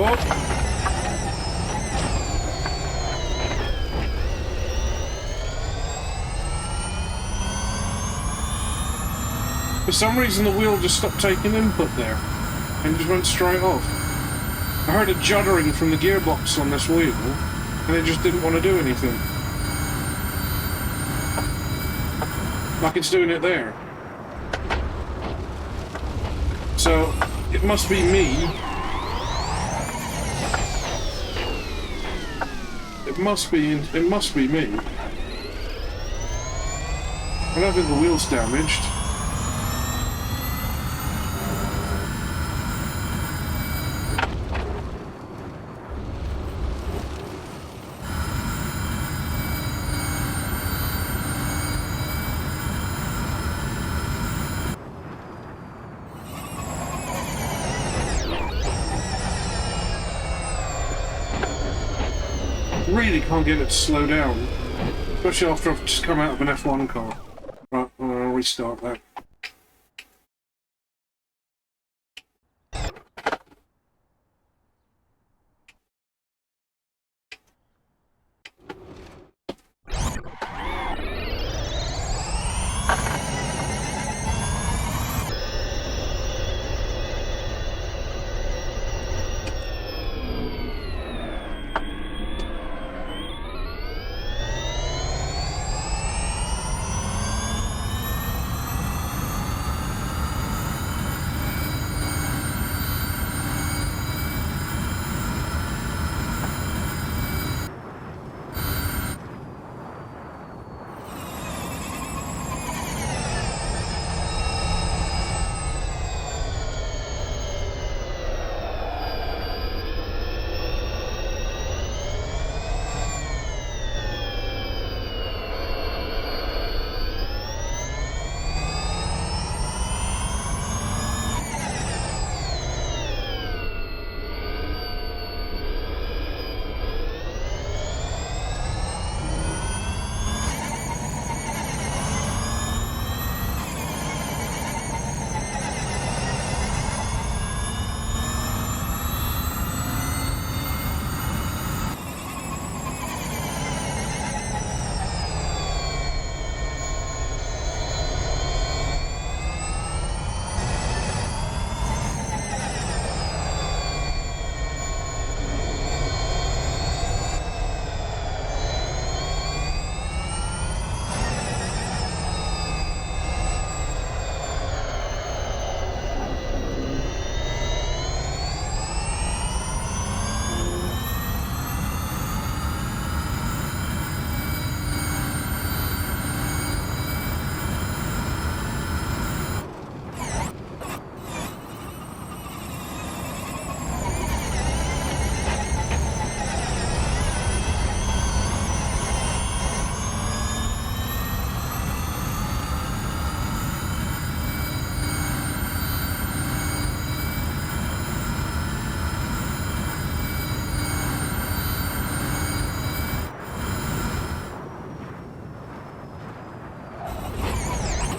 Whoa! For some reason the wheel just stopped taking input there and just went straight off. I heard a juddering from the gearbox on this wheel and it just didn't want to do anything. Like it's doing it there. So, it must be me. It must be me. I don't think the wheel's damaged. Really can't get it to slow down, especially after I've just come out of an F1 car. Right, I'll restart that.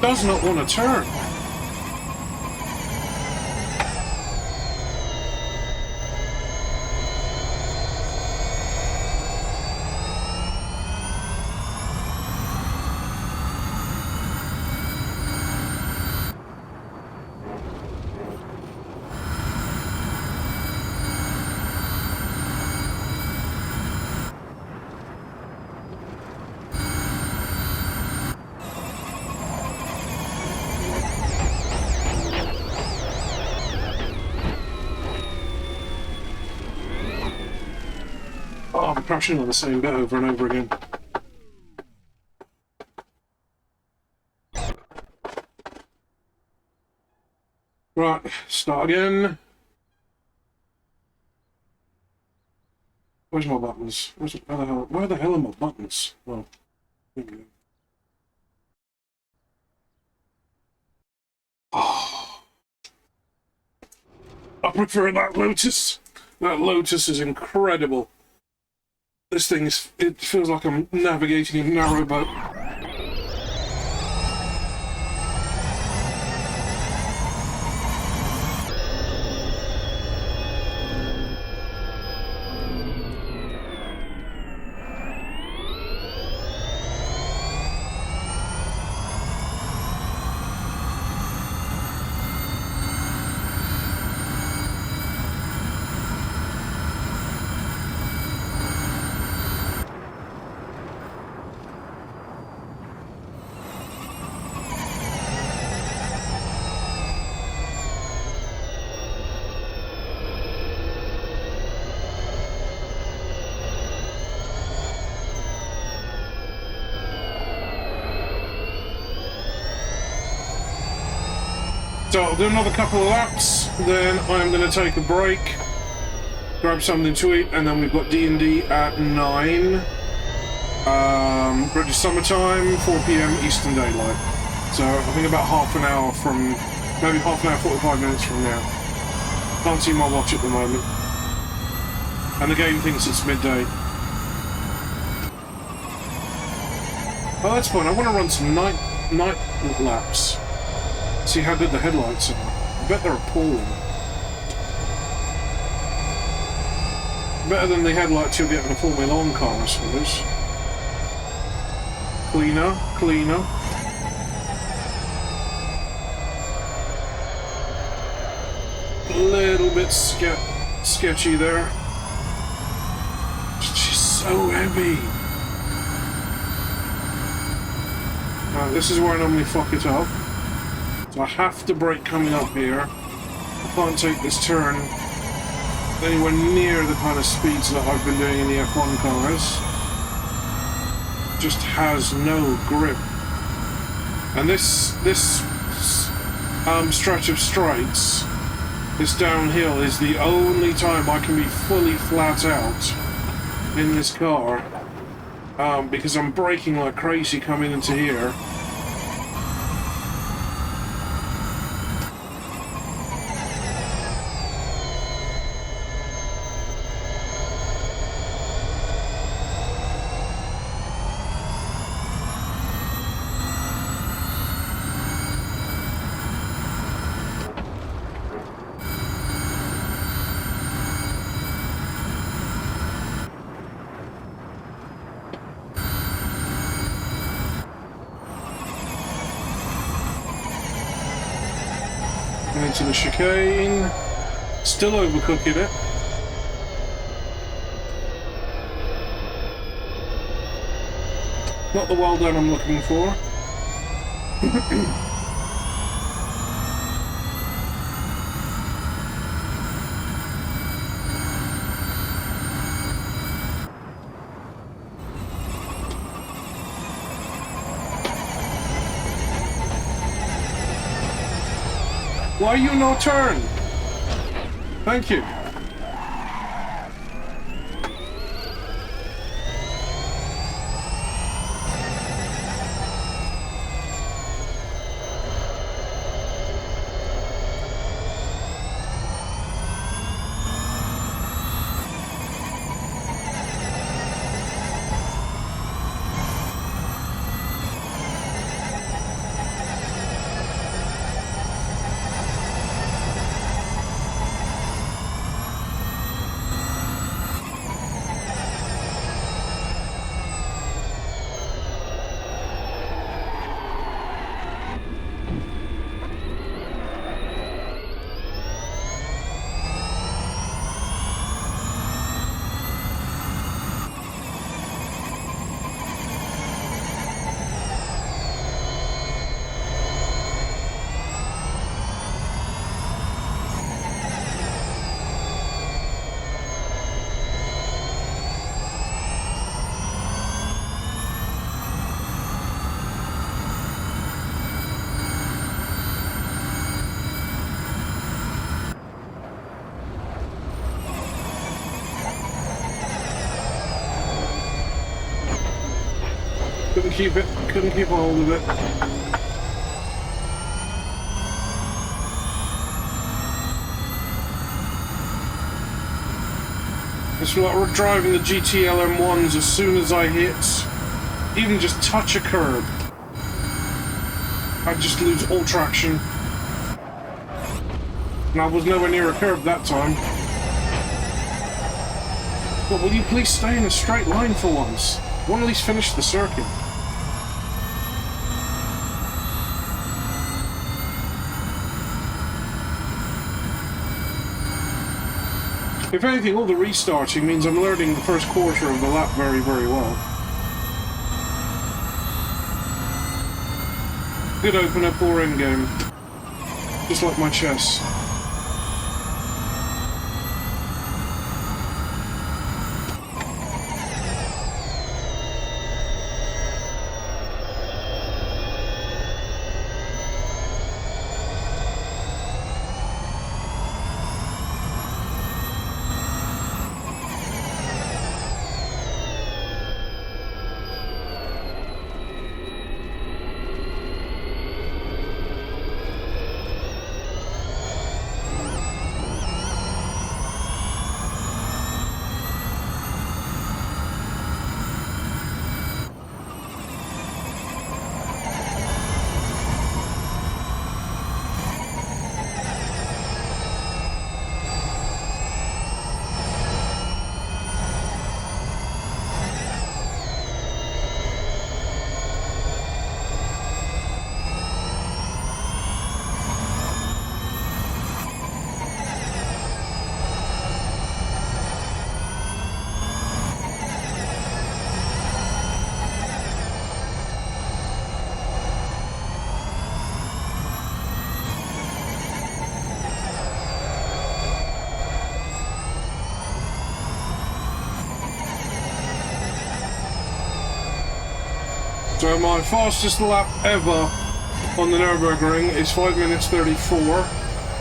Does not want to turn. Oh, I'm crashing on the same bit over and over again. Right, start again. Where's my buttons? Where the hell are my buttons? Well, here we go. Oh, I prefer that Lotus. That Lotus is incredible. This thing is, it feels like I'm navigating a narrowboat. So I'll do another couple of laps, then I'm going to take a break, grab something to eat, and then we've got D&D at 9. British summertime, 4 p.m. Eastern Daylight. So I think about half an hour from, maybe half an hour, 45 minutes from now. Can't see my watch at the moment. And the game thinks it's midday. Oh, that's fun. I want to run some night laps. See how good the headlights are. I bet they're appalling. Better than the headlights you'll get in a Formula 1 car, I suppose. Cleaner, cleaner. A little bit sketchy there. She's so heavy. Right, this is where I normally fuck it up. So I have to brake coming up here. I can't take this turn anywhere near the kind of speeds that I've been doing in the F1 cars. Just has no grip. And this stretch of straights, this downhill, is the only time I can be fully flat out in this car, because I'm braking like crazy coming into here. Into the chicane. Still overcooking it. Not the well done I'm looking for. Why you no turn? Thank you. Couldn't keep a hold of it. It's like we're driving the GT LM1s. As soon as I hit, even just touch a curb, I just lose all traction. And I was nowhere near a curb that time. But will you please stay in a straight line for once? I want to at least finish the circuit. If anything, all the restarting means I'm learning the first quarter of the lap very, very well. Good opener, poor endgame. Just like my chess. So my fastest lap ever on the Nürburgring is 5 minutes 34.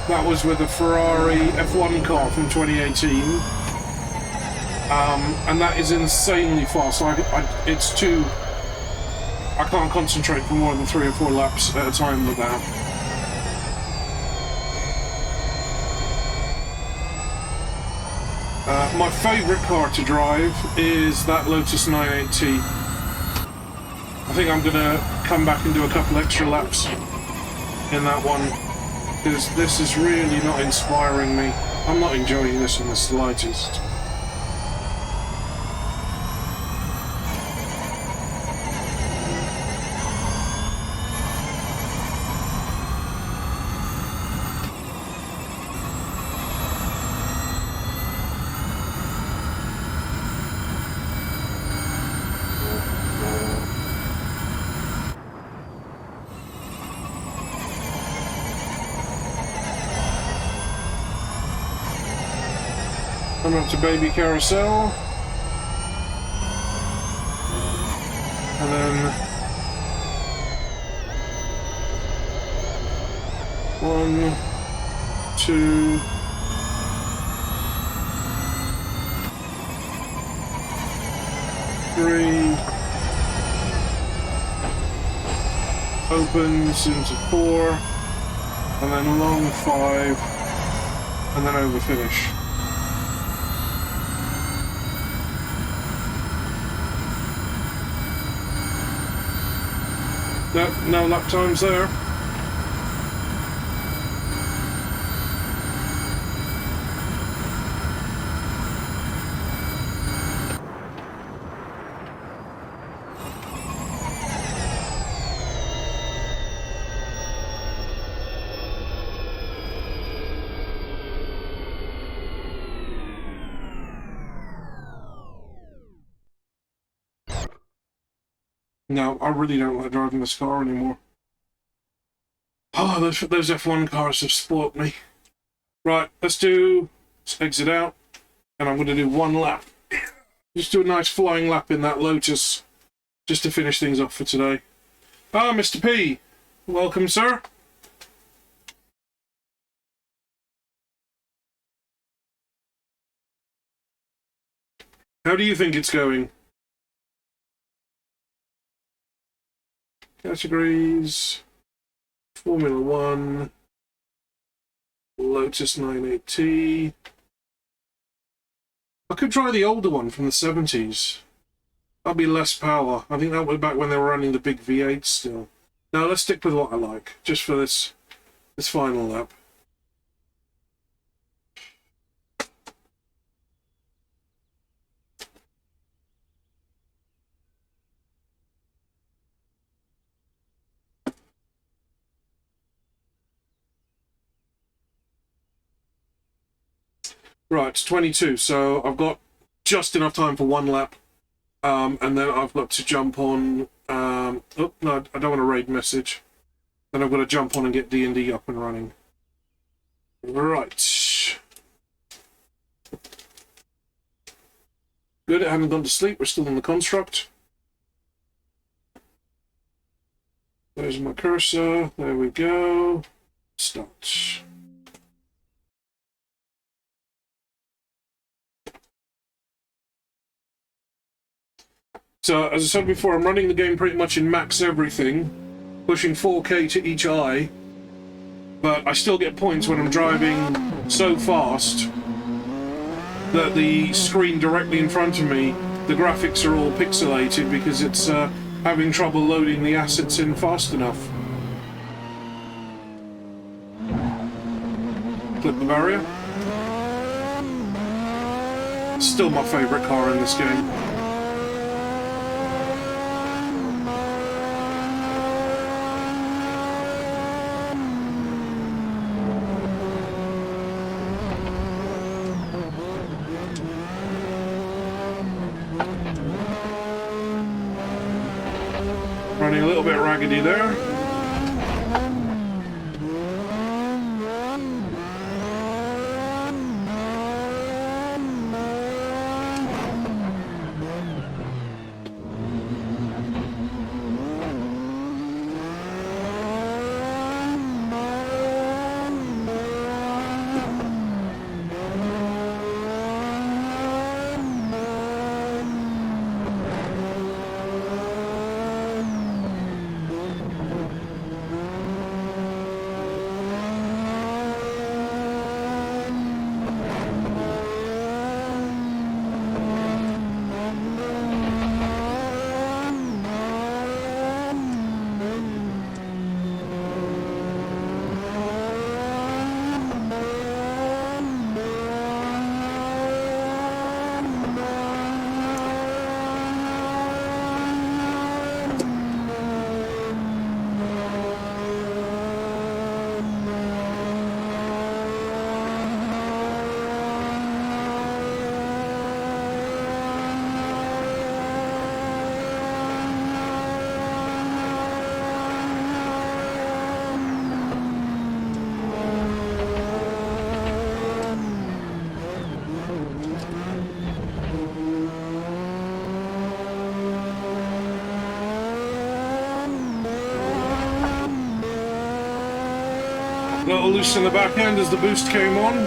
That was with a Ferrari F1 car from 2018. And that is insanely fast. It's too... I can't concentrate for more than 3 or 4 laps at a time with that. My favourite car to drive is that Lotus 98T. I think I'm going to come back and do a couple extra laps in that one, because this is really not inspiring me. I'm not enjoying this in the slightest. Come up to Baby Carousel. And then... 1, 2... 3... Opens into 4... And then long 5... And then over finish. No lap times there. No, I really don't like driving this car anymore. Oh, those F1 cars have spoilt me. Right, let's exit out, and I'm going to do 1 lap. Just do a nice flying lap in that Lotus, just to finish things off for today. Ah, Mr. P, welcome, sir. How do you think it's going? Categories, Formula 1, Lotus 98T. I could try the older one from the 70s. That'll be less power. I think that was back when they were running the big V8s still. No, let's stick with what I like, just for this final lap. Right, it's 22, so I've got just enough time for 1 lap, and then I've got to jump on, oh, no, I don't want a raid message. Then I've got to jump on and get D&D up and running. Right. Good, I haven't gone to sleep, we're still on the construct. There's my cursor, there we go. Start. So, as I said before, I'm running the game pretty much in max everything, pushing 4K to each eye, but I still get points when I'm driving so fast that the screen directly in front of me, the graphics are all pixelated because it's having trouble loading the assets in fast enough. Clip the barrier. Still my favourite car in this game. Running a little bit raggedy there. little loose in the back end as the boost came on.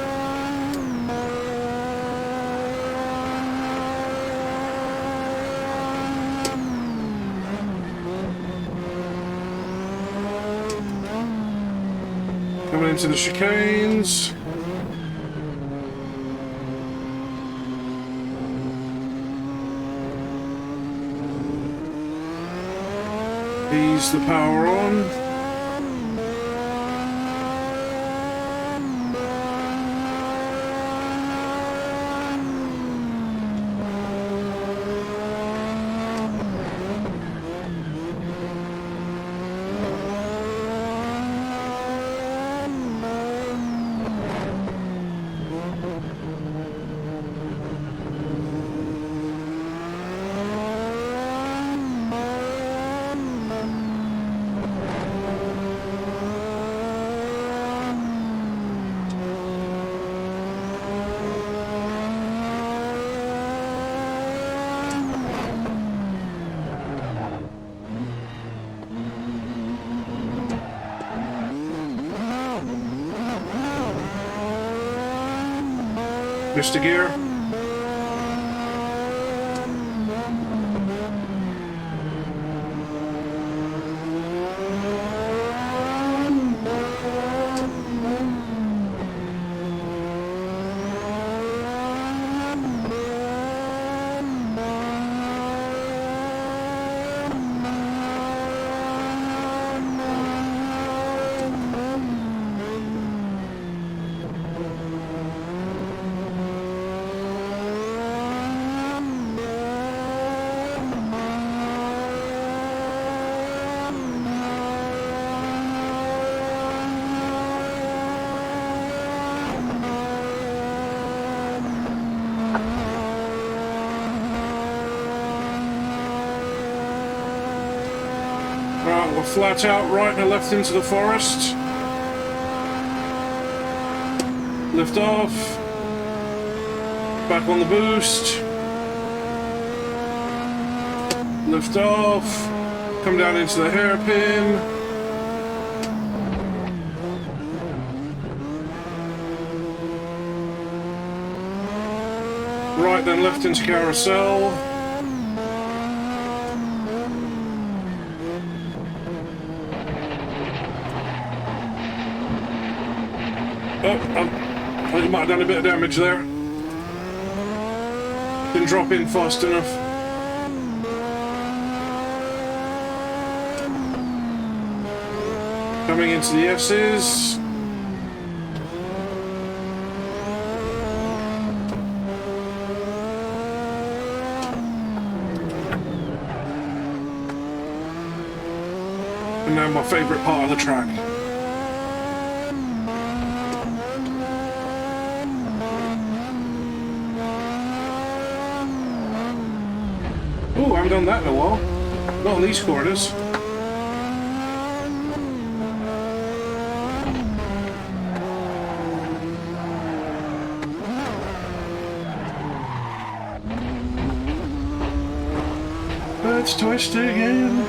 Coming into the chicanes. Ease the power on. Missed a gear. Right, we're flat out right and left into the forest. Lift off. Back on the boost. Lift off. Come down into the hairpin. Right, then left into carousel. Oh, I think I might have done a bit of damage there. Didn't drop in fast enough. Coming into the S's. And now my favourite part of the track. Ooh, I haven't done that in a while. Not on these corners. Let's twist again.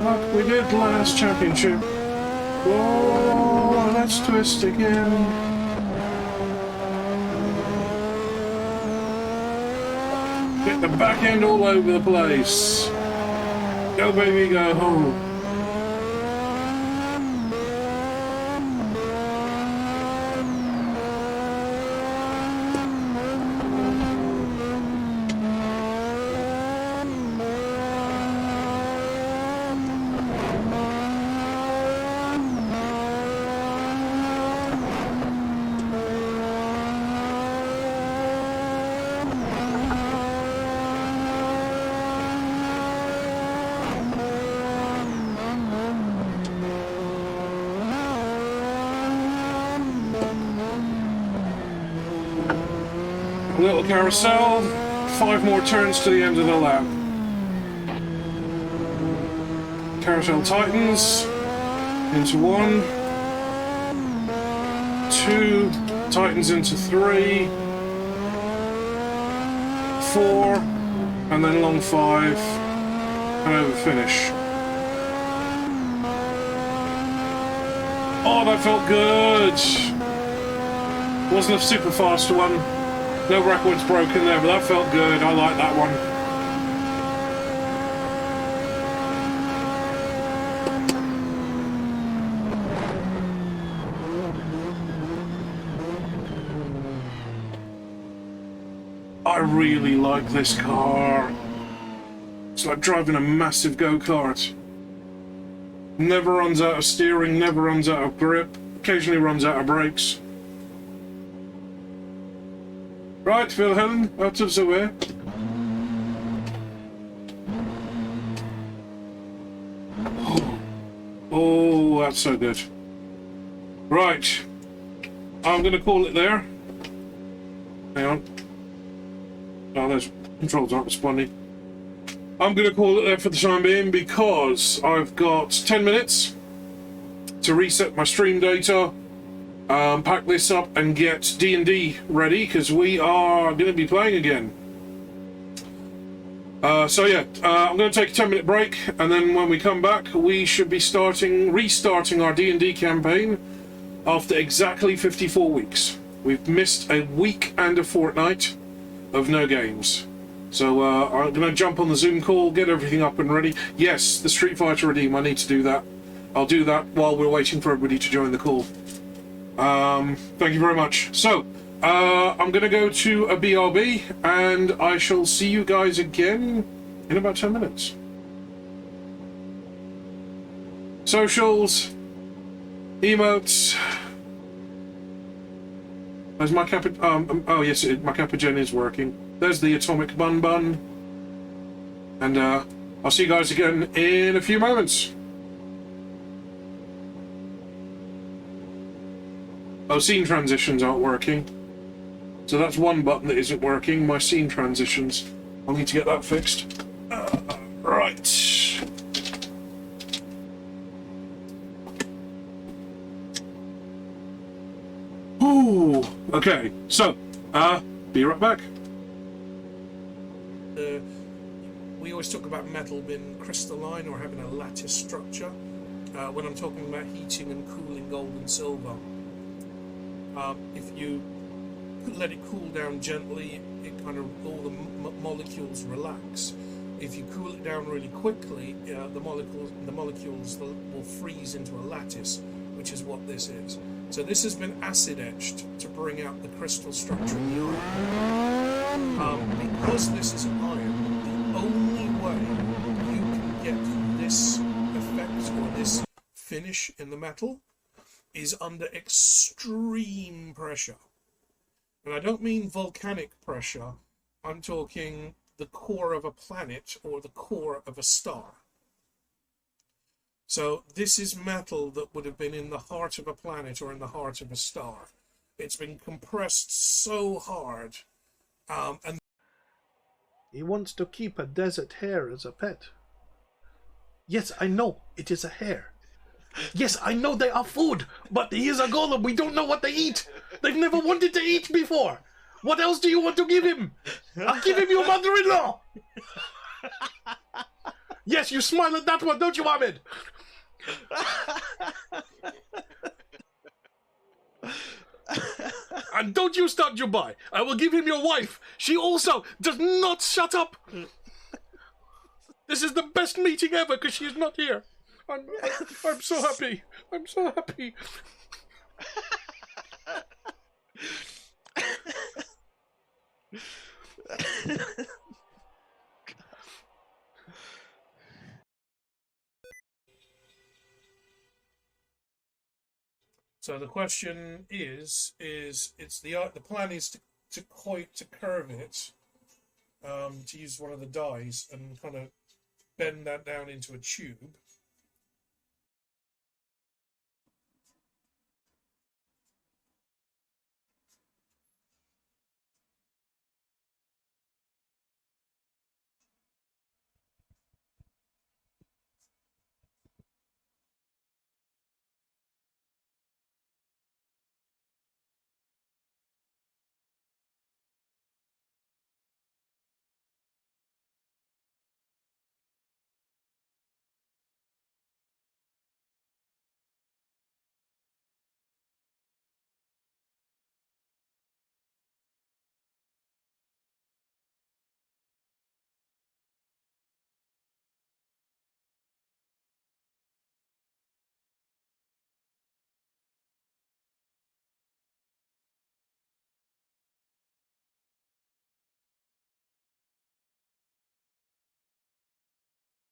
Like we did last championship. Whoa, let's twist again. Get the back end all over the place. Go baby, go home. Little carousel, 5 more turns to the end of the lap. Carousel tightens, into 1, 2, tightens into 3, 4, and then long 5, and over finish. Oh, that felt good. Wasn't a super fast one. No records broken there, but that felt good. I like that one. I really like this car. It's like driving a massive go-kart. Never runs out of steering, never runs out of grip, occasionally runs out of brakes. Right, Wilhelm, out of the way. Oh, that's so good. Right. I'm going to call it there. Hang on. Oh, those controls aren't responding. I'm going to call it there for the time being because I've got 10 minutes to reset my stream data, pack this up and get D&D ready because we are going to be playing again. So yeah, I'm going to take a 10-minute break, and then when we come back, we should be restarting our D&D campaign after exactly 54 weeks. We've missed a week and a fortnight of no games. So I'm going to jump on the Zoom call, get everything up and ready. Yes, the Street Fighter Redeem, I need to do that. I'll do that while we're waiting for everybody to join the call. Thank you very much. So, I'm going to go to a BRB, and I shall see you guys again in about 10 minutes. Socials, emotes. There's my Kappa... oh, yes, my Kappa Gen is working. There's the Atomic Bun Bun. And, I'll see you guys again in a few moments. Oh, scene transitions aren't working. So that's one button that isn't working, my scene transitions. I'll need to get that fixed. Right. Ooh, okay, so, be right back. We always talk about metal being crystalline or having a lattice structure when I'm talking about heating and cooling gold and silver. If you let it cool down gently, it kind of all the molecules relax. If you cool it down really quickly, the molecules will freeze into a lattice, which is what this is. So this has been acid etched to bring out the crystal structure in the iron. Because this is iron, the only way you can get this effect or this finish in the metal is under extreme pressure. And I don't mean volcanic pressure, I'm talking the core of a planet or the core of a star. So this is metal that would have been in the heart of a planet or in the heart of a star. It's been compressed so hard. And he wants to keep a desert hare as a pet. Yes, I know, it is a hare. Yes, I know they are food, but he is a golem. We don't know what they eat. They've never wanted to eat before. What else do you want to give him? I'll give him your mother-in-law. Yes, you smile at that one, don't you, Ahmed? And don't you start Dubai. I will give him your wife. She also does not shut up. This is the best meeting ever because she is not here. I'm so happy. I'm so happy. so the question is it's the plan is to curve it, to use one of the dies and kind of bend that down into a tube.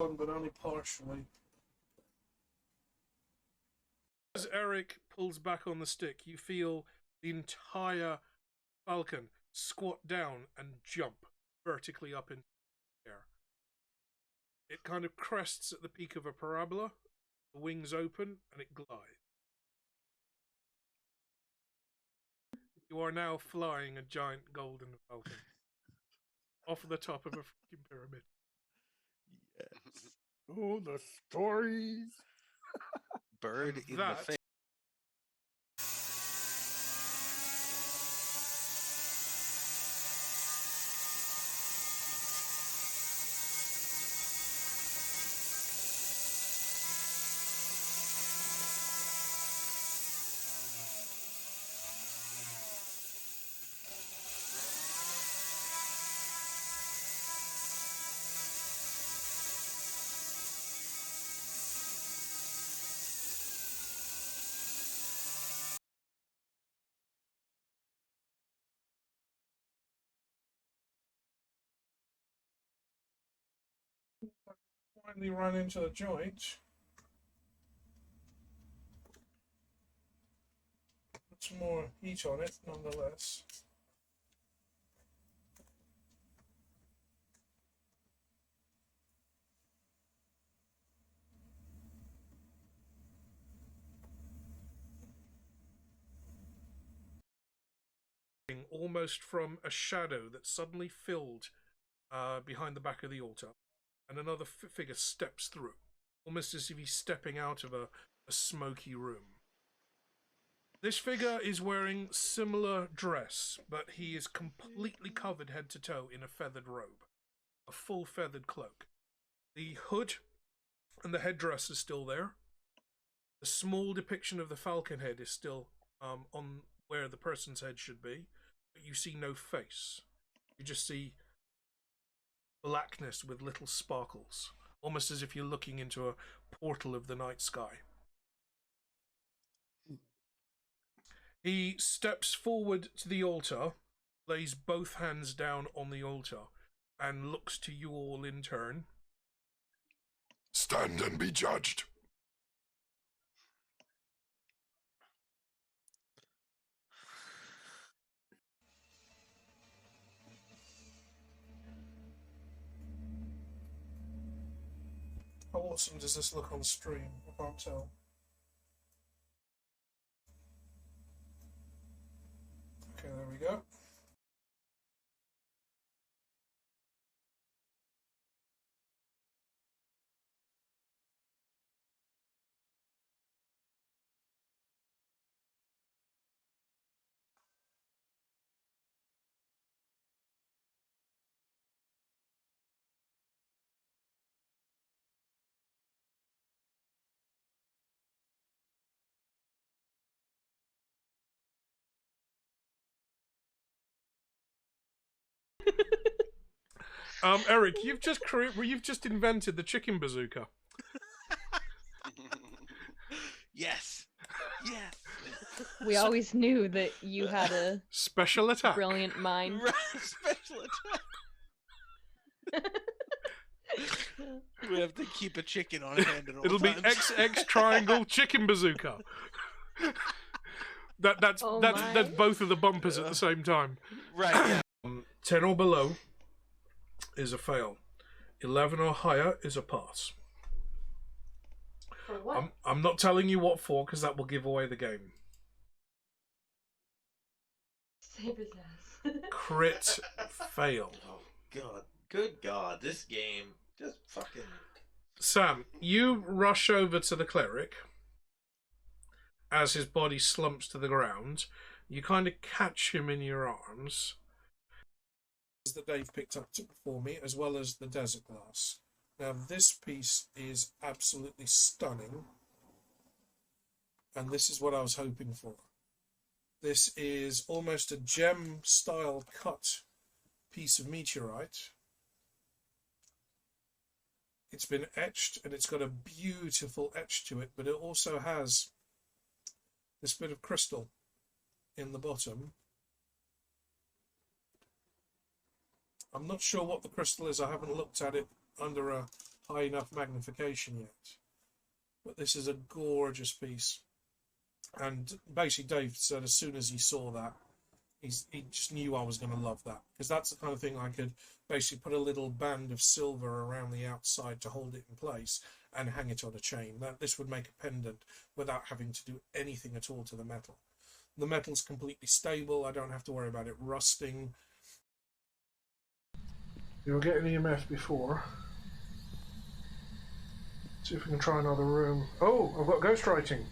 but only partially. As Eric pulls back on the stick, you feel the entire falcon squat down and jump vertically up into the air. It kind of crests at the peak of a parabola, the wings open, and it glides. You are now flying a giant golden falcon off the top of a freaking pyramid. Yes. Oh, the stories. Bird And in that- the face. Finally run into the joint. Put some more heat on it, nonetheless. Almost from a shadow that suddenly filled behind the back of the altar, and another figure steps through, almost as if he's stepping out of a smoky room. This figure is wearing similar dress, but he is completely covered head to toe in a feathered robe, a full feathered cloak. The hood and the headdress is still there. The small depiction of the falcon head is still on where the person's head should be, but you see no face. You just see blackness with little sparkles, almost as if you're looking into a portal of the night sky. He steps forward to the altar, lays both hands down on the altar, and looks to you all in turn. Stand and be judged. How awesome does this look on stream? I can't tell. Okay, there we go. Eric, you've just invented the chicken bazooka. Yes. Yes. We always knew that you had a Special attack. brilliant mind. Right, special attack. We have to keep a chicken on hand at all It'll be times. XX triangle chicken bazooka. That's Oh that's my. both of the bumpers at the same time. Right. Yeah. 10 or below is a fail. 11 or higher is a pass. For what? I'm not telling you what for, because that will give away the game. Save his ass. Crit fail. Oh god, good god, this game just fucking. Sam, you rush over to the cleric as his body slumps to the ground. You kind of catch him in your arms. That Dave picked up for me, as well as the desert glass. Now this piece is absolutely stunning, and this is what I was hoping for. This is almost a gem style cut piece of meteorite. It's been etched and it's got a beautiful etch to it, but it also has this bit of crystal in the bottom. I'm not sure what the crystal is. I haven't looked at it under a high enough magnification yet. But this is a gorgeous piece. And basically Dave said as soon as he saw that, he just knew I was going to love that. Because that's the kind of thing I could basically put a little band of silver around the outside to hold it in place and hang it on a chain. This would make a pendant without having to do anything at all to the metal. The metal's completely stable. I don't have to worry about it rusting. You were getting EMF before. See if we can try another room. Oh, I've got ghostwriting.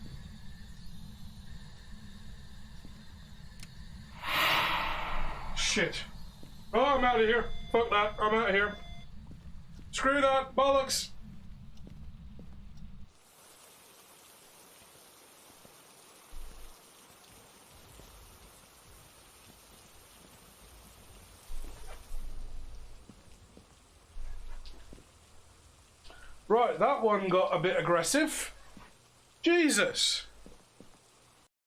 Shit. Oh, I'm out of here. Fuck that. I'm out of here. Screw that. Bollocks. Right, that one got a bit aggressive. Jesus.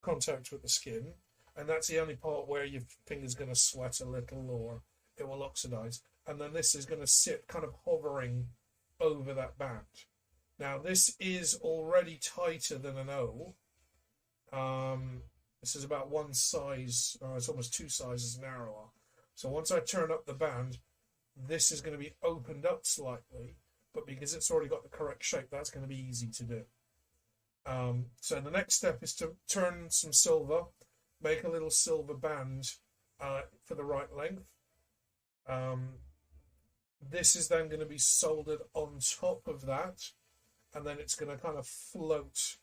Contact with the skin, and that's the only part where your finger's going to sweat a little or it will oxidize. And then this is going to sit kind of hovering over that band. Now, this is already tighter than an O. This is about one size, it's almost 2 sizes narrower. So once I turn up the band, this is going to be opened up slightly, but because it's already got the correct shape, that's going to be easy to do. So the next step is to turn some silver, make a little silver band for the right length. This is then going to be soldered on top of that, and then it's going to kind of float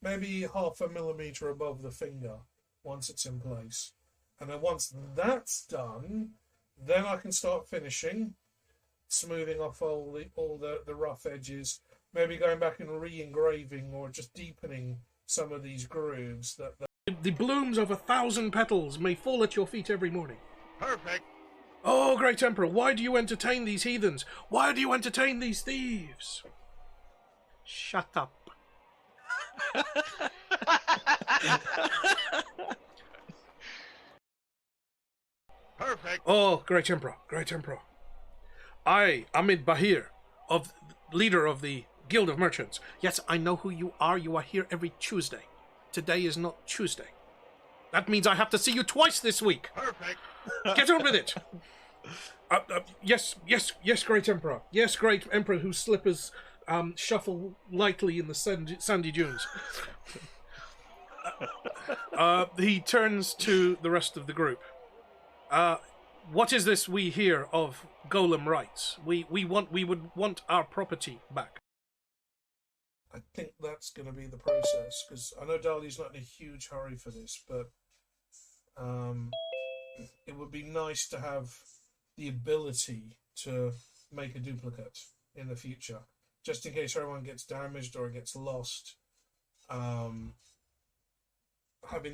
maybe 0.5 millimeter above the finger once it's in place. And then once that's done, then I can start finishing, smoothing off all the rough edges, maybe going back and re-engraving or just deepening some of these grooves. The blooms of 1,000 petals may fall at your feet every morning. Perfect. Oh, great Emperor, why do you entertain these heathens? Why do you entertain these thieves? Shut up. Perfect. Oh, great Emperor, great Emperor. I, Amid Bahir, leader of the Guild of Merchants. Yes, I know who you are. You are here every Tuesday. Today is not Tuesday. That means I have to see you twice this week. Perfect. Get on with it. Yes, great Emperor. Yes, great Emperor whose slippers shuffle lightly in the sandy dunes. He turns to the rest of the group. What is this we hear of golem rights? We would want our property back. I think that's going to be the process, because I know Dali's not in a huge hurry for this, but it would be nice to have the ability to make a duplicate in the future, just in case everyone gets damaged or gets lost. Having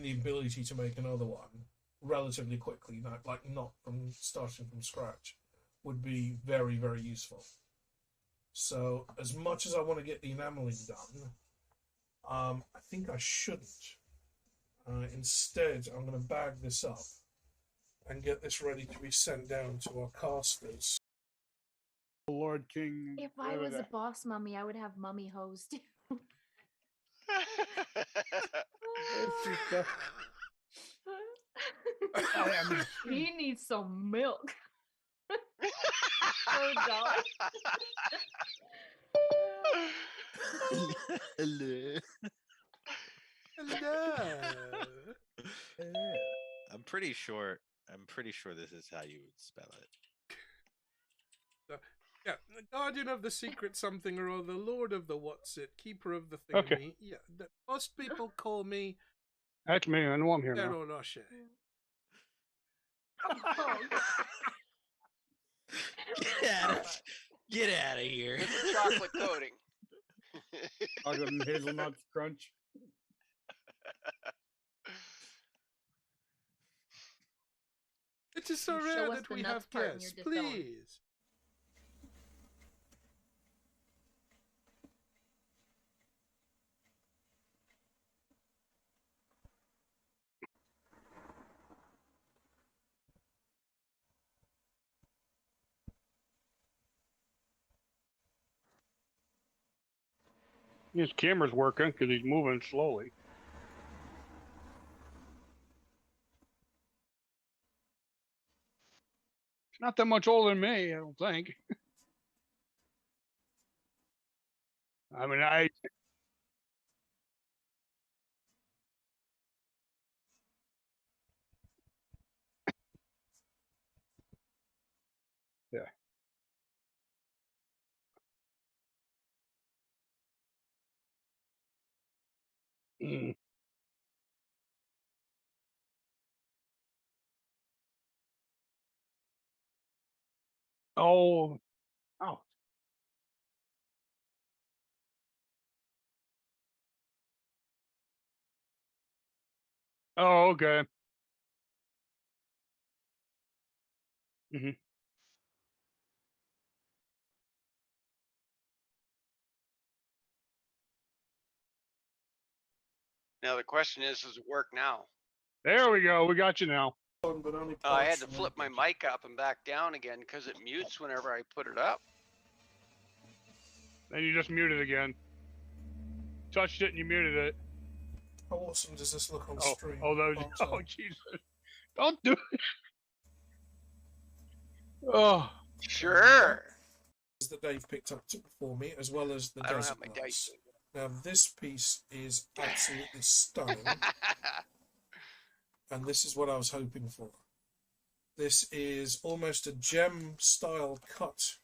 the ability to make another one relatively quickly, not from starting from scratch, would be very, very useful. So, as much as I want to get the enameling done, I think I shouldn't. Instead, I'm going to bag this up and get this ready to be sent down to our casters. Lord King. If I was a boss mummy, I would have mummy hose too. He needs some milk. Oh God. Hello. Hello. I'm pretty sure this is how you would spell it. Yeah, the guardian of the secret something or other, lord of the what's it, keeper of the thing. Okay. Yeah, most people call me That's me. I know I'm here now. Pero Roche. Get out of here. It's the chocolate coating. Chocolate and hazelnut crunch. It is so You show rare us that the we nuts have part and guests. you're disowned. Please. His camera's working because he's moving slowly. It's not that much older than me, I don't think. I mean, yeah. Mm. Oh, oh, oh, okay. Hmm. Now the question is, does it work now? There we go. We got you now. But only I had parts to from flip my it. mic up and back down again because it mutes whenever I put it up. Then you just muted again. Touched it and you muted it. How awesome does this look on Oh, stream? oh, those. Box Oh, art. Jesus! Don't do it. Oh, Sure. That Dave picked up for me, as well as the I don't desert have my glass. dice. Now this piece is absolutely stunning, and this is what I was hoping for. This is almost a gem-style cut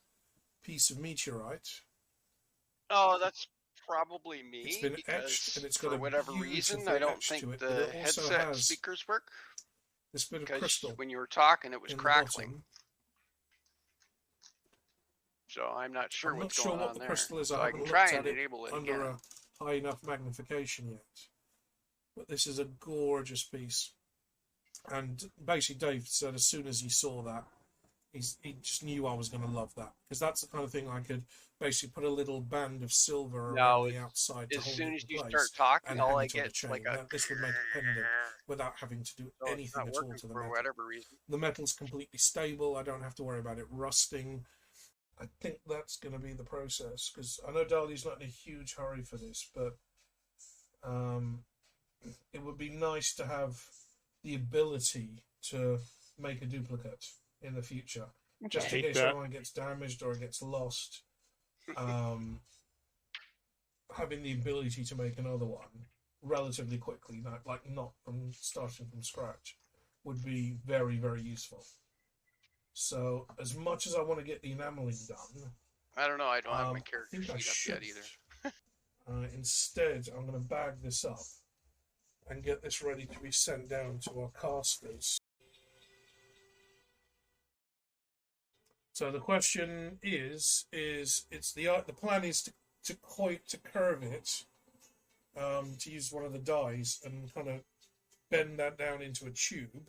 piece of meteorite. Oh, that's probably me. It's been because etched, and it's got for a whatever reason, beautiful I don't etch think to it, but the it also headset has speakers work. this bit of Because crystal when you were talking, it was in the crackling. bottom. So I'm not sure I'm not what's sure going what on the there. crystal is. So I I haven't can looked try at and it enable it under again. a high enough magnification yet. But this is a gorgeous piece. And basically, Dave said as soon as he saw that, he just knew I was going to love that. Because that's the kind of thing I could basically put a little band of silver around the outside to As hold soon it as in you place start talking, and all hang I it on get a chain. like a. Now, this would make a pendant without having to do So it's anything not at all working to the for metal. whatever reason. The metal's completely stable. I don't have to worry about it rusting. I think that's going to be the process, because I know Dali's not in a huge hurry for this, but it would be nice to have the ability to make a duplicate in the future, just in hate case that. one gets damaged or it gets lost. Having the ability to make another one relatively quickly, not from starting from scratch, would be very, very useful. So, as much as I want to get the enameling done, I don't know. I don't have my I character think I sheet up yet should. either. Instead, I'm going to bag this up and get this ready to be sent down to our casters. So the question is it's the plan is to curve it, to use one of the dies and kind of bend that down into a tube.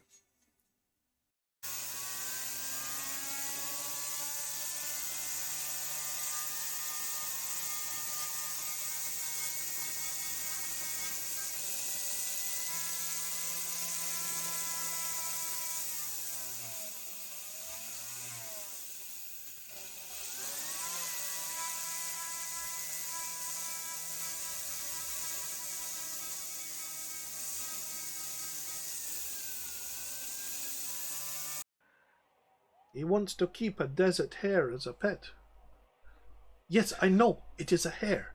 He wants to keep a desert hare as a pet. Yes, I know, it is a hare.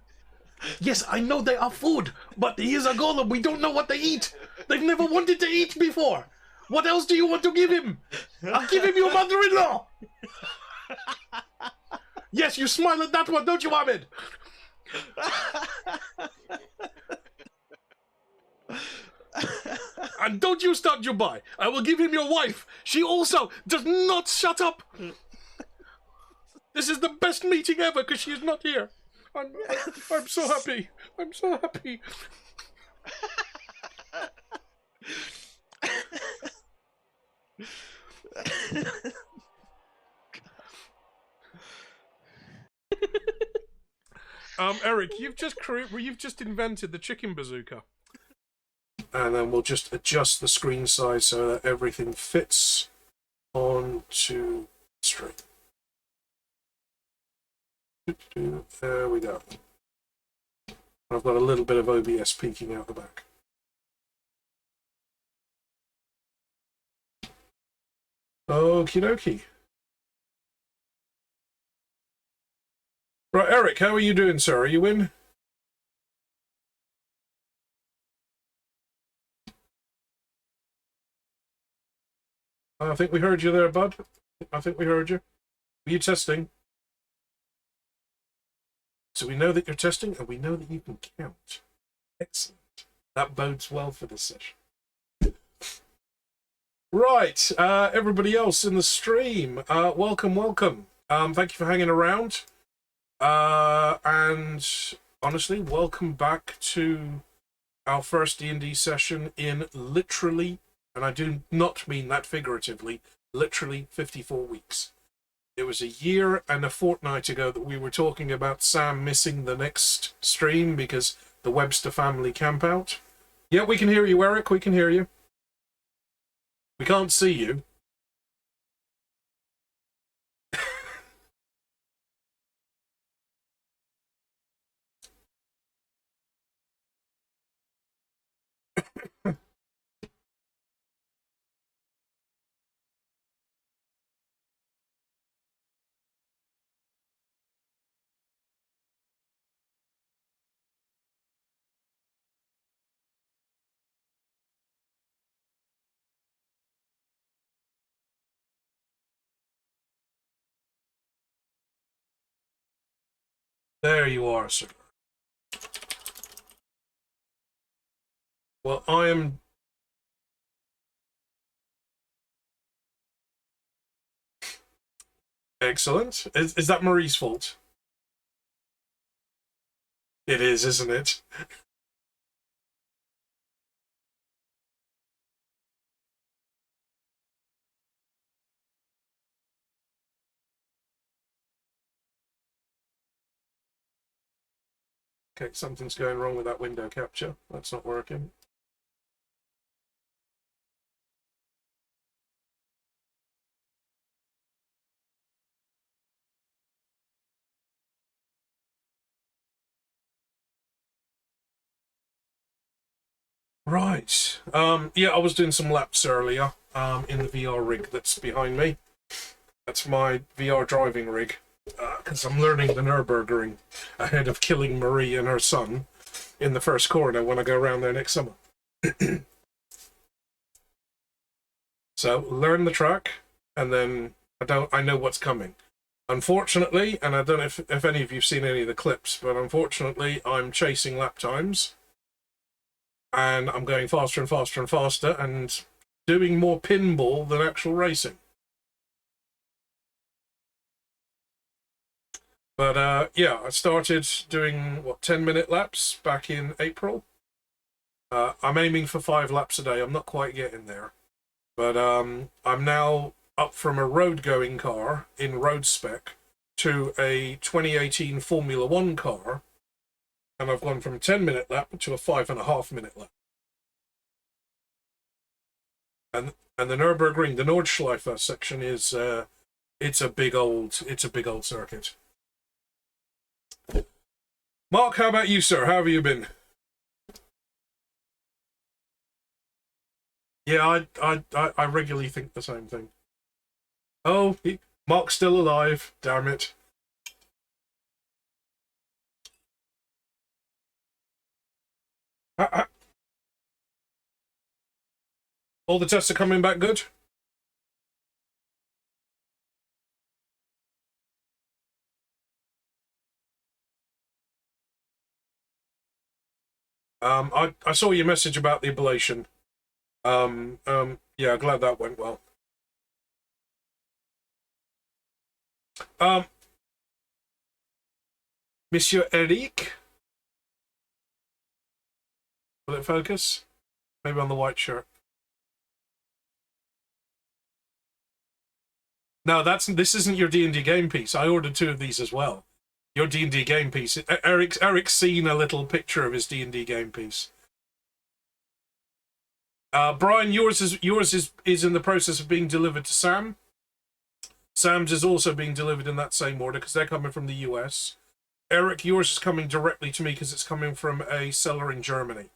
Yes, I know they are food, but he is a golem. We don't know what they eat. They've never wanted to eat before. What else do you want to give him? I'll give him your mother-in-law. Yes, you smile at that one, don't you, Ahmed? And don't you start Dubai. I will give him your wife. She also does not shut up. This is the best meeting ever because she is not here. I'm so happy. I'm so happy. Eric, you've just invented the chicken bazooka. And then we'll just adjust the screen size so that everything fits onto straight. There we go. I've got a little bit of OBS peeking out the back. Okie dokie. Right, Eric, how are you doing, sir? Are you in? I think we heard you there, bud. I think we heard you. Were you testing? So we know that you're testing, and we know that you can count. Excellent. That bodes well for this session. Right, everybody else in the stream, welcome, welcome. Thank you for hanging around. And honestly, welcome back to our first D&D session in literally, and I do not mean that figuratively, literally 54 weeks. It was a year and a fortnight ago that we were talking about Sam missing the next stream because the Webster family camp out. Yeah, we can hear you, Eric, we can hear you. We can't see you. There you are, sir. Well, I am... Excellent. Is that Marie's fault? It is, isn't it? Okay, something's going wrong with that window capture. That's not working. Right. Yeah, I was doing some laps earlier in the VR rig that's behind me. That's my VR driving rig. Because I'm learning the Nürburgring ahead of killing Marie and her son in the first corner when I go around there next summer. So learn the track, and then I know what's coming. Unfortunately, and I don't know if any of you've seen any of the clips, but unfortunately I'm chasing lap times, and I'm going faster and faster and faster, and doing more pinball than actual racing. But yeah, I started doing, 10-minute laps back in April. I'm aiming for 5 laps a day. I'm not quite getting there. But I'm now up from a road-going car in road spec to a 2018 Formula 1 car. And I've gone from a 10-minute lap to a 5.5-minute lap. And the Nürburgring, the Nordschleife section is, it's a big old circuit. Mark, how about you, sir? How have you been? Yeah, I regularly think the same thing. Oh, Mark's still alive. Damn it. All the tests are coming back good? I saw your message about the ablation. Yeah, glad that went well. Monsieur Eric? Will it focus? Maybe on the white shirt. No, this isn't your D&D game piece. I ordered 2 of these as well. Your D&D game piece. Eric's seen a little picture of his D&D game piece. Brian, yours is in the process of being delivered to Sam. Sam's is also being delivered in that same order because they're coming from the US. Eric, yours is coming directly to me because it's coming from a seller in Germany.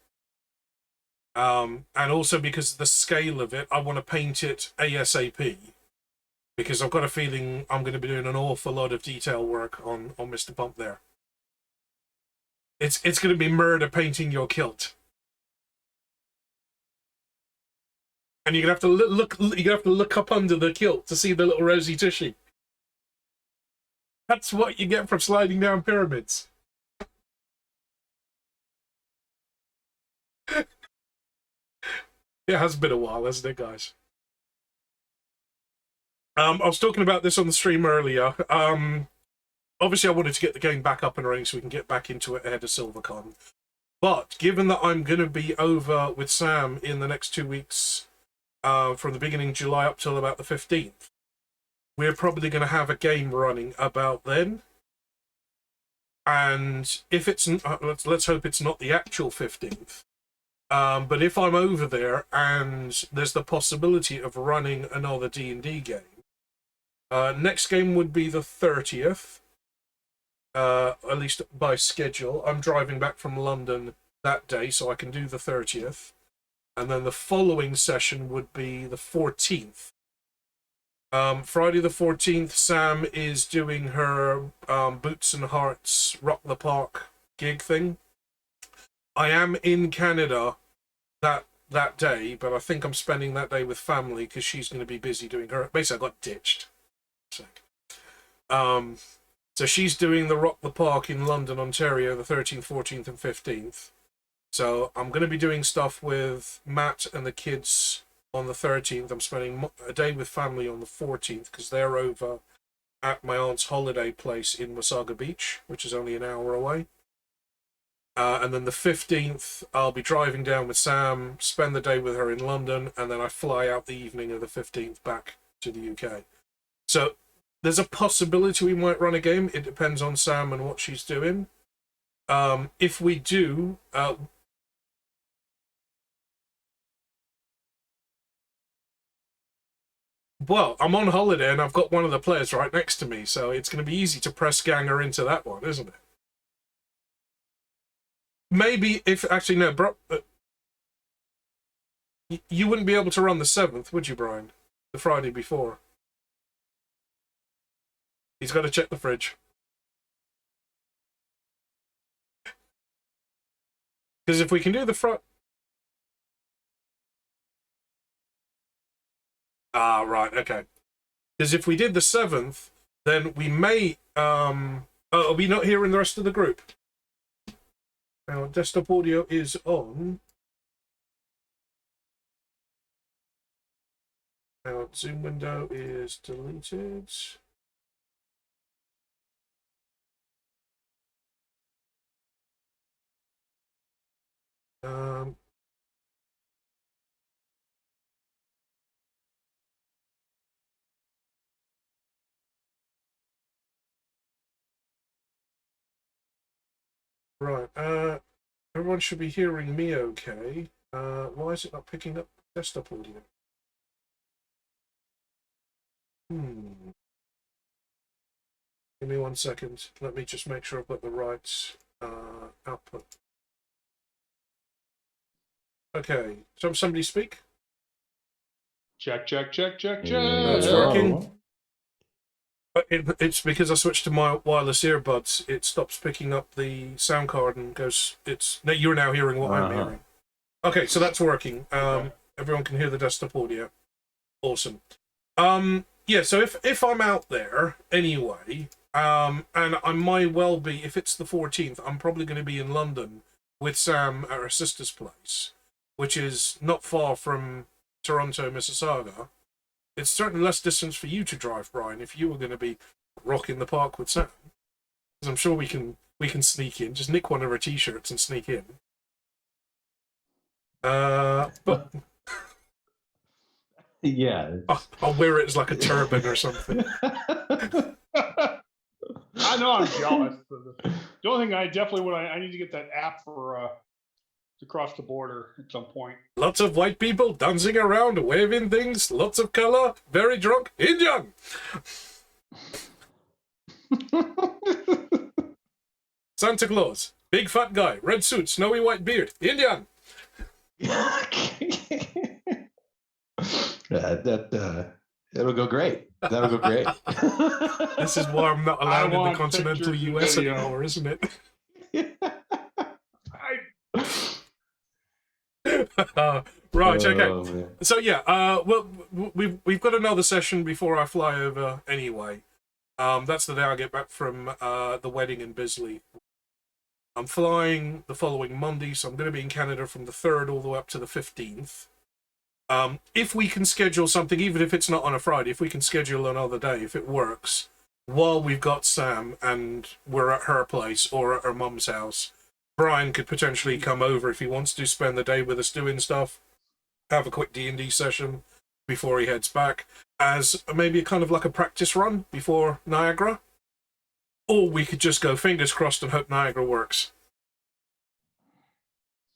And also because of the scale of it, I want to paint it ASAP. Because I've got a feeling I'm going to be doing an awful lot of detail work on Mr. Pump there. It's going to be murder painting your kilt. And you're going to have to look up under the kilt to see the little rosy tushy. That's what you get from sliding down pyramids. It has been a while, hasn't it, guys? I was talking about this on the stream earlier. Obviously, I wanted to get the game back up and running so we can get back into it ahead of SilverCon. But given that I'm going to be over with Sam in the next 2 weeks, from the beginning of July up till about the 15th, we're probably going to have a game running about then. And if it's, let's hope it's not the actual 15th. But if I'm over there and there's the possibility of running another D&D game, next game would be the 30th, at least by schedule. I'm driving back from London that day, so I can do the 30th. And then the following session would be the 14th. Friday the 14th, Sam is doing her Boots and Hearts Rock the Park gig thing. I am in Canada that day, but I think I'm spending that day with family because she's going to be busy doing her... Basically, I got ditched. So she's doing the Rock the Park in London, Ontario, the 13th, 14th, and 15th. So I'm going to be doing stuff with Matt and the kids on the 13th. I'm spending a day with family on the 14th because they're over at my aunt's holiday place in Wasaga Beach, which is only an hour away. And then the 15th, I'll be driving down with Sam, spend the day with her in London, and then I fly out the evening of the 15th back to the UK. So there's a possibility we might run a game. It depends on Sam and what she's doing. If we do... well, I'm on holiday and I've got one of the players right next to me, so it's going to be easy to press gang her into that one, isn't it? Maybe if... Actually, no, bro... you wouldn't be able to run the 7th, would you, Brian? The Friday before. He's got to check the fridge. Because if we can do the front... Ah, right, okay. Because if we did the 7th, then we may... Oh, are we not hearing the rest of the group? Our desktop audio is on. Our Zoom window is deleted. Right, everyone should be hearing me okay. Why is it not picking up desktop audio? Give me 1 second. Let me just make sure I've got the right output. Okay, so somebody speak? Check, check, check, check, check. It's working. It's because I switched to my wireless earbuds. It stops picking up the sound card and goes. No, you're now hearing what I'm hearing. Okay, so that's working. Everyone can hear the desktop audio. Awesome. Yeah. So if I'm out there anyway, and I might well be, if it's the 14th, I'm probably going to be in London with Sam at her sister's place, which is not far from Toronto, Mississauga. It's certainly less distance for you to drive, Brian, if you were going to be rocking the park with Sam. Because I'm sure we can sneak in. Just nick one of her t-shirts and sneak in. But yeah, I'll wear it as like a turban or something. I know I'm jealous. The only thing I definitely I need to get that app for to cross the border at some point. Lots of white people dancing around, waving things, lots of color, very drunk, Indian. Santa Claus. Big fat guy. Red suit. Snowy white beard. Indian. It'll go great. That'll go great. This is why I'm not allowed in the want continental pictures and US video. anymore, isn't it? Right, okay. Man. So yeah, well, we've got another session before I fly over anyway. That's the day I get back from the wedding in Bisley. I'm flying the following Monday, so I'm going to be in Canada from the 3rd all the way up to the 15th. If we can schedule something, even if it's not on a Friday, if we can schedule another day, if it works, while we've got Sam and we're at her place or at her mum's house, Brian could potentially come over if he wants to spend the day with us doing stuff, have a quick D&D session before he heads back, as maybe kind of like a practice run before Niagara. Or we could just go fingers crossed and hope Niagara works.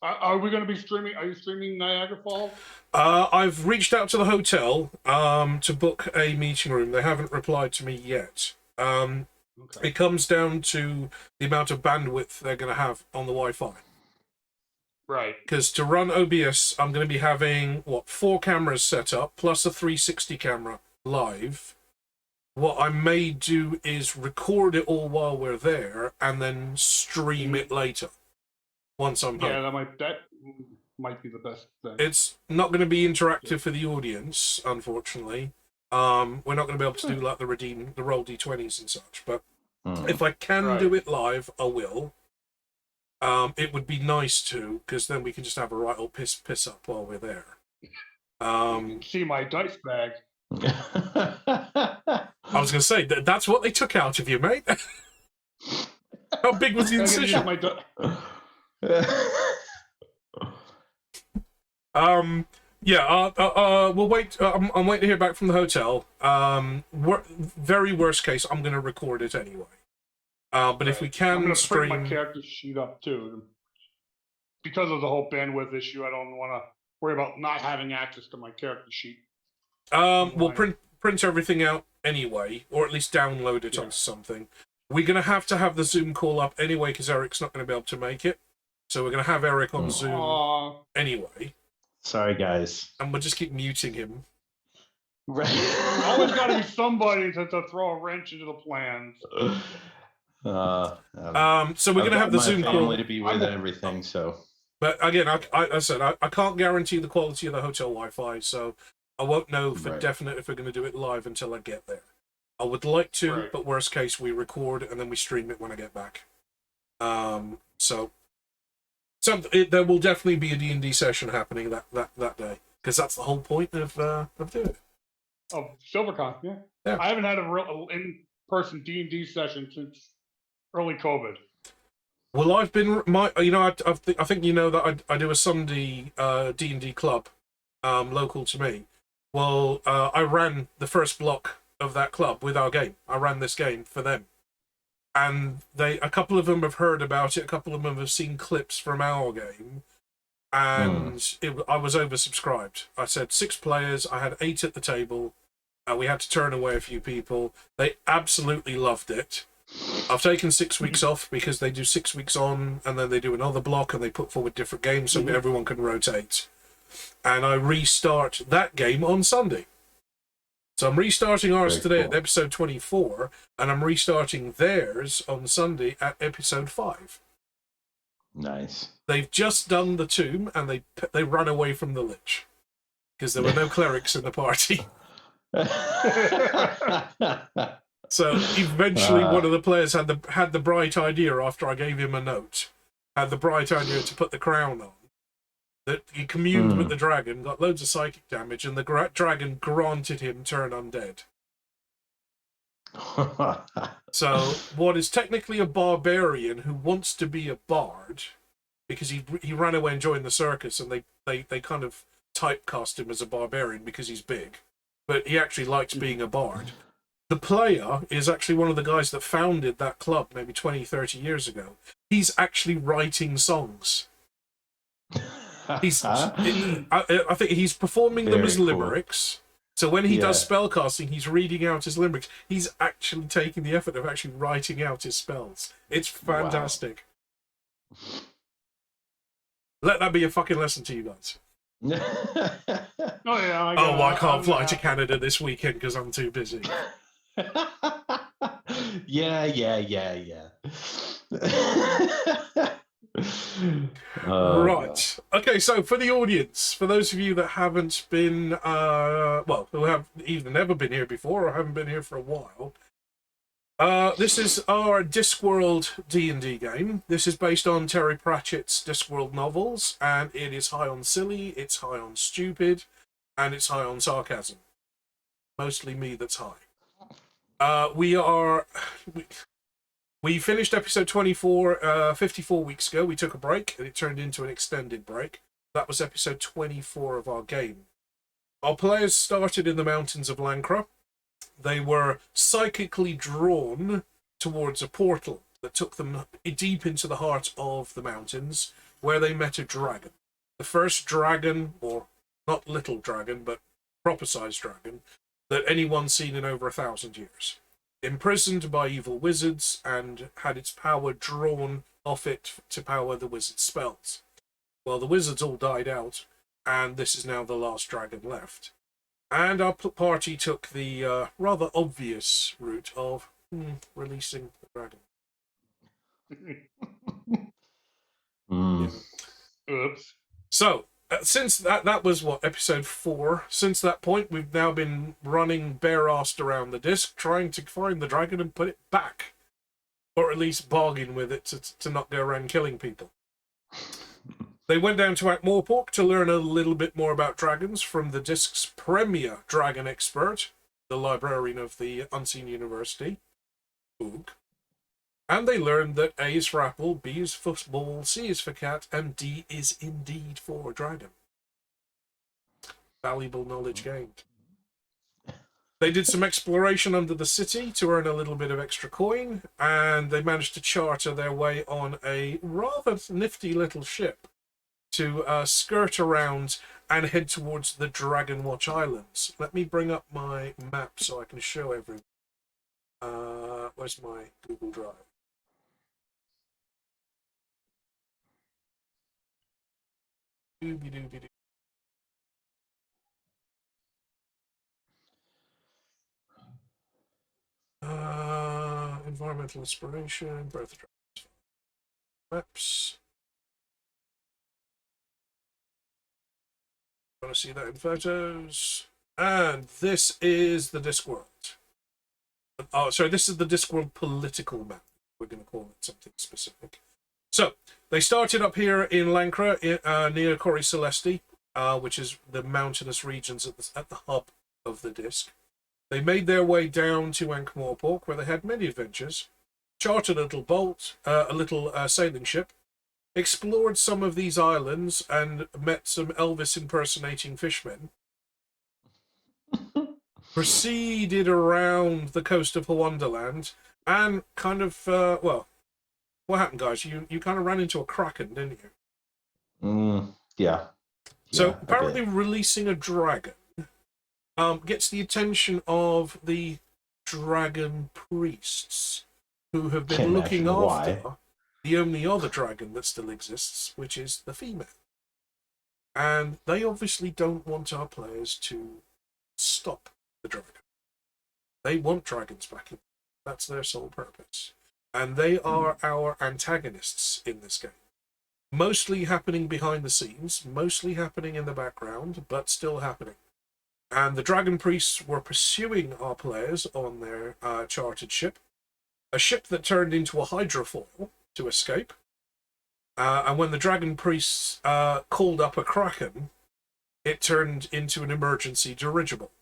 Are we going to be streaming? Are you streaming Niagara Falls? I've reached out to the hotel to book a meeting room. They haven't replied to me yet. Okay. It comes down to the amount of bandwidth they're going to have on the Wi-Fi. Right. Because to run OBS, I'm going to be having, 4 cameras set up, plus a 360 camera live. What I may do is record it all while we're there, and then stream it later, once I'm home. Yeah, that might be the best thing. It's not going to be interactive for the audience, unfortunately. We're not going to be able to do like the roll d20s and such, but if I can do it live, I will. It would be nice to, because then we can just have a right old piss up while we're there. See my dice bag. I was going to say, that's what they took out of you, mate. How big was the incision? We'll wait. I'm waiting to hear back from the hotel. Very worst case, I'm going to record it anyway. But if we I'm can going to print stream... my character sheet up too. Because of the whole bandwidth issue, I don't want to worry about not having access to my character sheet. We'll print everything out anyway, or at least download it onto something. We're going to have the Zoom call up anyway, because Eric's not going to be able to make it. So we're going to have Eric on Zoom anyway. Sorry, guys. And we'll just keep muting him. Right. Always got to be somebody to throw a wrench into the plans. So we're going to have the Zoom call. Family to be with and everything, so... But again, I said, I can't guarantee the quality of the hotel Wi-Fi, so I won't know for definite if we're going to do it live until I get there. I would like to, but worst case, we record and then we stream it when I get back. So there will definitely be a D&D session happening that day, because that's the whole point of doing it. Oh, SilverCon, yeah. I haven't had a real in-person D&D session since early COVID. Well, I've been I think you know that I do a Sunday D&D club local to me. Well, I ran the first block of that club with our game. I ran this game for them, and a couple of them have heard about it. A couple of them have seen clips from our game, and I was oversubscribed. I said 6 players. I had 8 at the table. We had to turn away a few people. They absolutely loved it. I've taken 6 weeks off because they do 6 weeks on and then they do another block and they put forward different games so everyone can rotate. And I restart that game on Sunday. So I'm restarting ours today at episode 24, and I'm restarting theirs on Sunday at episode 5. Nice. They've just done the tomb and they ran away from the lich because there were no clerics in the party. So eventually one of the players had the bright idea, after I gave him a note, had the bright idea to put the crown on. That he communed with the dragon, got loads of psychic damage, and the dragon granted him turn undead. So what is technically a barbarian who wants to be a bard, because he ran away and joined the circus, and they kind of typecast him as a barbarian because he's big, but he actually likes being a bard. The player is actually one of the guys that founded that club maybe 20, 30 years ago. He's actually writing songs. I think he's performing them as limericks. So when he does Yeah. spellcasting, he's reading out his limericks. He's actually taking the effort of actually writing out his spells. It's fantastic. Let that be a fucking lesson to you guys. Oh yeah. I can't fly to Canada this weekend because I'm too busy. Yeah. Right. Okay, so for the audience, for those of you that haven't been, who have either never been here before or haven't been here for a while, this is our Discworld D&D game. This is based on Terry Pratchett's Discworld novels, and it is high on silly, it's high on stupid, and it's high on sarcasm. Mostly me that's high. We finished episode 24 54 weeks ago. We took a break, and it turned into an extended break. That was episode 24 of our game. Our players started in the mountains of Lancra. They were psychically drawn towards a portal that took them deep into the heart of the mountains, where they met a dragon. The first dragon, or not little dragon, but proper-sized dragon, that anyone's seen in over 1,000 years. Imprisoned by evil wizards and had its power drawn off it to power the wizard's spells. Well, the wizards all died out, and this is now the last dragon left. And our party took the rather obvious route of releasing the dragon. Oops. So, since that was episode 4. Since that point, we've now been running bare-assed around the disc, trying to find the dragon and put it back, or at least bargain with it to not go around killing people. They went down to Ankh-Morpork to learn a little bit more about dragons from the disc's premier dragon expert, the librarian of the Unseen University, Oog. And they learned that A is for apple, B is for ball, C is for cat, and D is indeed for dragon. Valuable knowledge gained. They did some exploration under the city to earn a little bit of extra coin, and they managed to charter their way on a rather nifty little ship to skirt around and head towards the Dragon Watch Islands. Let me bring up my map so I can show everyone. Where's my Google Drive? Doobie-doobie-doo. Environmental inspiration, birth drivers, maps. Want to see that in photos? And this is the Discworld. Oh, sorry, this is the Discworld political map. We're going to call it something specific. So, they started up here in Lancra, near Cori Celesti, which is the mountainous regions at the hub of the disc. They made their way down to Ankh-Morpork, where they had many adventures, chartered a little sailing ship, explored some of these islands, and met some Elvis impersonating fishmen. Proceeded around the coast of Hawonderland, and kind of, what happened, guys? You kind of ran into a kraken, didn't you? Yeah. So apparently releasing a dragon gets the attention of the dragon priests, who have been looking after the only other dragon that still exists, which is the female. And they obviously don't want our players to stop the dragon. They want dragons back in. That's their sole purpose. And they are our antagonists in this game. Mostly happening behind the scenes, mostly happening in the background, but still happening. And the dragon priests were pursuing our players on their chartered ship, a ship that turned into a hydrofoil to escape. And when the dragon priests called up a kraken, it turned into an emergency dirigible.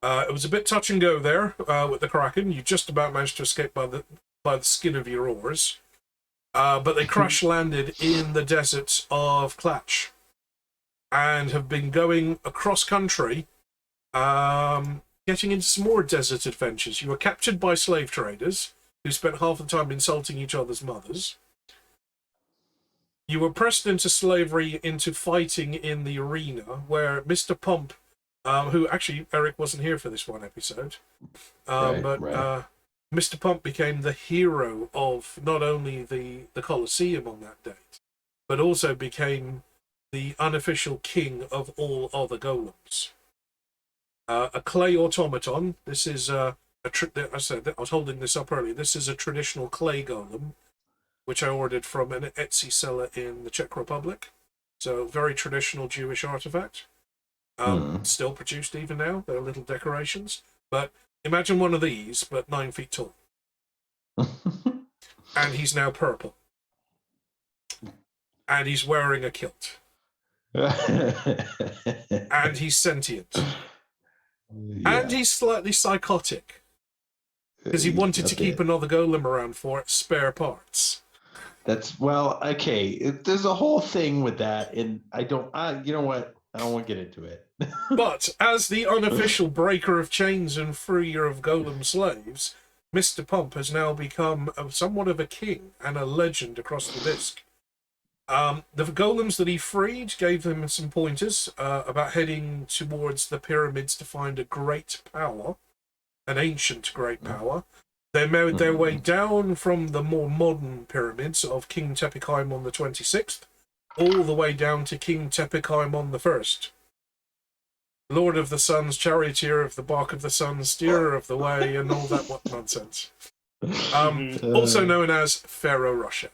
It was a bit touch and go there with the kraken. You just about managed to escape by the skin of your oars. But they crash landed in the desert of Klatch and have been going across country, getting into some more desert adventures. You were captured by slave traders who spent half the time insulting each other's mothers. You were pressed into slavery, into fighting in the arena, where Mr. Pump who actually Eric wasn't here for this one episode. Right, But right. Mr. Pump became the hero of not only the Colosseum on that date, but also became the unofficial king of all other golems. A clay automaton. This is I said I was holding this up earlier. This is a traditional clay golem, which I ordered from an Etsy seller in the Czech Republic. So very traditional Jewish artifact. Still produced even now. They're little decorations. But imagine one of these, but 9 feet tall. And he's now purple. And he's wearing a kilt. And he's sentient. And he's slightly psychotic. Because he wanted to keep another golem around for spare parts. Well, okay. There's a whole thing with that, and you know what? I don't want to get into it. But as the unofficial breaker of chains and freer of golem slaves, Mr. Pump has now become somewhat of a king and a legend across the disc. The golems that he freed gave them some pointers about heading towards the pyramids to find a great power, an ancient great power. They made their way down from the more modern pyramids of King Tepikheim on the 26th, all the way down to King Tepikheim on the 1st. Lord of the Suns, charioteer of the bark of the sun, steerer of the way, and all that what nonsense. Also known as Pharaoh Rocher.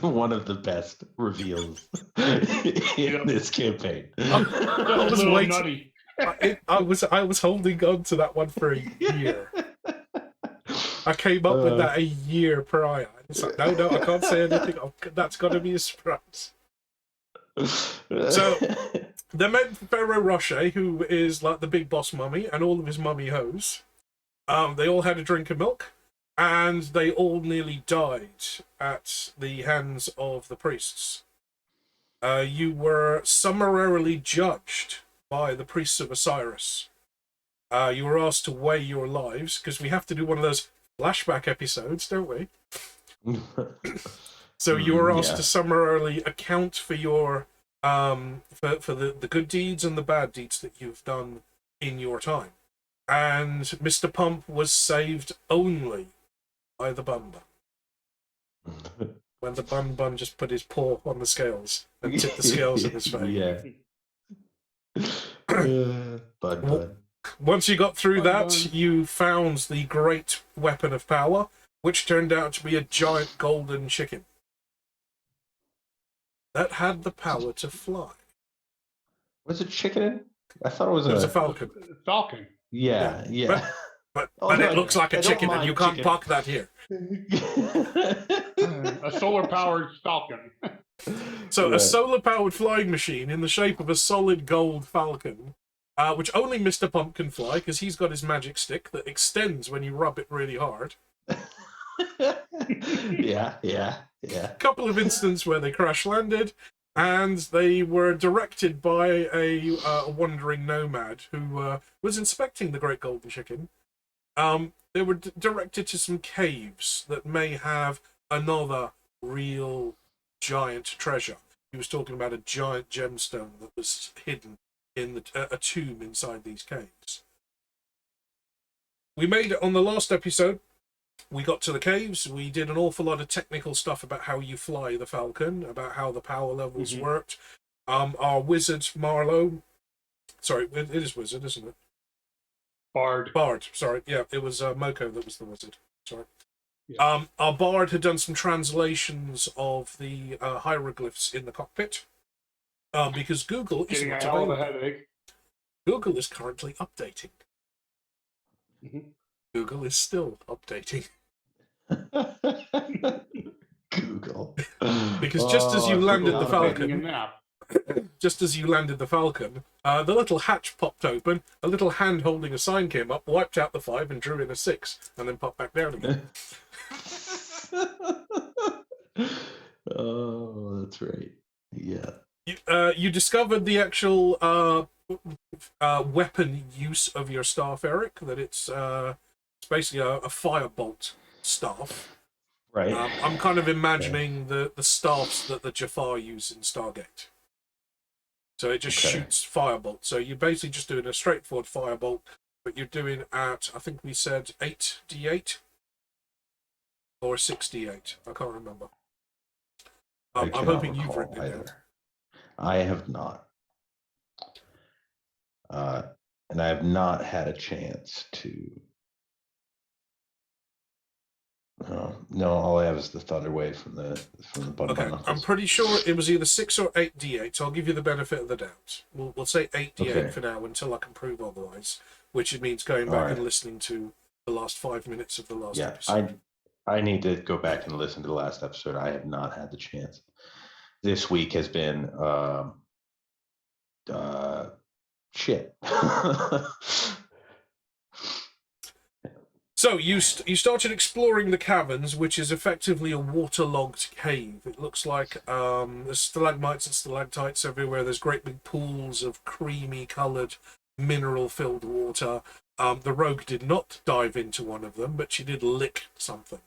One of the best reveals in this campaign. I was waiting. I was holding on to that one for a year. I came up with that a year prior. It's like, no, I can't say anything. That's got to be a surprise. So they met Pharaoh Rocher, who is like the big boss mummy, and all of his mummy hoes. They all had a drink of milk, and they all nearly died at the hands of the priests. You were summarily judged by the priests of Osiris. You were asked to weigh your lives, because we have to do one of those flashback episodes, don't we? So you were asked to summarily account for your for the good deeds and the bad deeds that you've done in your time. And Mr. Pump was saved only by the Bun Bun. When the Bun Bun just put his paw on the scales and tipped the scales in his face. Bun Bun. Once you got through that, you found the great weapon of power, which turned out to be a giant golden chicken that had the power to fly. Was it chicken? I thought it was a falcon. Falcon. Yeah. But it looks like a chicken, and you can't park that here. A solar-powered falcon. So a solar-powered flying machine in the shape of a solid gold falcon, which only Mr. Pump can fly, because he's got his magic stick that extends when you rub it really hard. Yeah. Couple of instances where they crash-landed, and they were directed by a wandering nomad who was inspecting the Great Golden Chicken. They were directed to some caves that may have another real giant treasure. He was talking about a giant gemstone that was hidden in a tomb inside these caves. We made it on the last episode. We got to the caves. We did an awful lot of technical stuff about how you fly the Falcon, about how the power levels worked. Our wizard, Marlowe... Sorry, it is wizard, isn't it? Bard, sorry. Yeah, it was Moko that was the wizard. Sorry. Yeah. Our Bard had done some translations of the hieroglyphs in the cockpit. Because Google is not available. Google is currently updating. Google is still updating. Google. Because just as you landed the Falcon, the little hatch popped open, a little hand holding a sign came up, wiped out the 5 and drew in a 6, and then popped back down again. Oh, that's right. Yeah. You discovered the actual weapon use of your staff, Eric, that it's basically a firebolt staff. Right. I'm kind of imagining the staffs that the Jafar use in Stargate. So it just Okay. shoots firebolt. So you're basically just doing a straightforward firebolt, but you're doing at, I think we said 8d8 or 6d8. I can't remember. I I'm cannot hoping you've recall written it down. either. I have not. And I have not had a chance to. No, all I have is the thunder wave from the Bun Okay, Bun I'm Knuckles. pretty sure it was either 6 or 8d8. So I'll give you the benefit of the doubt. We'll say 8d8 Okay. for now until I can prove otherwise, which it means going All back right. and listening to the last 5 minutes of the last Yeah, episode. I need to go back and listen to the last episode. I have not had the chance. This week has been shit. So you started exploring the caverns, which is effectively a waterlogged cave. It looks like there's stalagmites and stalactites everywhere. There's great big pools of creamy-coloured, mineral-filled water. The rogue did not dive into one of them, but she did lick something.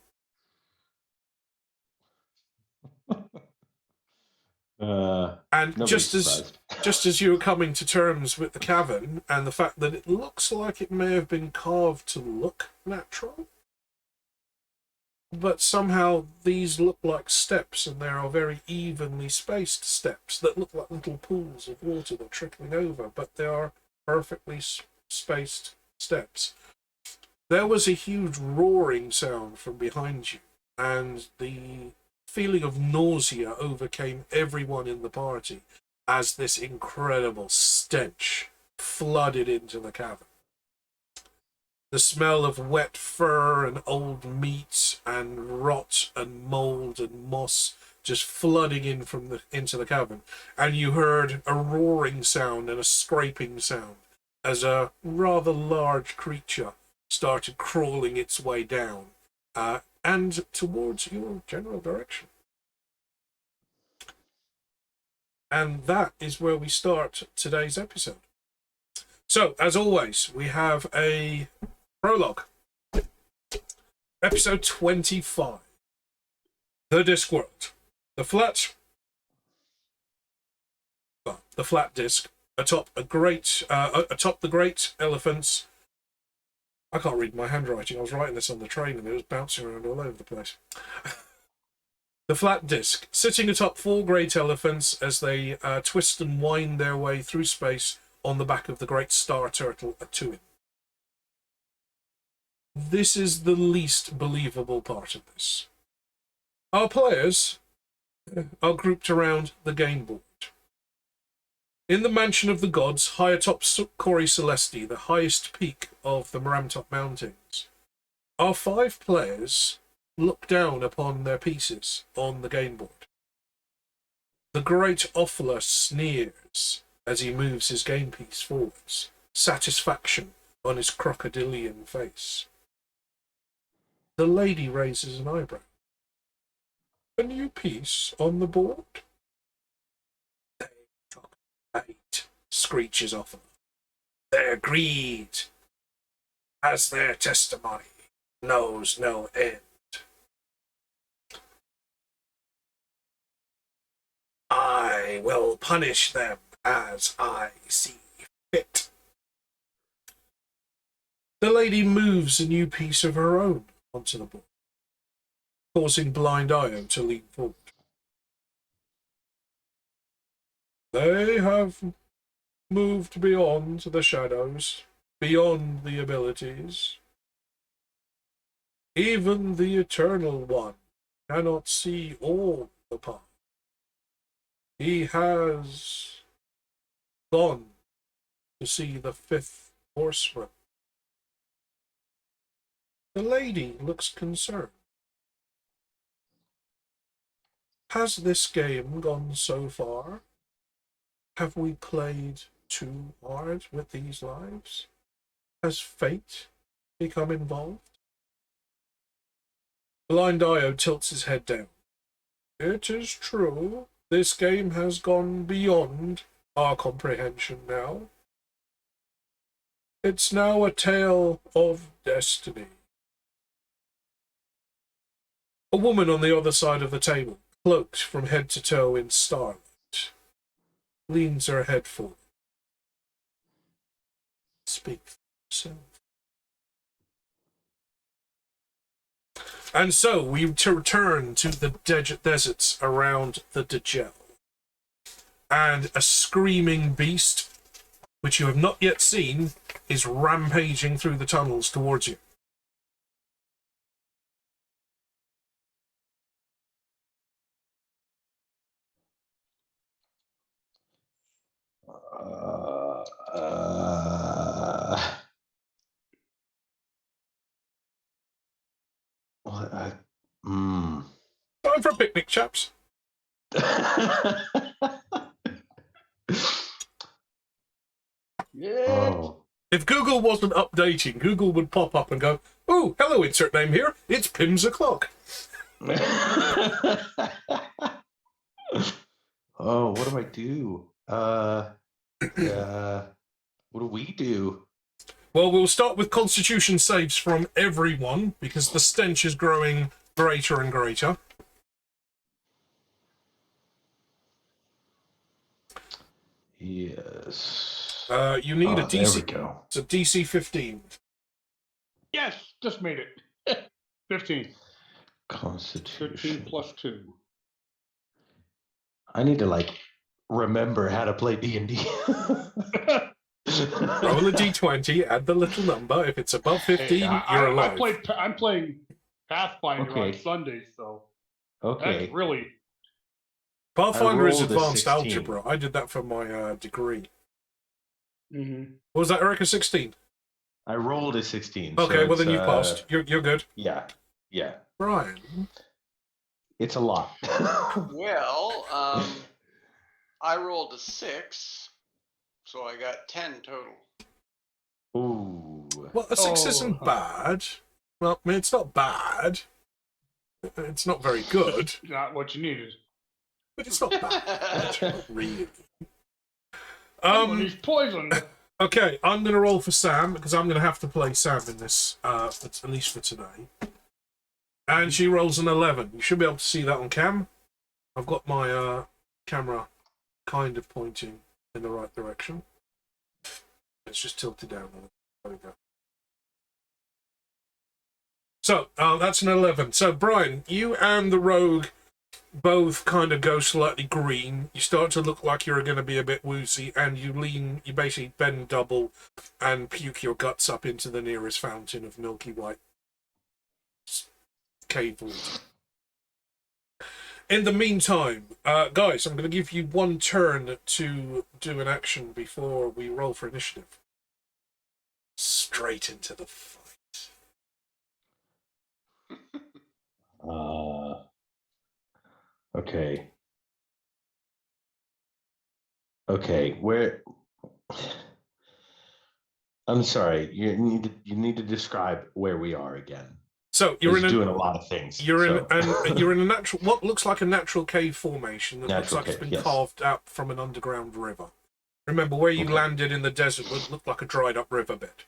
And Nobody's surprised. just as you were coming to terms with the cavern and the fact that it looks like it may have been carved to look natural, but somehow these look like steps, and there are very evenly spaced steps that look like little pools of water that are trickling over, but they are perfectly spaced steps. There was a huge roaring sound from behind you, and the feeling of nausea overcame everyone in the party as this incredible stench flooded into the cavern. The smell of wet fur and old meat and rot and mold and moss just flooding in into the cavern, and you heard a roaring sound and a scraping sound as a rather large creature started crawling its way down and towards your general direction. And that is where we start today's episode. So, as always, we have a prologue. Episode 25. The Discworld. The flat disc atop the great elephants. I can't read my handwriting. I was writing this on the train and it was bouncing around all over the place. The flat disc, sitting atop 4 great elephants as they twist and wind their way through space on the back of the great star turtle Atuin. This is the least believable part of this. Our players are grouped around the game board. In the Mansion of the Gods, high atop Cori Celesti, the highest peak of the Maramtop Mountains, our 5 players look down upon their pieces on the game board. The great Offler sneers as he moves his game piece forwards, satisfaction on his crocodilian face. The lady raises an eyebrow. A new piece on the board? They talk right, screeches Offler. Their greed, as their testimony, knows no end. I will punish them as I see fit. The lady moves a new piece of her own onto the board, causing Blind Io to lean forward. They have moved beyond the shadows, beyond the abilities. Even the Eternal One cannot see all the path. He has gone to see the 5th horseman. The lady looks concerned. Has this game gone so far? Have we played too hard with these lives? Has fate become involved? Blind Io tilts his head down. It is true. This game has gone beyond our comprehension now. It's now a tale of destiny. A woman on the other side of the table, cloaked from head to toe in starlight. leans her head forward. Speak for yourself. And so we return to the deserts around the Dajjal. And a screaming beast, which you have not yet seen, is rampaging through the tunnels towards you. Time for a picnic, chaps. Oh. If Google wasn't updating, Google would pop up and go, "Oh, hello, insert name here. It's Pims o'clock." Oh, what do I do? What do we do? Well, we'll start with Constitution saves from everyone because the stench is growing greater and greater. Yes. You need a DC. There we go. It's a DC 15. Yes, just made it. 15. Constitution 15 plus 2. I need to remember how to play D&D. Roll a D20, add the little number. If it's above 15, you're alive. I'm playing Pathfinder on Okay. Sundays, so Okay. that's really. Pathfinder is rolled a advanced 16. algebra. I did that for my degree. Mm-hmm. What was that, Eric? A 16? I rolled a 16. Okay, so well then it's, you passed. You're good. Yeah. Brian. It's a lot. Well, I rolled a 6, so I got 10 total. Ooh. Well, a 6 isn't bad. Well, I mean, it's not bad. It's not very good, Not what you needed. but it's not bad. Not really. He's poisoned. Okay, I'm going to roll for Sam, because I'm going to have to play Sam in this, at least for today. And she rolls an 11. You should be able to see that on cam. I've got my camera kind of pointing in the right direction. It's just tilted down. There we go. So, that's an 11. So, Brian, you and the rogue both kind of go slightly green. You start to look like you're going to be a bit woozy, and you basically bend double and puke your guts up into the nearest fountain of milky white cave water. In the meantime, guys, I'm going to give you one turn to do an action before we roll for initiative. Straight into the fight. Okay. Okay, where? I'm sorry. You need to describe where we are again. So you're doing a lot of things. You're in a natural, what looks like a natural cave formation that looks like it's been carved out from an underground river. Remember, where you landed in the desert would look like a dried up riverbed.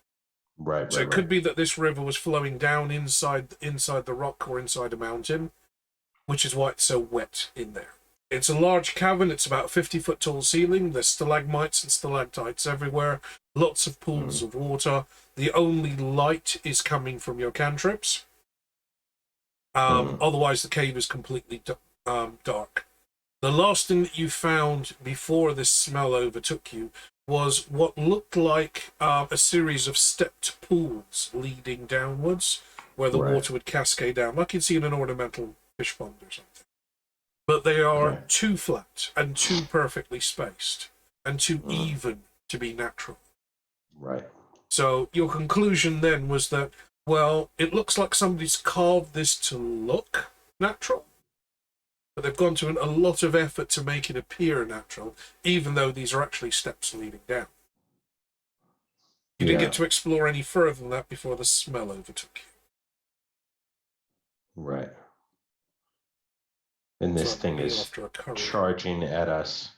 Right. So it could be that this river was flowing down inside the rock or inside a mountain, which is why it's so wet in there. It's a large cavern. It's about 50-foot tall ceiling. There's stalagmites and stalactites everywhere. Lots of pools of water. The only light is coming from your cantrips. Otherwise, the cave is completely dark. The last thing that you found before this smell overtook you was what looked like a series of stepped pools leading downwards, where the water would cascade down, like you'd see in an ornamental fish pond or something. But they are too flat and too perfectly spaced and too even to be natural. Right. So your conclusion then was that, well, it looks like somebody's carved this to look natural, but they've gone to a lot of effort to make it appear natural, even though these are actually steps leading down. You didn't get to explore any further than that before the smell overtook you. Right. And this thing is charging at us.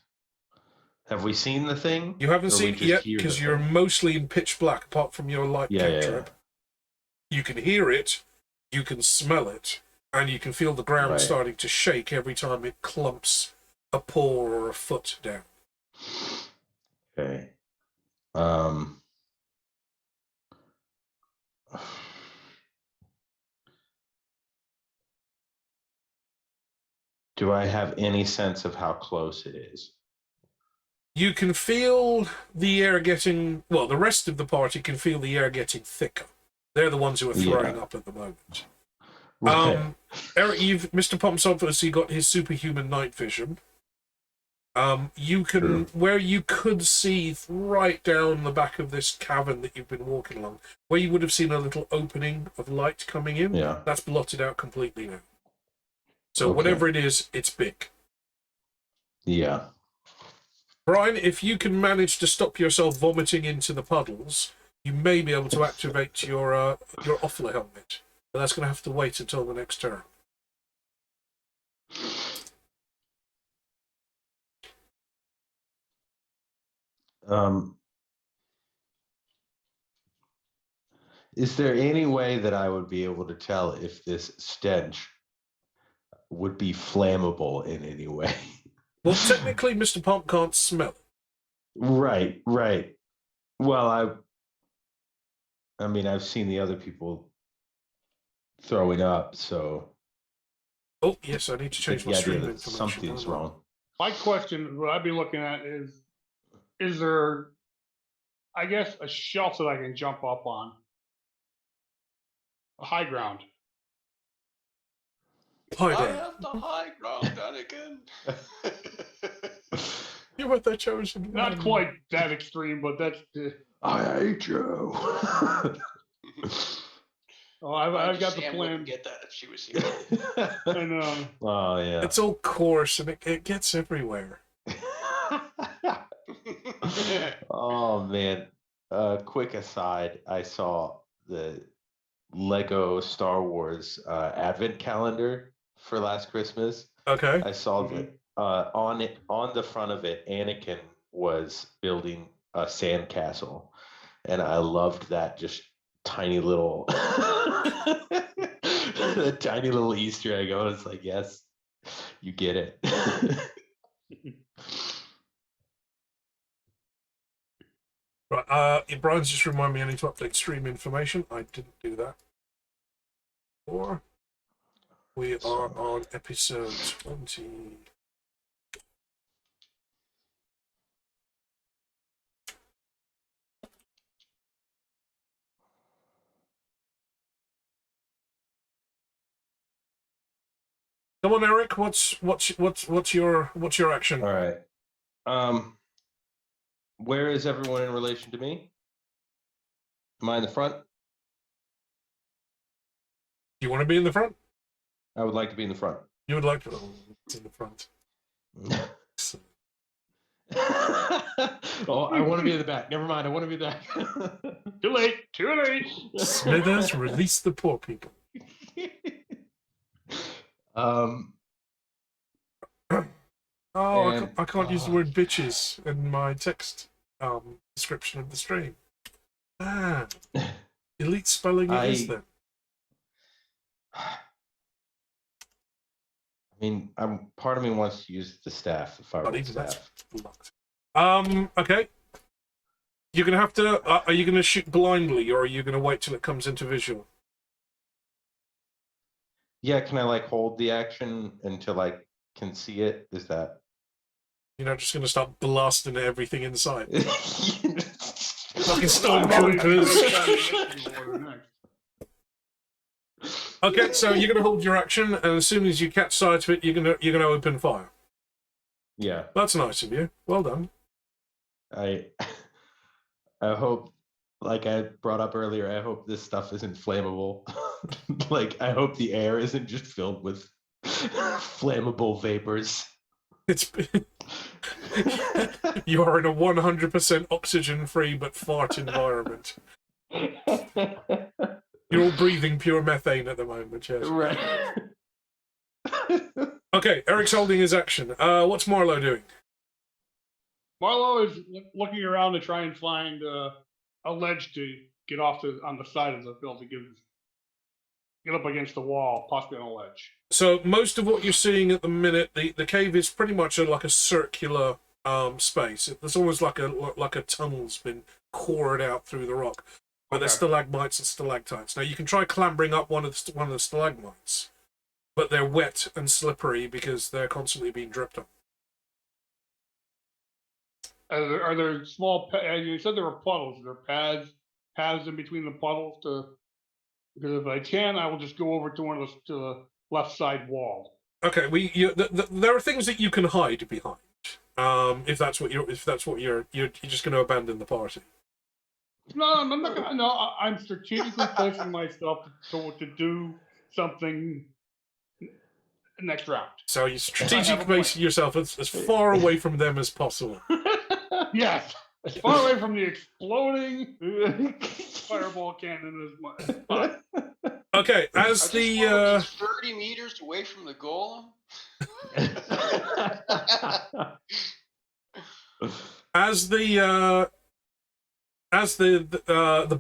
Have we seen the thing? You haven't seen it yet because you're mostly in pitch black, apart from your light cantrip. You can hear it, you can smell it, and you can feel the ground starting to shake every time it clumps a paw or a foot down. Okay. Um. Do I have any sense of how close it is? You can feel the air getting, well, the rest of the party can feel the air getting thicker. They're the ones who are throwing Yeah. up at the moment. Right. Eric, Mr. Pump's obviously got his superhuman night vision. You can, True. where you could see right down the back of this cavern that you've been walking along, where you would have seen a little opening of light coming in, Yeah. that's blotted out completely now. So Okay. whatever it is, it's big. Yeah. Brian, if you can manage to stop yourself vomiting into the puddles, you may be able to activate your Offler helmet. But that's going to have to wait until the next turn. Is there any way that I would be able to tell if this stench would be flammable in any way? Well, technically, Mr. Pump can't smell it. Right, right. Well, I mean, I've seen the other people throwing up, so Oh, yes, I need to change the my idea stream that information. something's Hold on. wrong. My question, what I'd be looking at is there, I guess, a shelf that I can jump up on? A high ground. High I ground. have the high ground, Anakin. You're with the chosen Not one. quite that extreme, but that's. I hate you. Oh, I've got the Sam plan. wouldn't get that if she was here. And Oh yeah. It's all coarse and it gets everywhere. Oh man. Quick aside, I saw the Lego Star Wars advent calendar for last Christmas. Okay. I saw that on the front of it, Anakin was building a sandcastle, and I loved that just tiny little the tiny little Easter egg. I was like, yes, you get it. Right, Brian's just reminded me I need to update stream information. I didn't do that. We are on episode 20. Come on, Eric. What's your action? All right. Where is everyone in relation to me? Am I in the front? Do you want to be in the front? I would like to be in the front. You would like to be in the front. Oh, I want to be in the back. Never mind. I want to be in the back. Too late. Too late. Smithers, release the poor people. Oh, I can't use the word bitches in my text description of the stream. Ah, elite spelling it is then. I mean, part of me wants to use the staff, the firewall staff. Blocked. Okay. You're gonna have to. Are you gonna shoot blindly, or are you gonna wait till it comes into visual? Yeah, can I like hold the action until I can see it? Is that? You're not just gonna start blasting everything inside. Fucking I'm always stormtroopers. Okay, so you're gonna hold your action, and as soon as you catch sight of it, you're gonna open fire. Yeah. That's nice of you. Well done. I hope, like I brought up earlier, I hope this stuff isn't flammable. Like I hope the air isn't just filled with flammable vapors. It's you are in a 100% oxygen-free but fart environment. You're all breathing pure methane at the moment, yes. Right. Okay, Eric's holding his action. What's Marlowe doing? Marlowe is looking around to try and find a ledge to get off on the side of the building, get up against the wall, possibly on a ledge. So most of what you're seeing at the minute, the cave is pretty much like a circular space. It's almost like a tunnel's been cored out through the rock, but there's Okay. stalagmites and stalactites. Now you can try clambering up one of the stalagmites, but they're wet and slippery because they're constantly being dripped on. Are there small? You said there were puddles. Are there paths in between the puddles to? Because if I can, I will just go over to the left side wall. Okay, there are things that you can hide behind. If that's what you're just going to abandon the party. No, I'm not gonna. No, I'm strategically placing myself to do something next round. So you strategically placing yourself as far away from them as possible. Yes, as far away from the exploding fireball cannon as much. Okay, I as just the wanna be 30 meters away from the golem. as the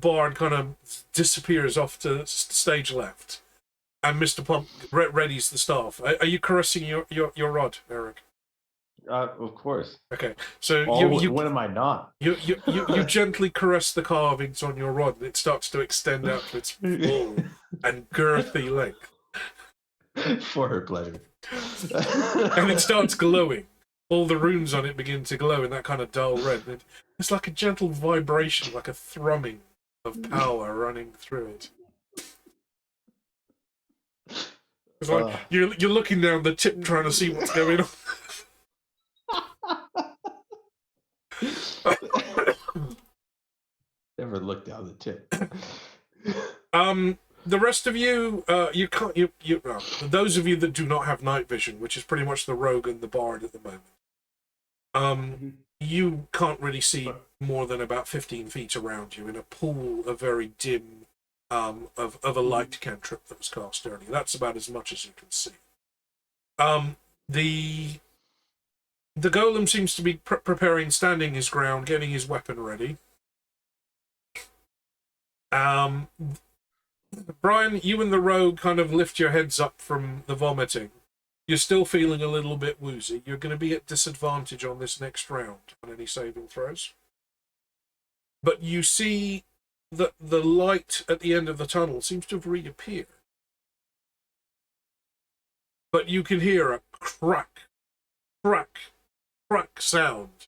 bard kind of disappears off to stage left, and Mr. Pump readies the staff. Are you caressing your rod, Eric? Of course. Okay, so When am I not? You gently caress the carvings on your rod, and it starts to extend out to its full and girthy length, For her pleasure. and it starts glowing. All the runes on it begin to glow in that kind of dull red. It's like a gentle vibration, like a thrumming of power running through it. It's like you're looking down the tip trying to see what's going on. Never looked down the tip. The rest of you, you can't. Well, those of you that do not have night vision, which is pretty much the rogue and the bard at the moment, you can't really see more than about 15 feet around you in a pool of very dim, of a light cantrip that was cast earlier. That's about as much as you can see. The golem seems to be preparing, standing his ground, getting his weapon ready. Brian, you and the rogue kind of lift your heads up from the vomiting. You're still feeling a little bit woozy. You're going to be at disadvantage on this next round on any saving throws. But you see that the light at the end of the tunnel seems to have reappeared. But you can hear a crack, crack, crack sound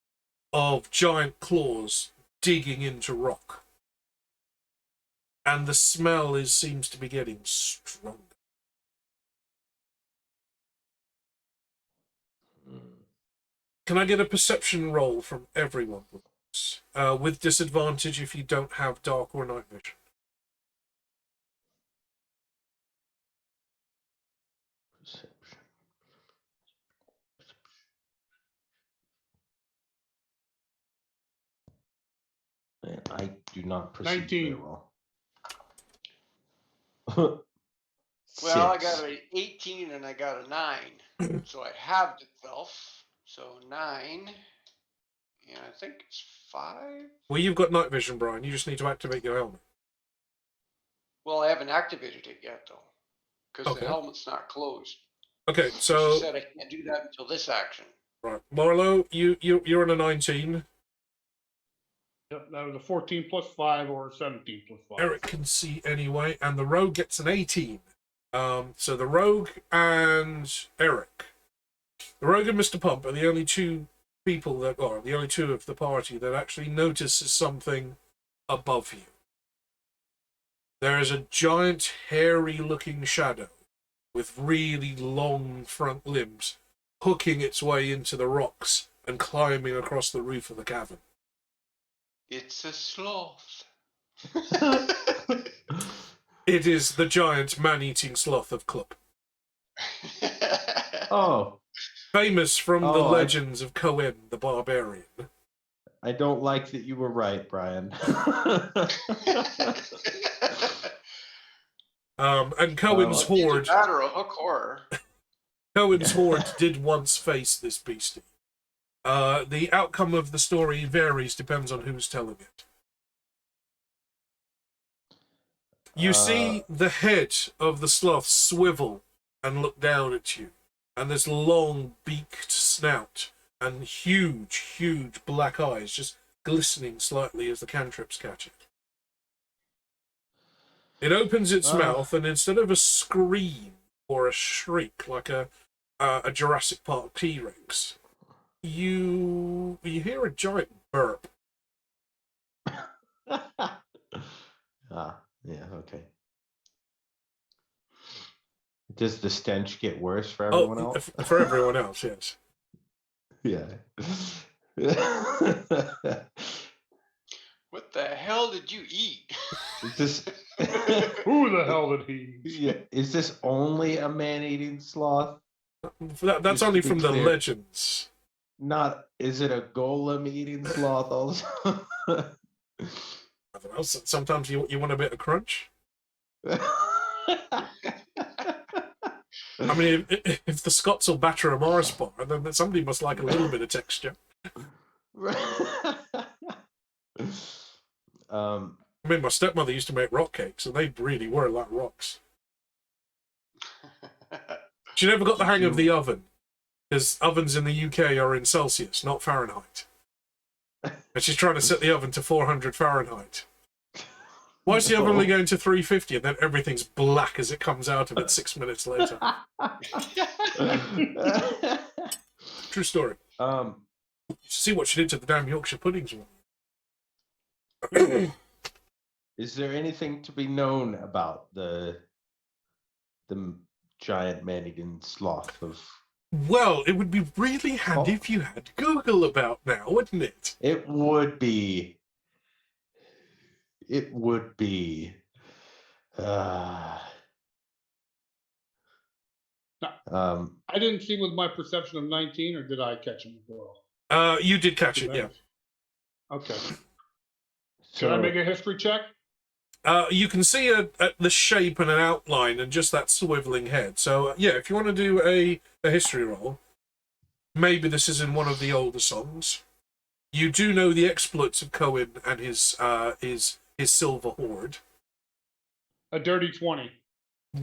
of giant claws digging into rock. And the smell seems to be getting stronger. Can I get a perception roll from everyone, please? With disadvantage if you don't have dark or night vision. Man, I do not perceive 19. very well. Well, I 6. got an 18 and I got a 9. So I halved itself. So 9. And I think it's 5. Well, you've got night vision, Brian. You just need to activate your helmet. Well, I haven't activated it yet, though. Because Okay. the helmet's not closed. Okay, She so said I can't do that until this action. right, Marlo, you're on a 19. Yep, that was a 14 plus 5 or 17 plus 5. Eric can see anyway, and the rogue gets an 18. So the rogue and Eric, the rogue and Mr. Pump are the only two people that are the only two of the party that actually notices something above you. There is a giant, hairy-looking shadow with really long front limbs hooking its way into the rocks and climbing across the roof of the cavern. It's a sloth. It is the giant man-eating sloth of Club. Oh, Famous from the Oh, legends of Cohen the Barbarian. I don't like that you were right, Brian. And Cohen's horde. Either that or a hook horror. Cohen's horde did once face this beastie. The outcome of the story varies, depends on who's telling it. You see the head of the sloth swivel and look down at you, and this long beaked snout and huge black eyes just glistening slightly as the cantrips catch it. It opens its mouth, and instead of a scream or a shriek like a Jurassic Park T-Rex, you hear a giant burp. Yeah, okay. Does the stench get worse for Oh, everyone else? for everyone else, yes. Yeah. What the hell did you eat? Is this Who the hell did he? Yeah, is this only a man-eating sloth? That's Just only to be from the clear. legends. Not, is it a golem-eating sloth also? I don't know. Sometimes you want a bit of crunch. I mean, if the Scots will batter a Mars bar, then somebody must like a little bit of texture. I mean, my stepmother used to make rock cakes, and they really were like rocks. She never got the hang of the oven, because ovens in the UK are in Celsius, not Fahrenheit. And she's trying to set the oven to 400 Fahrenheit. Why is the oven only going to 350 and then everything's black as it comes out of it 6 minutes later? True story. You see what she did to the damn Yorkshire puddings. Is there anything to be known about the giant man-eating sloth of? Well, it would be really handy if you had Google about now, wouldn't it? It would be. It would be. I didn't see with my perception of 19, or did I catch him as well? You did catch it, yeah. Okay. Should I make a history check? You can see the shape and an outline and just that swiveling head. So, yeah, if you want to do a history roll, maybe this is in one of the older songs. You do know the exploits of Cohen and his silver hoard. A dirty 20.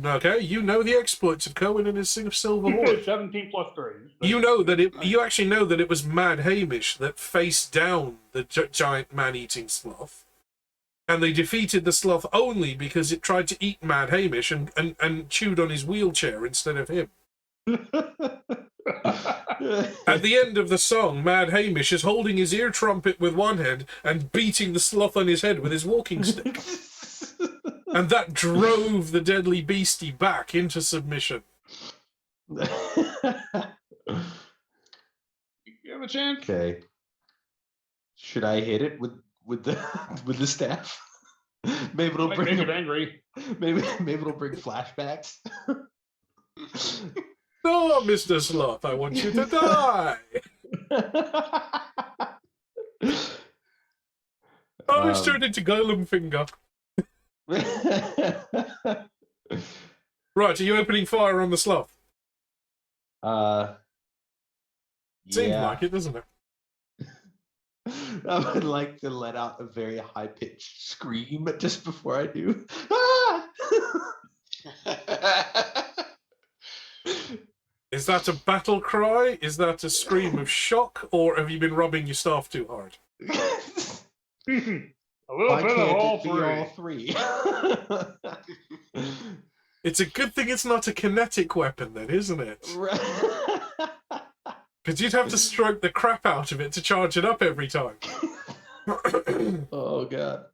Okay, you know the exploits of Cohen and his silver hoard. 17 plus 3. You know that you actually know that it was Mad Hamish that faced down the giant man-eating sloth. And they defeated the sloth only because it tried to eat Mad Hamish and chewed on his wheelchair instead of him. At the end of the song, Mad Hamish is holding his ear trumpet with one hand and beating the sloth on his head with his walking stick. And that drove the deadly beastie back into submission. You have a chance? Okay. Should I hit it with the staff? Maybe it'll bring it angry. Maybe it'll bring flashbacks. No, Mr. Sloth, I want you to die. Oh, he's turned into Golem Finger. Right, are you opening fire on the sloth? Seems like it, doesn't it? I would like to let out a very high-pitched scream just before I do. Is that a battle cry? Is that a scream of shock? Or have you been rubbing your staff too hard? A little bit of all three. It's a good thing it's not a kinetic weapon then, isn't it? Because you'd have to stroke the crap out of it to charge it up every time. Oh, God.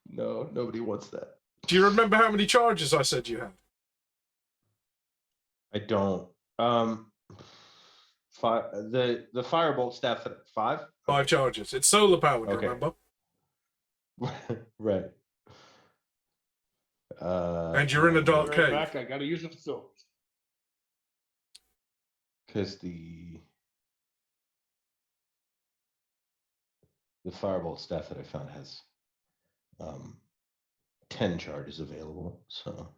No, nobody wants that. Do you remember how many charges I said you had? I don't. The firebolt staff at 5? 5 charges. It's solar powered, Okay. remember? Right. And you're in a dark cave. Back, I gotta use the facilities. Because the firebolt staff that I found has 10 charges available, so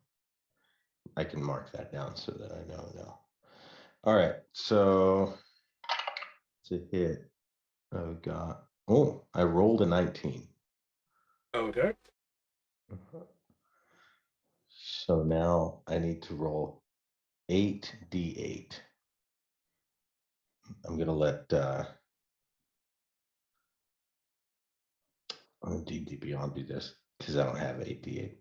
I can mark that down so that I know now. All right, so to hit, I've got, I rolled a 19. Okay. So now I need to roll 8d8. I'm gonna let D&D Beyond do this because I don't have 8d8.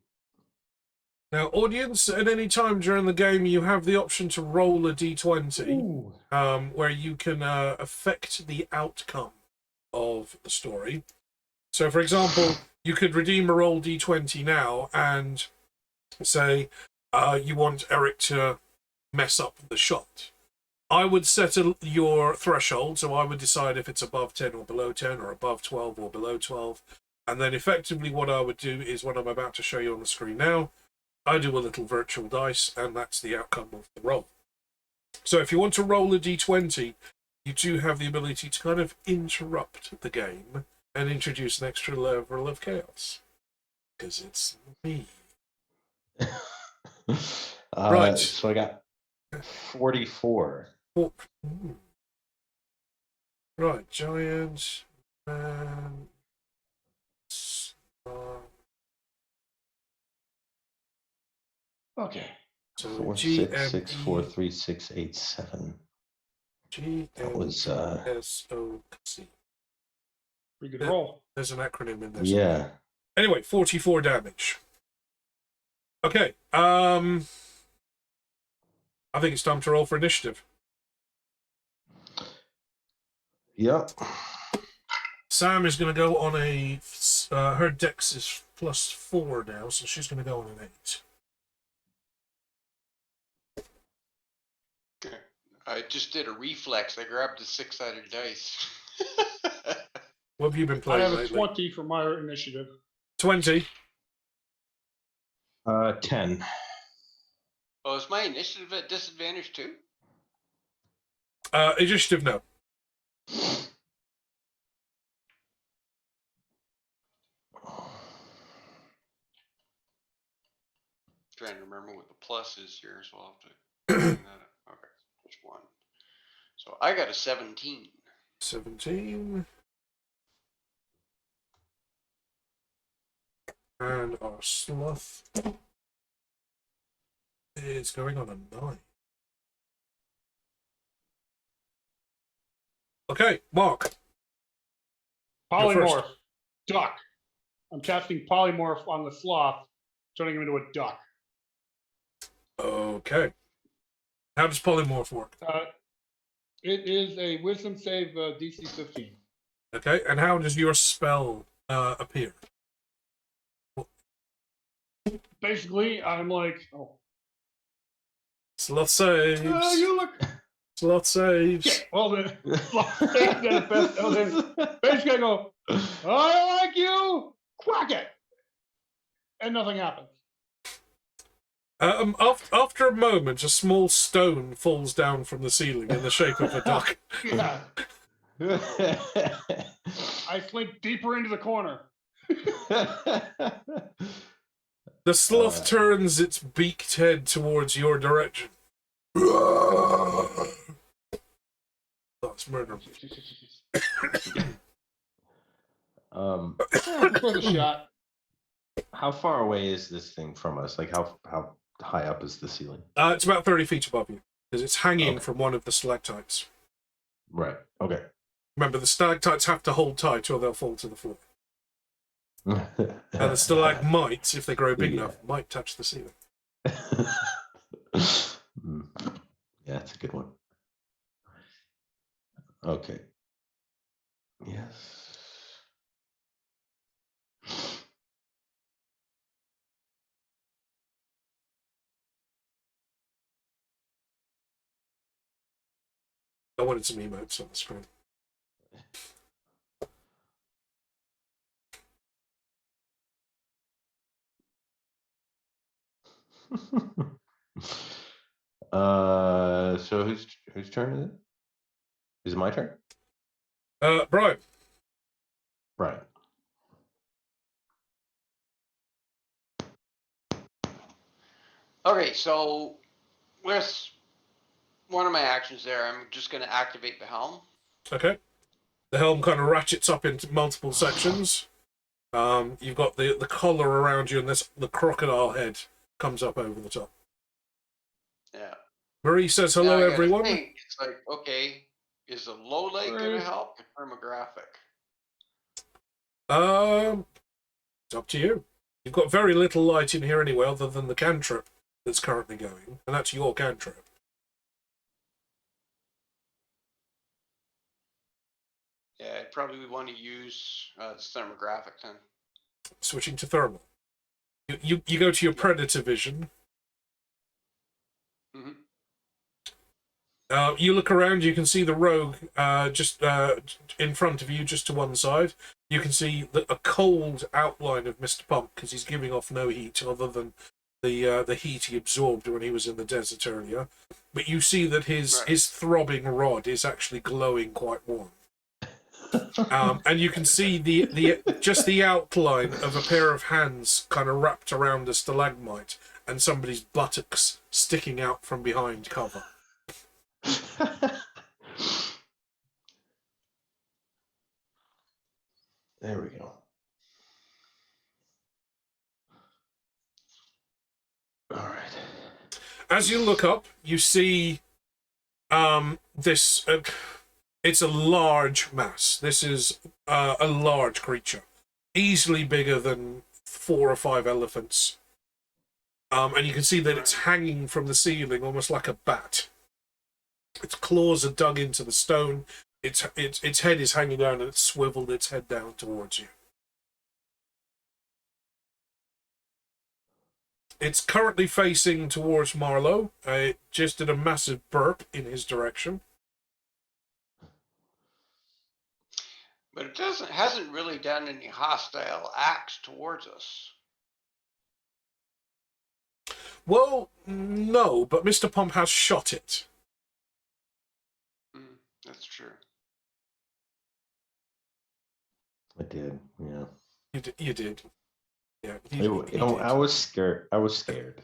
Now, audience, at any time during the game, you have the option to roll a d20, where you can affect the outcome of the story. So, for example, you could redeem a roll d20 now and say you want Eric to mess up the shot. I would set your threshold, so I would decide if it's above 10 or below 10, or above 12 or below 12. And then effectively what I would do is what I'm about to show you on the screen now. I do a little virtual dice, and that's the outcome of the roll. So if you want to roll a d20, you do have the ability to kind of interrupt the game and introduce an extra level of chaos. Because it's me. Right. So I got 44. Right, giant man. Okay. So 4, 6, 6, 4, 3, 6, 8, 7. That was GMSOC. Pretty good roll. There's an acronym in there. Yeah. Somewhere. Anyway, 44 damage. Okay. I think it's time to roll for initiative. Yep. Sam is going to go on a. Her dex is +4 now, so she's going to go on an 8. Okay. I just did a reflex. I grabbed the 6-sided dice. What have you been I playing have a lately? 20 for my initiative. 20. 10. Oh, is my initiative at disadvantage too? Initiative, no. Trying to remember what the plus is here, so I'll have to bring that up. Okay, just one. So I got a 17. 17. And our sloth is going on a 9. Okay, Mark. Polymorph. Duck. I'm casting polymorph on the sloth, turning him into a duck. Okay. How does polymorph work? It is a wisdom save DC 15. Okay, and how does your spell appear? Basically, I'm like, oh. Sloth saves. You look. Sloth saves. Yeah, well, then, basically I go, I like you, quack it. And nothing happens. After a moment, a small stone falls down from the ceiling in the shape of a duck. Yeah. I slink deeper into the corner. The sloth turns its beaked head towards your direction. That's murder. Just worth a shot. How far away is this thing from us? Like how high up is the ceiling? It's about 30 feet above you, because it's hanging from one of the stalactites. Right. Okay. Remember, the stalactites have to hold tight or they'll fall to the floor. And the stalagmites, if they grow big enough, might touch the ceiling. Yeah, that's a good one. Okay. Yes. I wanted some emotes on the screen. So whose turn is it? Is it my turn? Brian. Brian. Okay, so with one of my actions there, I'm just going to activate the helm. Okay. The helm kind of ratchets up into multiple sections. You've got the collar around you, and the crocodile head comes up over the top. Yeah. Marie says hello, Now I gotta everyone. think. It's like, okay, Is a low light gonna help? Or thermographic? It's up to you. You've got very little light in here anyway, other than the cantrip that's currently going, and that's your cantrip. Yeah, I'd probably want to use thermographic then. Switching to thermal. You go to your predator vision. Mm-hmm. You look around, you can see the rogue just in front of you, just to one side. You can see a cold outline of Mr. Pump, because he's giving off no heat other than the heat he absorbed when he was in the desert earlier. But you see that his throbbing rod is actually glowing quite warm. And you can see just the outline of a pair of hands kind of wrapped around a stalagmite and somebody's buttocks sticking out from behind cover. There we go. All right. As you look up, you see this. It's a large mass. This is a large creature, easily bigger than 4 or 5 elephants. And you can see that it's hanging from the ceiling almost like a bat. Its claws are dug into the stone. Its head is hanging down, and it's swiveled its head down towards you. It's currently facing towards Marlowe. It just did a massive burp in his direction. But it hasn't really done any hostile acts towards us. Well, no, but Mr. Pump has shot it. That's true. I did, yeah. You did. Yeah. I was scared. I was scared.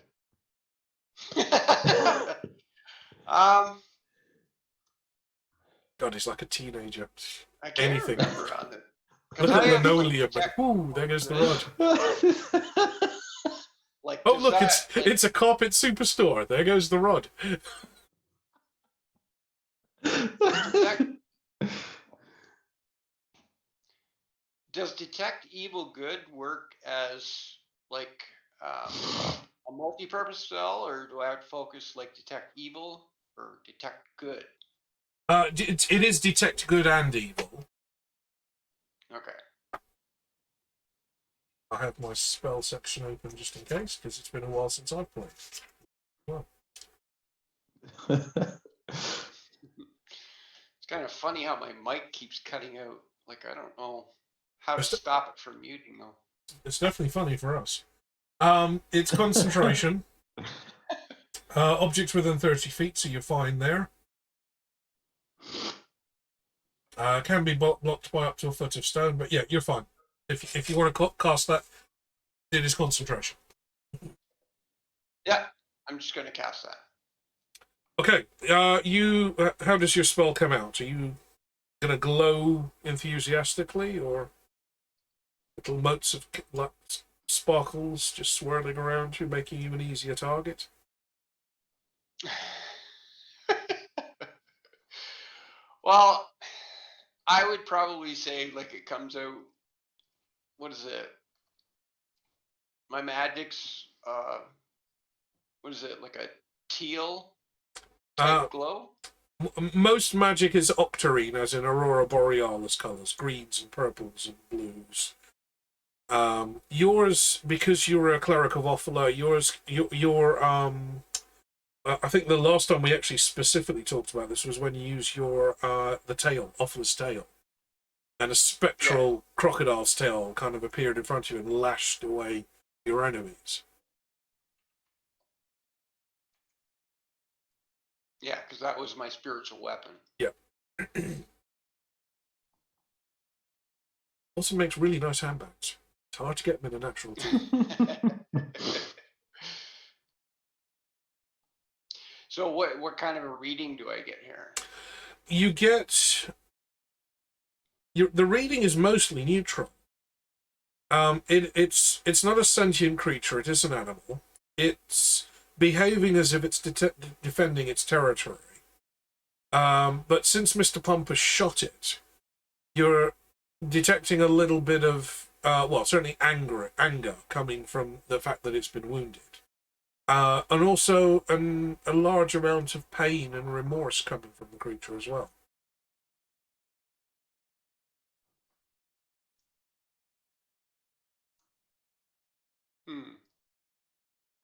God, he's like a teenager. I can't Anything. remember on it. Look at linoleum. Ooh, there goes the rod. Like, oh, look, it's a carpet superstore. There goes the rod. Does detect evil good work as like a multi-purpose spell, or do I have to focus like detect evil or detect good? It is detect good and evil. Okay. I have my spell section open just in case, because it's been a while since I've played. Well. It's kind of funny how my mic keeps cutting out. Like, I don't know how to stop it from muting though. It's definitely funny for us. It's concentration. Objects within 30 feet, so you're fine there. Can be blocked by up to a foot of stone, but yeah, you're fine. If you want to cast that, it is concentration. Yeah, I'm just going to cast that. Okay, how does your spell come out? Are you going to glow enthusiastically, or little motes of sparkles just swirling around you, making you an easier target? Well, I would probably say like it comes out. What is it? My magic's what is it, like a teal type glow? Most magic is octarine, as in Aurora Borealis colours, greens and purples and blues. Yours, because you're a cleric of Ophala, I think the last time we actually specifically talked about this was when you used your the tail, Ophala's tail, and a spectral crocodile's tail kind of appeared in front of you and lashed away your enemies. Yeah, because that was my spiritual weapon. Yep. Also makes really nice handbags. It's hard to get them in a natural too. So what kind of a reading do I get here? You get the reading is mostly neutral. It's not a sentient creature. It is an animal. It's behaving as if it's defending its territory. But since Mr. Pompous shot it, you're detecting a little bit of, certainly anger coming from the fact that it's been wounded. And also a large amount of pain and remorse coming from the creature as well.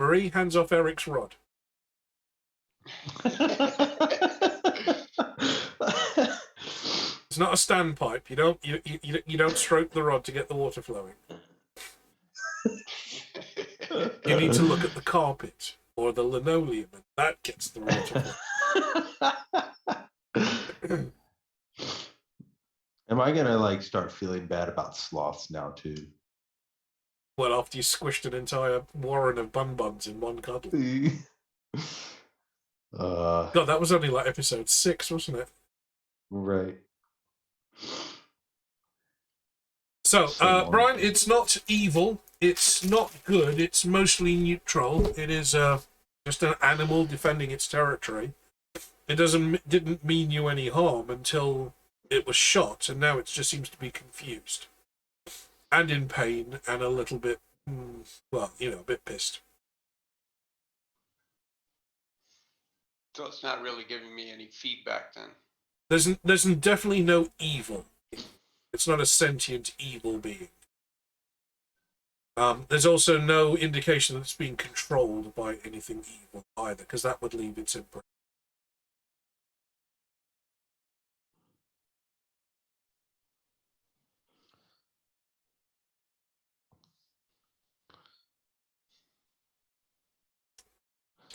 Marie hands off Eric's rod. It's not a standpipe. You don't stroke the rod to get the water flowing. You need to look at the carpet or the linoleum, and that gets the water flowing. Am I gonna start feeling bad about sloths now too? Well, after you squished an entire warren of bun-buns in one cuddle. God, that was only episode 6, wasn't it? Right. So, Brian, it's not evil. It's not good. It's mostly neutral. It is just an animal defending its territory. It didn't mean you any harm until it was shot, and now it just seems to be confused and in pain and a little bit, a bit pissed. So it's not really giving me any feedback then. There's definitely no evil. It's not a sentient evil being. There's also no indication that it's being controlled by anything evil either, because that would leave its imprint.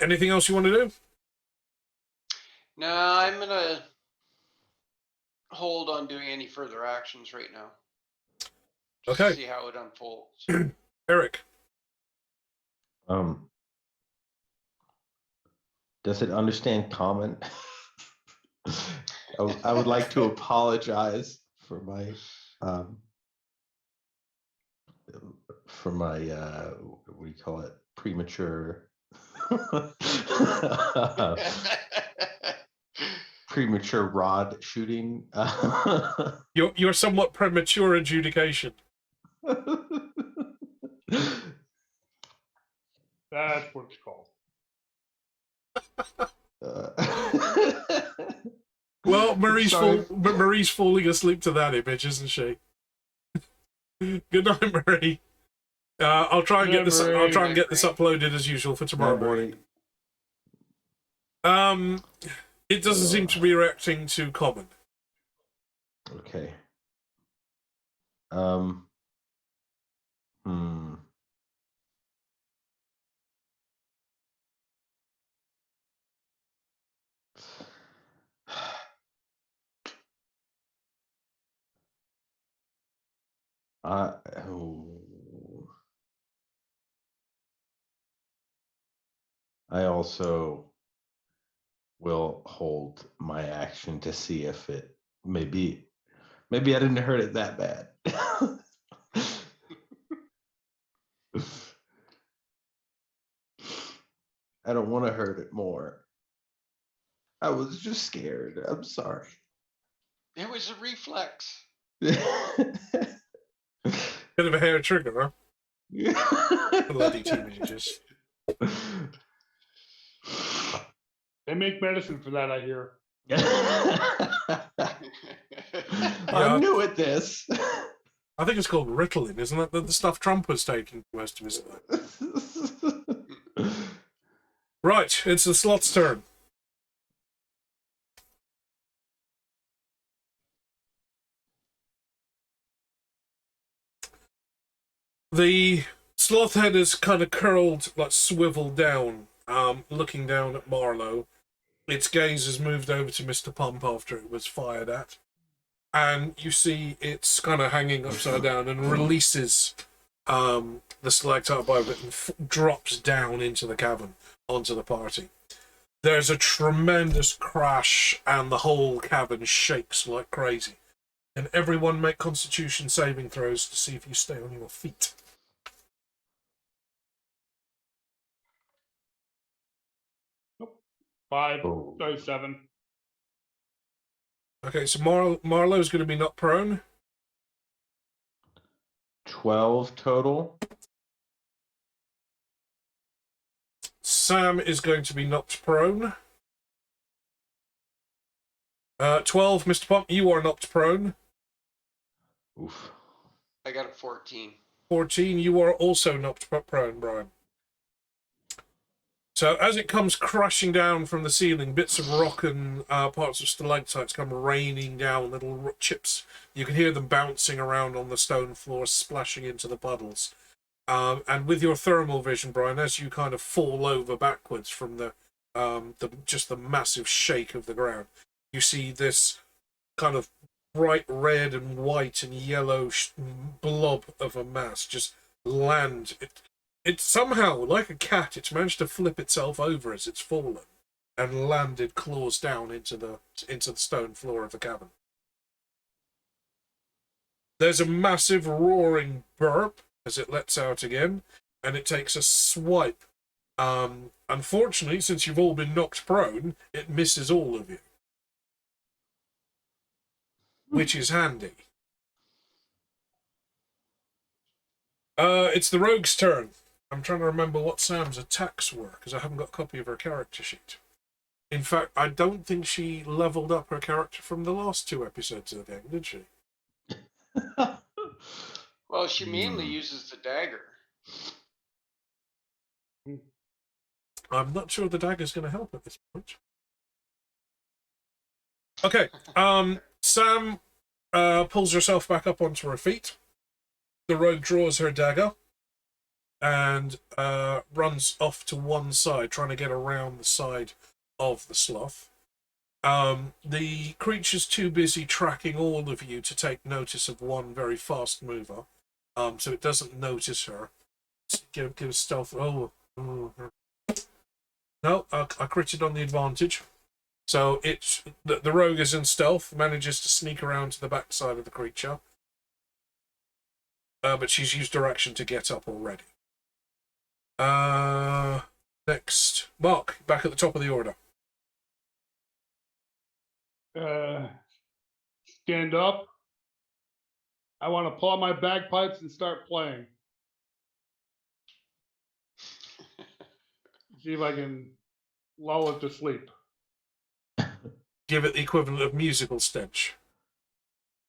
Anything else you want to do? No, I'm gonna hold on doing any further actions right now. Just Okay. to see how it unfolds. Eric. Does it understand common? I would like to apologize for my what do you call it, premature premature rod shooting. Your somewhat premature adjudication. That's what it's called. Well, Marie's falling asleep to that image, isn't she? Good night, Marie. I'll try and get this. I'll try and get this uploaded as usual for tomorrow morning. It doesn't seem to be reacting to common. Okay. I also will hold my action to see if it maybe I didn't hurt it that bad. I don't want to hurt it more. I was just scared. I'm sorry. It was a reflex. Bit of a hair trigger, huh? Bloody teenagers. They make medicine for that, I hear. I'm new at this. I think it's called Ritalin, isn't it? The stuff Trump was taking most of his life. Right, it's the slot's turn. The sloth head is kind of curled, swiveled down, looking down at Marlowe. Its gaze has moved over to Mr. Pump after it was fired at. And you see it's kind of hanging upside down and releases the stalactite above it and drops down into the cavern, onto the party. There's a tremendous crash and the whole cavern shakes like crazy. And everyone make Constitution saving throws to see if you stay on your feet. Nope. 5, 7. Okay, so Marlowe's going to be knocked prone. 12 total. Sam is going to be knocked prone. 12, Mr. Pump, you are knocked prone. Oof. I got a 14. 14, you are also knocked prone, Brian. So as it comes crashing down from the ceiling, bits of rock and parts of stalactites come raining down, little chips. You can hear them bouncing around on the stone floor, splashing into the puddles. And with your thermal vision, Brian, as you kind of fall over backwards from the massive shake of the ground, you see this kind of bright red and white and yellow blob of a mass just land. It somehow, like a cat, it's managed to flip itself over as it's fallen and landed claws down into the stone floor of the cabin. There's a massive roaring burp as it lets out again, and it takes a swipe. Unfortunately, since you've all been knocked prone, it misses all of you, which is handy. It's the rogue's turn. I'm trying to remember what Sam's attacks were, because I haven't got a copy of her character sheet. In fact, I don't think she leveled up her character from the last 2 episodes of the game, did she? Well, she mainly uses the dagger. I'm not sure the dagger's going to help at this point. Okay, Sam pulls herself back up onto her feet. The rogue draws her dagger and runs off to one side, trying to get around the side of the sloth. The creature's too busy tracking all of you to take notice of one very fast mover, so it doesn't notice her. Give a stealth. Oh. No, I critted on the advantage. So the rogue is in stealth, manages to sneak around to the backside of the creature. But she's used her action to get up already. Next, Mark, back at the top of the order. Stand up. I want to pull out my bagpipes and start playing. See if I can lull it to sleep. Give it the equivalent of musical stench.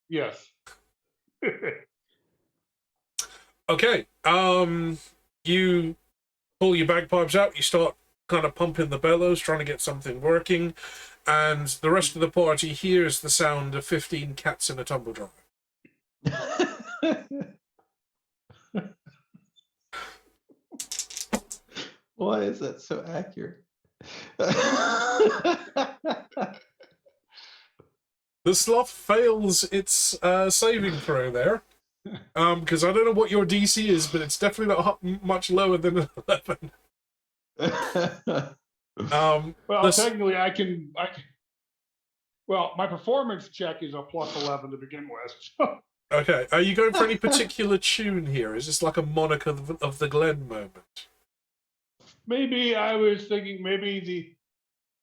Yes. Okay. You pull your bagpipes out. You start kind of pumping the bellows, trying to get something working, and the rest of the party hears the sound of 15 cats in a tumble dryer. Why is that so accurate? The sloth fails its saving throw there. Because I don't know what your DC is, but it's definitely not much lower than an 11. Well, technically, I can. Well, my performance check is a +11 to begin with. Okay, are you going for any particular tune here? Is this like a Monica of the Glen moment? Maybe I was thinking maybe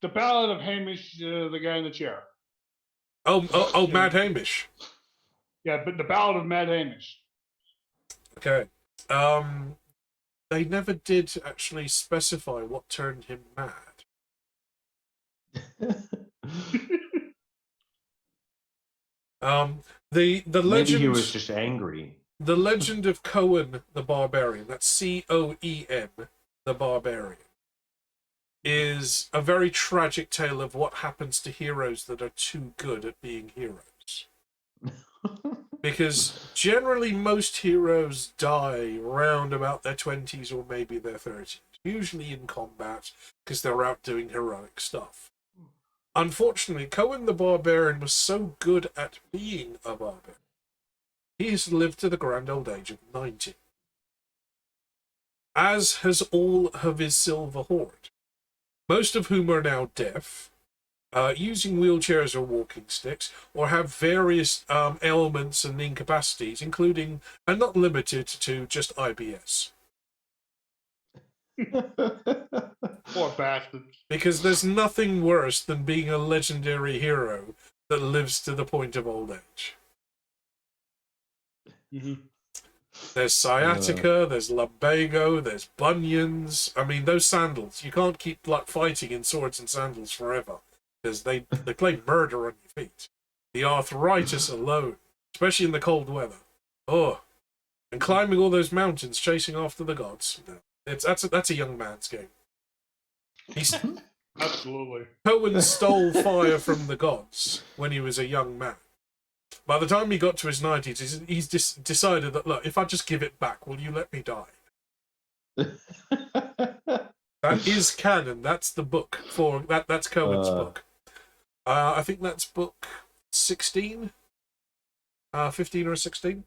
the Ballad of Hamish, the guy in the chair. Oh, Mad Hamish. Yeah, but the Ballad of Mad Hamish. Okay. They never did actually specify what turned him mad. The legend. Maybe he was just angry. The legend of Cohen the Barbarian. That's Coen the Barbarian. Is a very tragic tale of what happens to heroes that are too good at being heroes. Because generally most heroes die around about their 20s or maybe their 30s, usually in combat, because they're out doing heroic stuff. Unfortunately, Cohen the Barbarian was so good at being a barbarian, he has lived to the grand old age of 90. As has all of his silver horde, most of whom are now deaf, using wheelchairs or walking sticks, or have various ailments and incapacities, including, and not limited to, just IBS. Poor bastards. Because there's nothing worse than being a legendary hero that lives to the point of old age. There's sciatica, there's lumbago, there's bunions. I mean, those sandals, you can't keep like fighting in swords and sandals forever because they play murder on your feet. The arthritis alone, especially in the cold weather. Oh, and climbing all those mountains, chasing after the gods. No, that's a young man's game. He's Absolutely. Cohen stole fire from the gods when he was a young man. By the time he got to his 90s, he's decided that, look, if I just give it back, will you let me die? That is canon. That's the book for that. That's Cohen's book. I think that's book 16, 15 or 16.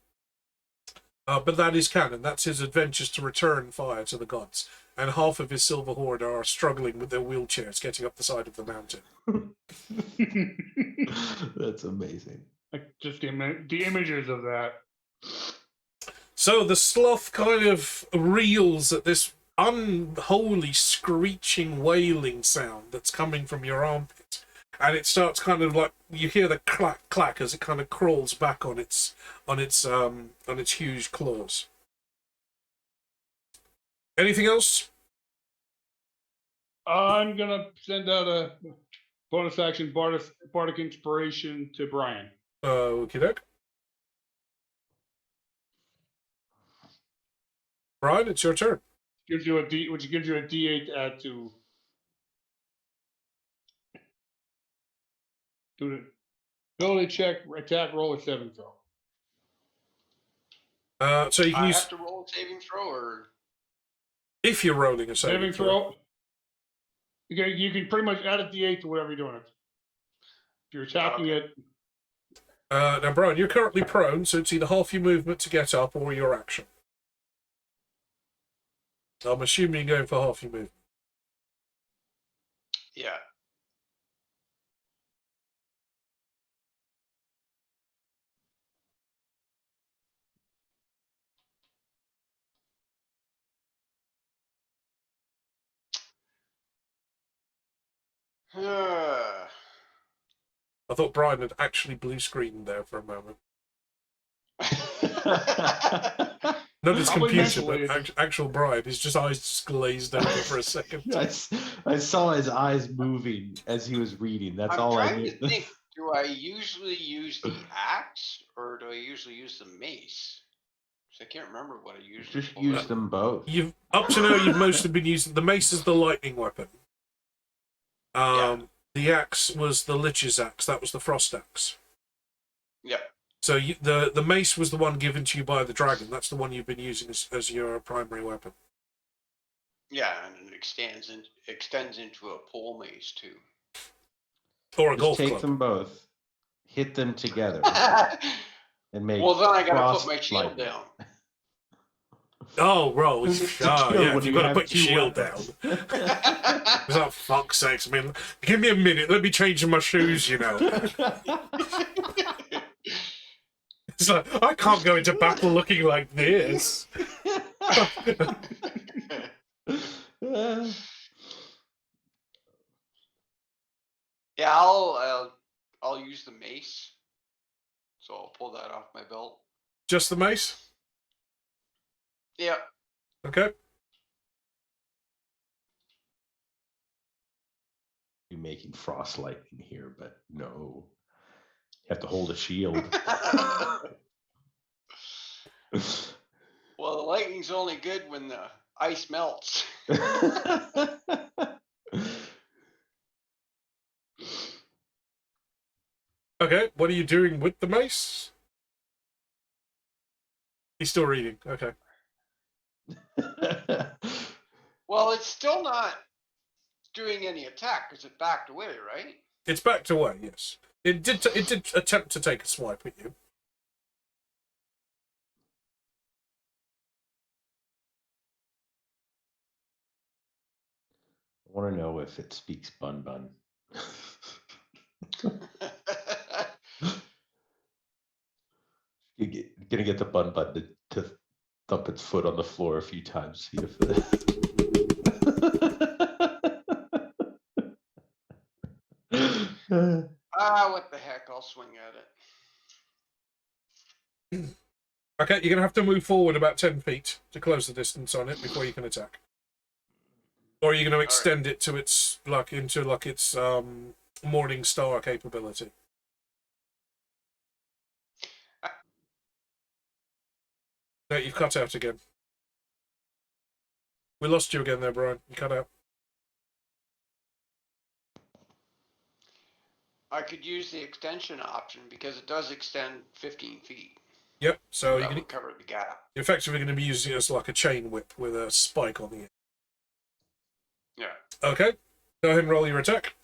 But that is canon. That's his adventures to return fire to the gods. And half of his silver horde are struggling with their wheelchairs getting up the side of the mountain. That's amazing. Like just the images of that. So the sloth kind of reels at this unholy screeching wailing sound that's coming from your armpit, and it starts kind of like you hear the clack clack as it kind of crawls back on its huge claws. Anything else? I'm gonna send out a bonus action bardic inspiration to Brian. Okie doke. Brian, it's your turn. Gives you a D, which gives you a D8 to add to the ability check, attack roll, or saving throw. So you can I use have to roll a saving throw, or if you're rolling a saving throw. You can pretty much add a D8 to whatever you're doing it. If you're attacking it. Now, Brian, you're currently prone, so it's either half your movement to get up or your action. I'm assuming you're going for half your movement. yeah. I thought Brian had actually blue screened there for a moment. Not his Probably computer, mentally. but actual Brian. His eyes just glazed over for a second. I saw his eyes moving as he was reading. That's I'm all I trying knew. to think. Do I usually use the axe or do I usually use the mace? 'Cause I can't remember what I usually Just pull use out. them both. Up to now, you've mostly been using the mace as the lightning weapon. The axe was the Lich's axe. That was the frost axe. Yeah. So the mace was the one given to you by the dragon. That's the one you've been using as your primary weapon. Yeah, and it extends into a pole mace too. Or a Just golf take club. them both, hit them together, and make. Well, then I gotta frost put my shield lightning. down. Oh, bro. Yeah, When you've you got to have put your two shield weapons. down. Oh, fuck's sakes. I mean, give me a minute. Let me change my shoes, you know. It's like, I can't go into battle looking like this. Yeah, I'll use the mace. So I'll pull that off my belt. Just the mace? Yeah. Okay. You're making frost lightning here, but no. You have to hold a shield. Well, the lightning's only good when the ice melts. Okay, what are you doing with the mace? He's still reading. Okay. Well, it's still not doing any attack because it backed away, right? It's backed away, yes. It did attempt to take a swipe at you. I want to know if it speaks bun bun. You're gonna get the bun bun to thump its foot on the floor a few times. See if what the heck? attack. I'll swing at it. Okay, you're going to have to move forward about 10 feet to close the distance on it before you can attack. Or are you going to extend it to its its Morning Star capability? No, you've cut out again. We lost you again there, Brian. You cut out. I could use the extension option because it does extend 15 feet. Yep, so that would cover the gap. you're effectively going to be using it as like a chain whip with a spike on the end. Yeah. Okay, go ahead and roll your attack.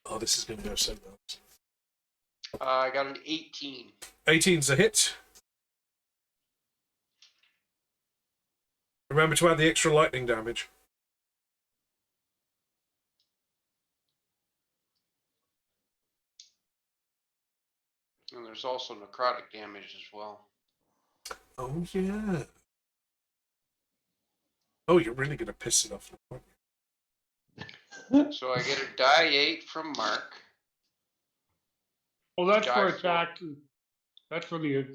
Oh, this is going to go so nice. I got an 18. 18's a hit. Remember to add the extra lightning damage. And there's also necrotic damage as well. Oh, yeah. Oh, you're really going to piss it off, aren't you? So I get a die 8 from Mark. Well, that's Die for 4. attack. That's for the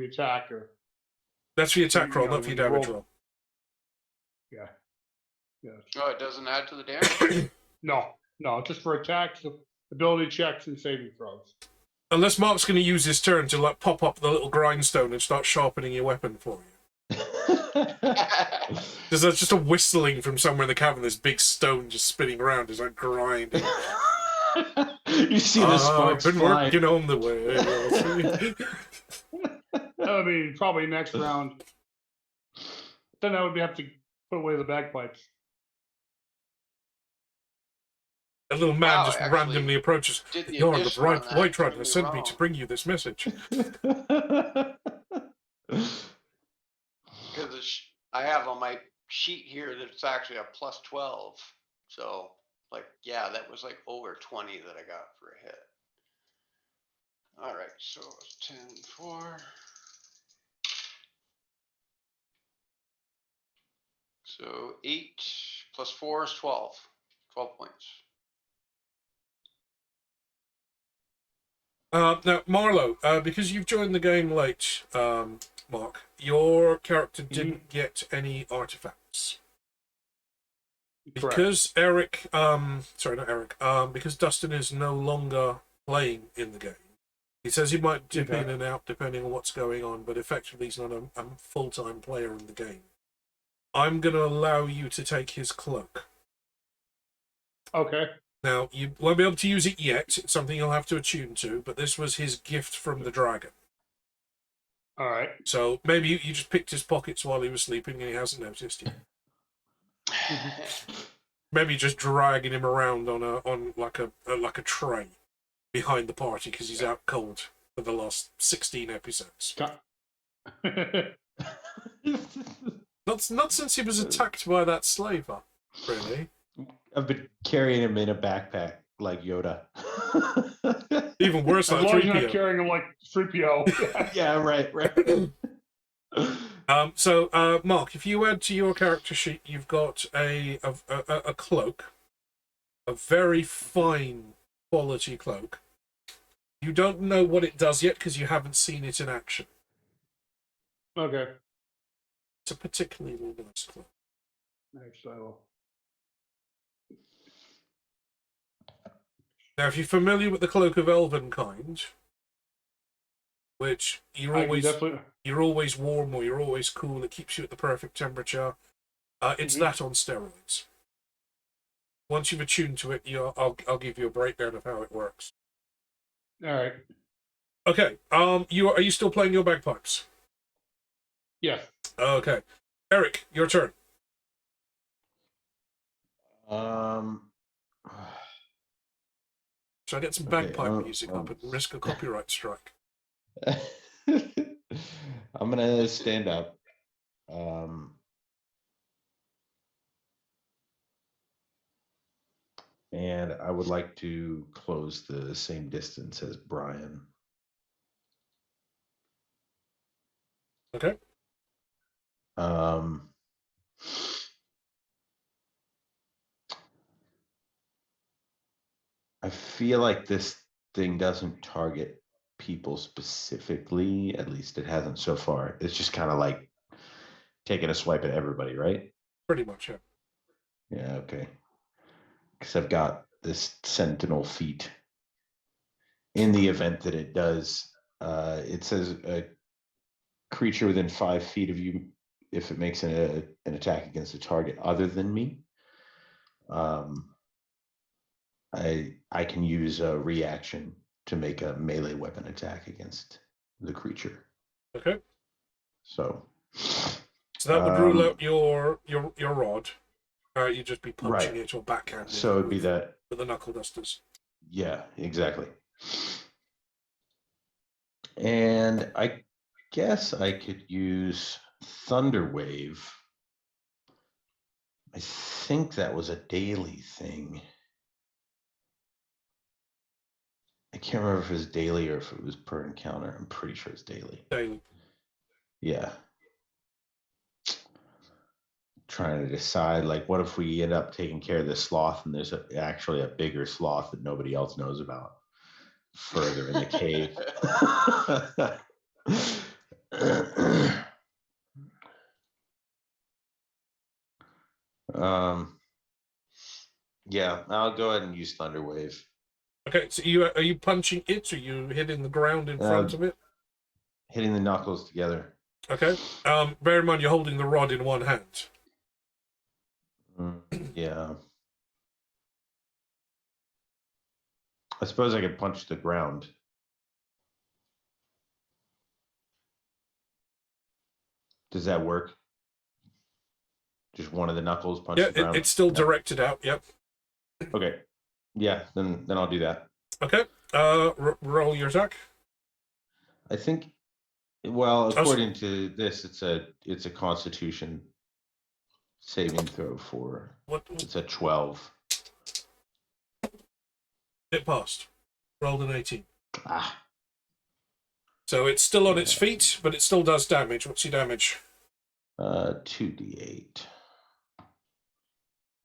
attacker. That's for your attack roll, not for your damage roll. Yeah. Yeah. Oh, it doesn't add to the damage? No, just for attacks, ability checks, and saving throws. Unless Mark's going to use his turn to like pop up the little grindstone and start sharpening your weapon for you. There's just a whistling from somewhere in the cavern. This big stone just spinning around. It's like grinding. You see the sparks I've been fly. working on the way. I mean, probably next round. Then I would have to put away the bagpipes. A little man just actually randomly approaches. did the The Yard of addition on that, White don't Run get has me sent me wrong. to bring you this message. Because I have on my sheet here that it's actually a plus 12. So, like, yeah, that was like over 20 that I got for a hit. All right, so it's 10, 4. So 8 plus 4 is 12. 12 points. Now, Marlo, because you've joined the game late, Mark, your character didn't get any artifacts. Correct. Because Eric, sorry, not Eric, because Dustin is no longer playing in the game. He says he might dip in and out depending on what's going on, but effectively he's not a full-time player in the game. I'm going to allow you to take his cloak. Okay. Now, you won't be able to use it yet. It's something you'll have to attune to, but this was his gift from the dragon. All right. So maybe you just picked his pockets while he was sleeping and he hasn't noticed you. Maybe just dragging him around on like a tray behind the party because he's out cold for the last 16 episodes. Not since he was attacked by that slaver, really. I've been carrying him in a backpack like Yoda. Even worse, As like long as you're 3PO. not carrying him like 3PO. Yeah, right. So, Mark, if you add to your character sheet, you've got a cloak, a very fine quality cloak. You don't know what it does yet because you haven't seen it in action. Okay. It's a particularly nice cloak. Nice. I will. Now, if you're familiar with the Cloak of Elvenkind, which you're always warm or you're always cool, it keeps you at the perfect temperature, it's that on steroids. Once you've attuned to it, I'll give you a breakdown of how it works. All right. Okay. Are you still playing your bagpipes? Yes. Okay. Eric, your turn. Should I get some bagpipe music up and risk a copyright strike? I'm gonna stand up. And I would like to close the same distance as Brian. Okay. I feel like this thing doesn't target people specifically. At least it hasn't so far. It's just kind of like taking a swipe at everybody, right? Pretty much, yeah. Yeah, okay. Because I've got this sentinel feat. In the event that it does, it says a creature within 5 feet of you, if it makes an attack against a target other than me, I can use a reaction to make a melee weapon attack against the creature. Okay. So that would rule out your rod. You'd just be punching right. it or backhanding So it'd be that with the knuckle dusters. Yeah, exactly. And I guess I could use Thunder Wave. I think that was a daily thing. I can't remember if it was daily or if it was per encounter. I'm pretty sure it's daily. Daily. Yeah. Trying to decide, like, what if we end up taking care of this sloth and there's actually a bigger sloth that nobody else knows about further in the cave. Yeah, I'll go ahead and use Thunder Wave. Okay, so are you punching it, or are you hitting the ground in front of it? Hitting the knuckles together. Okay. Bear in mind you're holding the rod in one hand. Yeah. I suppose I could punch the ground. Does that work? Just one of the knuckles punch the ground? It's still directed out, yep. Okay. Yeah, then I'll do that. Okay. Roll your attack. I think, well, according to this, it's a Constitution saving throw for. It's a 12. It passed. Rolled an 18. Ah. So it's still on its feet, but it still does damage. What's your damage? 2d8.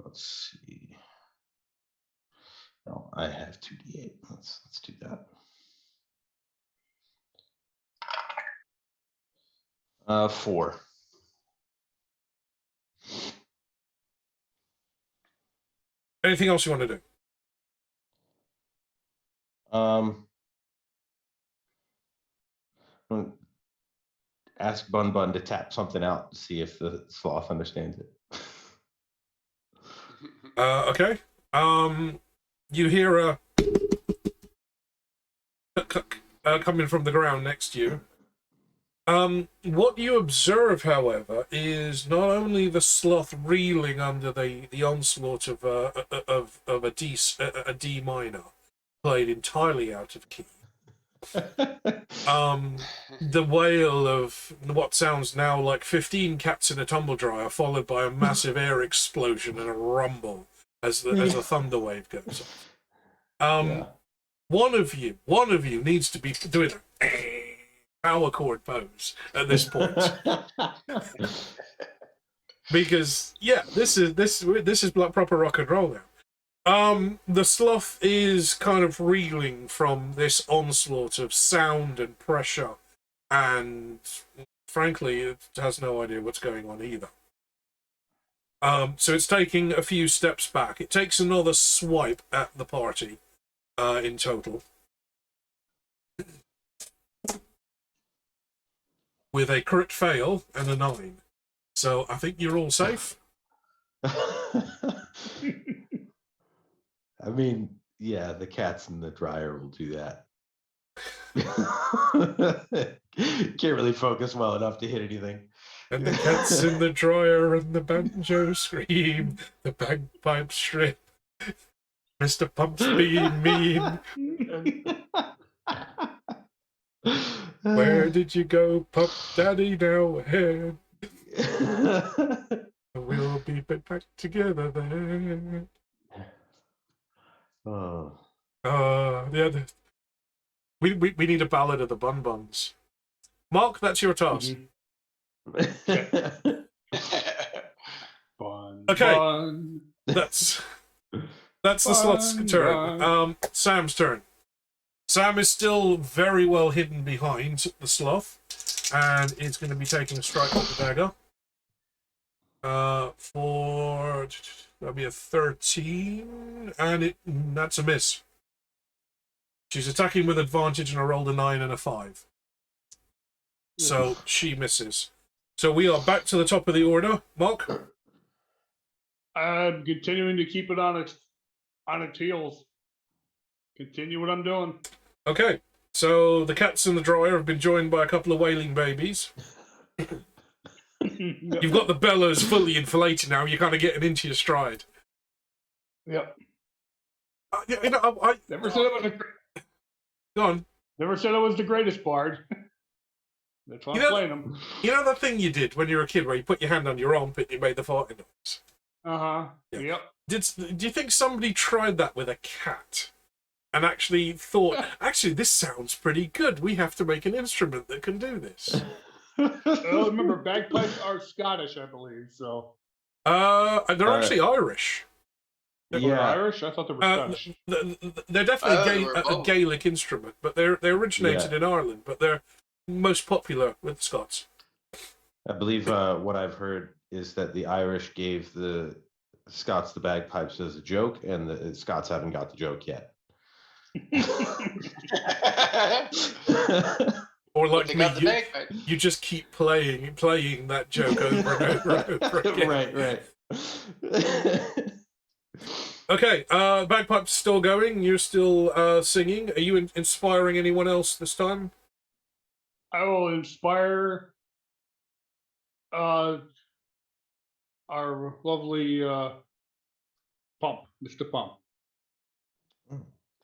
Let's see. No, I have 2d8. Let's do that. 4. Anything else you want to do? Ask Bun Bun to tap something out to see if the sloth understands it. Okay. You hear a coming from the ground next to you. What you observe, however, is not only the sloth reeling under the onslaught of a D minor, played entirely out of key. The wail of what sounds now like 15 cats in a tumble dryer, followed by a massive air explosion and a rumble as a thunder wave goes off. One of you needs to be doing a power chord pose at this point. Because this is proper rock and roll now. The sloth is kind of reeling from this onslaught of sound and pressure, and frankly, it has no idea what's going on either. So it's taking a few steps back. It takes another swipe at the party, in total, with a crit fail and a 9. So I think you're all safe. I mean, yeah, the cats in the dryer will do that. Can't really focus well enough to hit anything. And the cats in the dryer and the banjo scream, the bagpipes strip. Mr. Pump's being mean. Where did you go, Pup Daddy? Now ahead. We'll be back together then. We need a ballad of the Bun Buns. Mark, that's your task. Bun, Okay. bun. That's That's the slot's Fun turn. run. Sam's turn. Sam is still very well hidden behind the sloth, and is going to be taking a strike with the dagger. For that'll be a 13, and that's a miss. She's attacking with advantage, and I rolled a 9 and a 5. So she misses. So we are back to the top of the order. Mark? I'm continuing to keep it on its heels. Continue what I'm doing. Okay. So the cats in the dryer have been joined by a couple of wailing babies. You've got the bellows fully inflated now. You're kind of getting into your stride. Yep. You know, I Never said it was go on. Never said I was the greatest bard. That's why I'm playing him. You know the thing you did when you were a kid, where you put your hand on your armpit and you made the farting noise. Yeah. Yep. Do you think somebody tried that with a cat, and actually thought, actually, this sounds pretty good. We have to make an instrument that can do this. Well, remember, bagpipes are Scottish, I believe. So. They're actually Irish. They're Irish? I thought they were Scottish. They're definitely a Gaelic instrument, but they originated in Ireland, but they're most popular with the Scots. I believe what I've heard is that the Irish gave the Scots the bagpipes as a joke, and the Scots haven't got the joke yet. Or like me, you just keep playing that joke over and over and over again. Right. Okay, bagpipes still going. You're still singing. Are you inspiring anyone else this time? I will inspire our lovely Pump, Mr. Pump.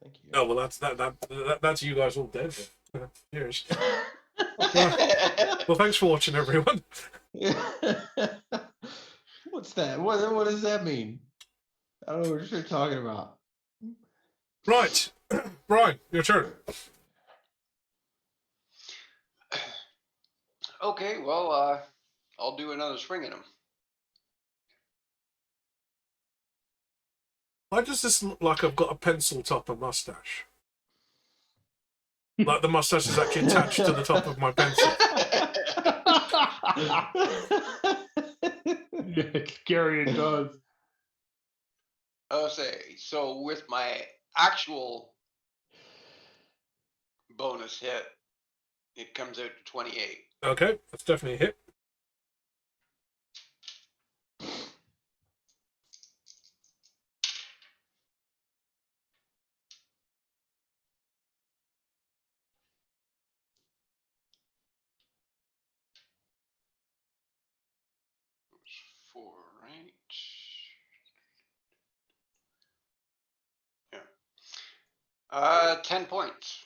Thank you. Oh well, that's you guys all dead. Cheers. Well, thanks for watching, everyone. What's that? What does that mean? I don't know what you're talking about. Right, Brian, your turn. Okay, well, I'll do another swing at him. Why does this look like I've got a pencil top and mustache? Like the mustache is actually attached to the top of my pencil. Yeah, it's scary, it does. I'll say, so with my actual bonus hit, it comes out to 28. Okay, that's definitely a hit. Four, right? Yeah. 10 points.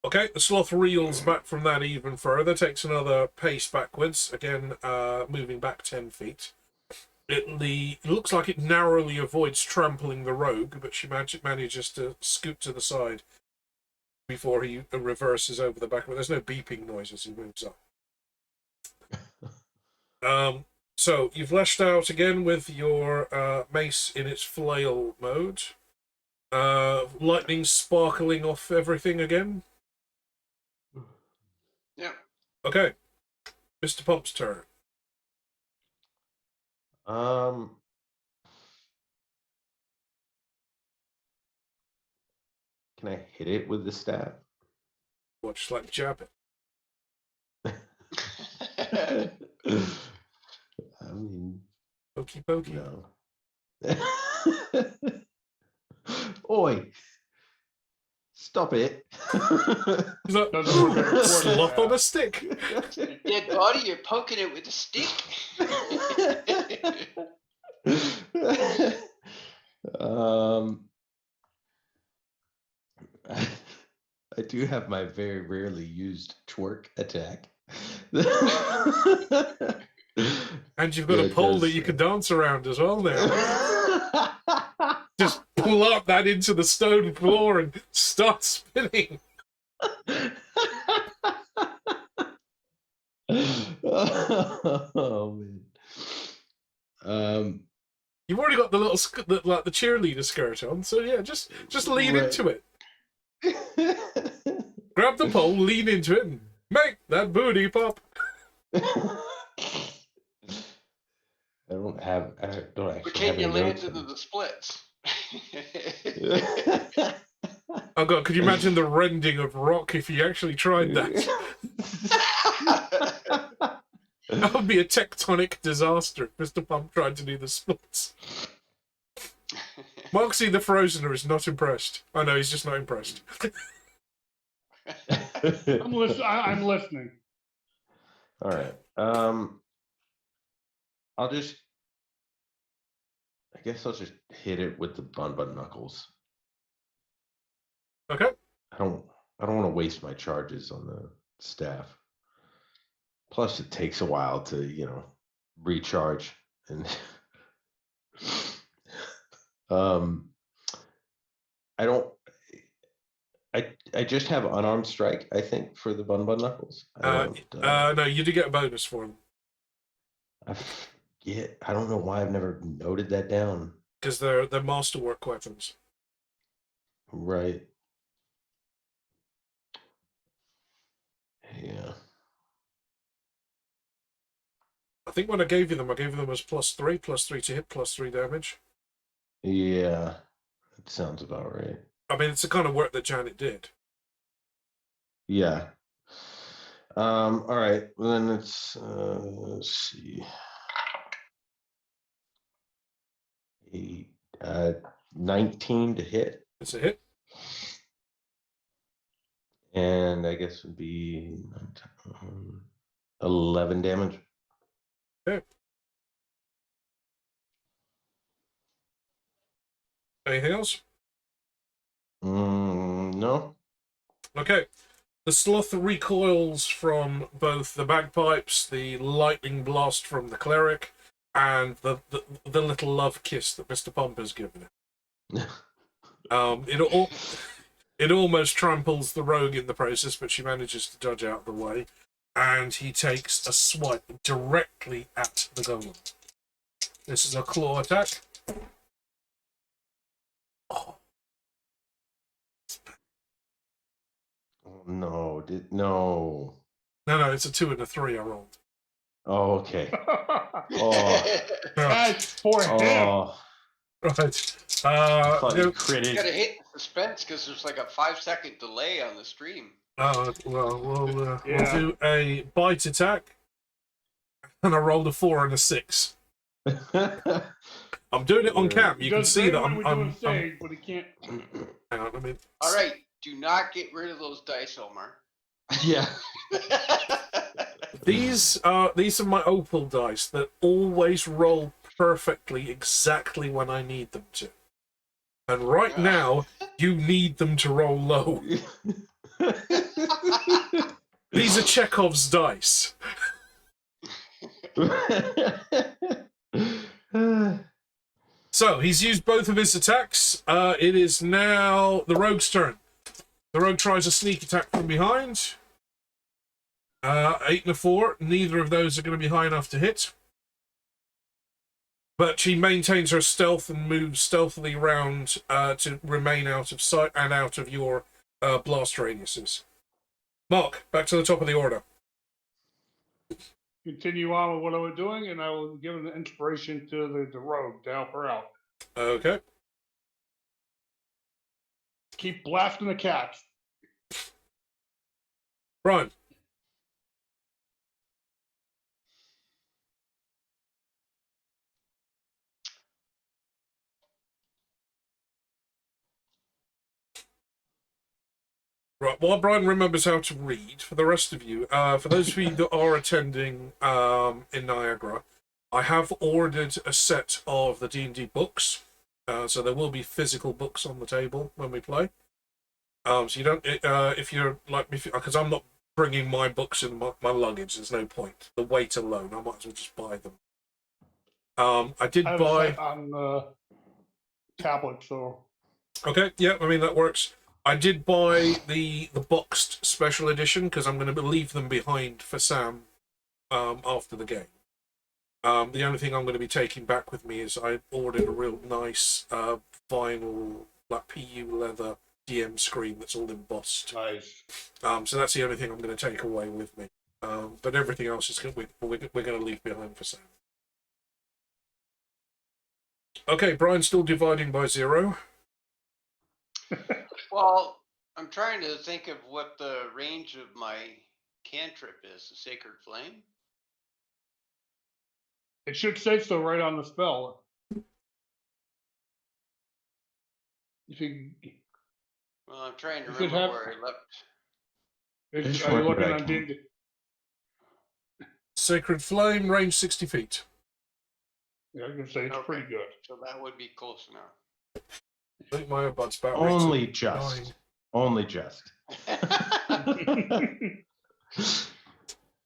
Okay, the sloth reels back from that even further, takes another pace backwards, again moving back 10 feet. It looks like it narrowly avoids trampling the rogue, but she manages to scoot to the side before he reverses over the back. But there's no beeping noise as he moves up. So you've lashed out again with your mace in its flail mode. Lightning sparkling off everything again. Yeah. Okay. Mr. Pump's turn. Can I hit it with the staff? Or just like jab it. I mean, Pokey pokey. no. Oi! Stop it! Sloth on a stick. Dead body, you're poking it with a stick. I do have my very rarely used twerk attack. And you've got a pole that you can dance around as well now. Just pull up that into the stone floor and start spinning. Oh man. You've already got the little like the cheerleader skirt on, so yeah, just lean Right. into it. Grab the pole, lean into it, and make that booty pop. I don't actually But can't have you any land notes. into the splits? Oh god, could you imagine the rending of rock if you actually tried that? That would be a tectonic disaster if Mr. Pump tried to do the splits. Moxie the Frozener is not impressed. I know, he's just not impressed. I'm listening. All right. I guess I'll just hit it with the bun knuckles. Okay. I don't want to waste my charges on the staff. Plus, it takes a while to recharge and I don't. I just have unarmed strike. I think for the bun knuckles. I don't. No, you do get a bonus for them I don't know why I've never noted that down. because they're masterwork weapons. Right. Yeah. I think when I gave you them as +3 to hit, +3 damage. Yeah. That sounds about right. I mean, it's the kind of work that Janet did. Yeah. All right. Well, then let's see. 19 to hit. It's a hit. And I guess would be 11 damage. Okay. Anything else? No. Okay. The sloth recoils from both the bagpipes, the lightning blast from the cleric, and the little love kiss that Mr. Pump has given him. It almost tramples the rogue in the process, but she manages to dodge out of the way, and he takes a swipe directly at the golem. This is a claw attack. Oh. Oh, no. No. No, it's a 2 and a 3 I rolled. Oh, okay. Oh. That's for him. Oh. Right. Fucking critted. You gotta hit the suspense because there's like a 5-second delay on the stream. Well, we'll do a bite attack. And I rolled a 4 and a 6. I'm doing it on cam. You can see that I'm but he can't. Hang on, I mean. All right, do not get rid of those dice, Omar. Yeah. These are my opal dice that always roll perfectly exactly when I need them to. And right now, you need them to roll low. These are Chekhov's dice. So, he's used both of his attacks. It is now the rogue's turn. The rogue tries a sneak attack from behind. 8 and a 4. Neither of those are going to be high enough to hit. But she maintains her stealth and moves stealthily around to remain out of sight and out of your blast radiuses. Mark, back to the top of the order. Continue on with what I was doing, and I will give an inspiration to the rogue to help her out. Okay. Keep blasting the cats. Brian. Right, while Brian remembers how to read, for the rest of you, for those of you that are attending in Niagara, I have ordered a set of the D&D books, so there will be physical books on the table when we play. So you don't, if you're like me, because I'm not bringing my books in my luggage, there's no point. The weight alone, I might as well just buy them. I did I have buy... a set on tablet, so... Okay, yeah, I mean, that works. I did buy the boxed special edition because I'm going to leave them behind for Sam after the game. The only thing I'm going to be taking back with me is I ordered a real nice vinyl, like PU leather DM screen that's all embossed. Nice. So that's the only thing I'm going to take away with me. But everything else is we're going to leave behind for Sam. Okay, Brian's still dividing by 0. Well, I'm trying to think of what the range of my cantrip is. The Sacred Flame. It should say so right on the spell. If you, Well, I'm trying to Does it remember have- where I left. just are you wondered looking I on can- D&D? Sacred Flame, range 60 feet. Yeah, I was gonna say it's Okay. pretty good. So that would be close enough. I think my earbud's about Only to just. die. Only just.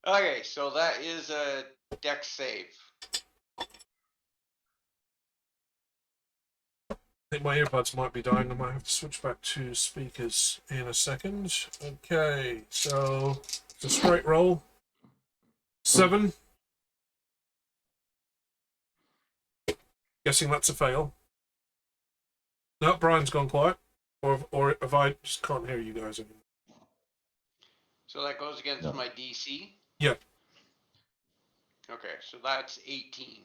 Okay, so that is a dex save. I think my earbuds might be dying. I might have to switch back to speakers in a second. Okay, so it's a straight roll. 7. Guessing that's a fail. No, Brian's gone quiet. Or if I just can't hear you guys anymore. So that goes against No. my DC. Yep. Okay, so that's 18.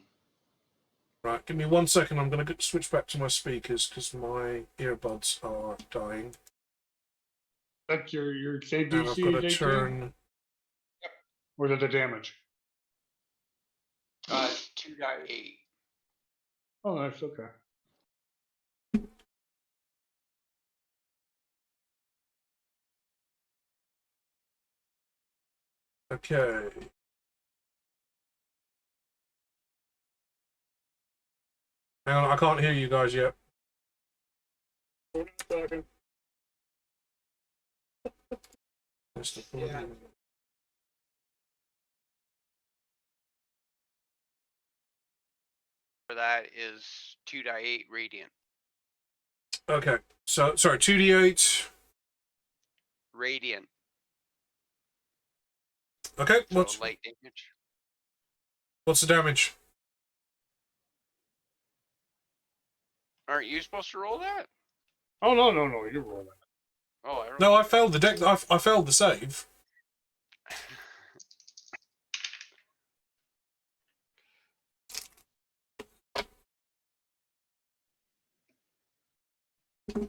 Right, give me 1 second. I'm going to switch back to my speakers because my earbuds are dying. That's your save And I've DC got is to 18? turn. Or is it the damage? 2d8. Oh, that's okay. Okay. Hang on, I can't hear you guys yet. Yeah. For that is 2d8 radiant. Okay, so sorry, 2d8. Radiant. Okay, So what's light damage. the damage? Aren't you supposed to roll that? Oh, no, you're rolling. Oh, I rolled. No, I failed the deck. I failed the save. I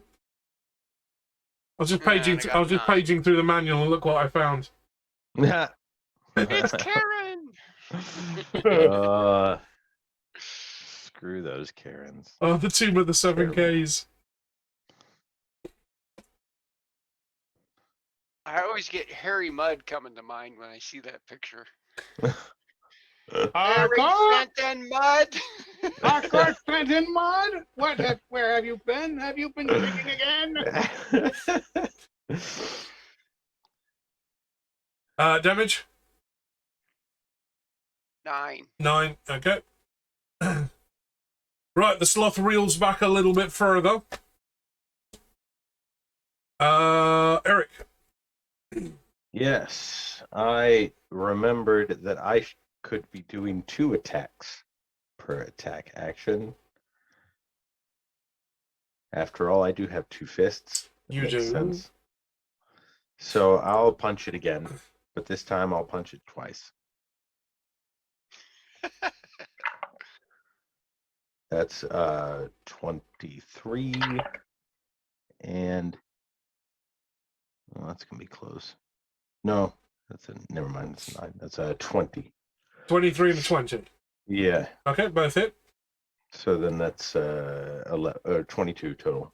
was just paging. I got I was just 9. paging through the manual and look what I found. It's Karen! Screw those Karens. Oh, the Tomb of the Seven Terrible. Ks. I always get Harry Mudd coming to mind when I see that picture. Harry Hardcore! Fenton Mudd! Hardcore Fenton Mud? Where have you been? Have you been drinking again? Damage? 9. 9. Okay. Right, the sloth reels back a little bit further. Eric. Yes, I remembered that I could be doing 2 attacks per attack action. After all, I do have 2 fists. That You makes do. sense. So I'll punch it again, but this time I'll punch it twice. That's 23, and well, that's gonna be close. No, never mind. It's 9. That's 20. 23 and a 20. Yeah. Okay, both hit. So then that's 22 total.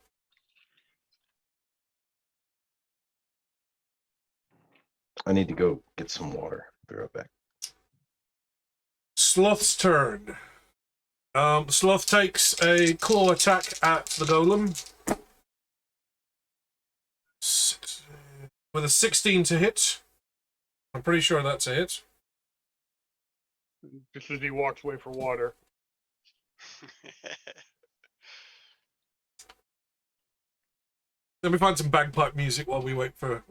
I need to go get some water. Be right back. Sloth's turn. Sloth takes a claw attack at the golem. With a 16 to hit. I'm pretty sure that's a hit. Just as he walks away for water. Let me find some bagpipe music while we wait for...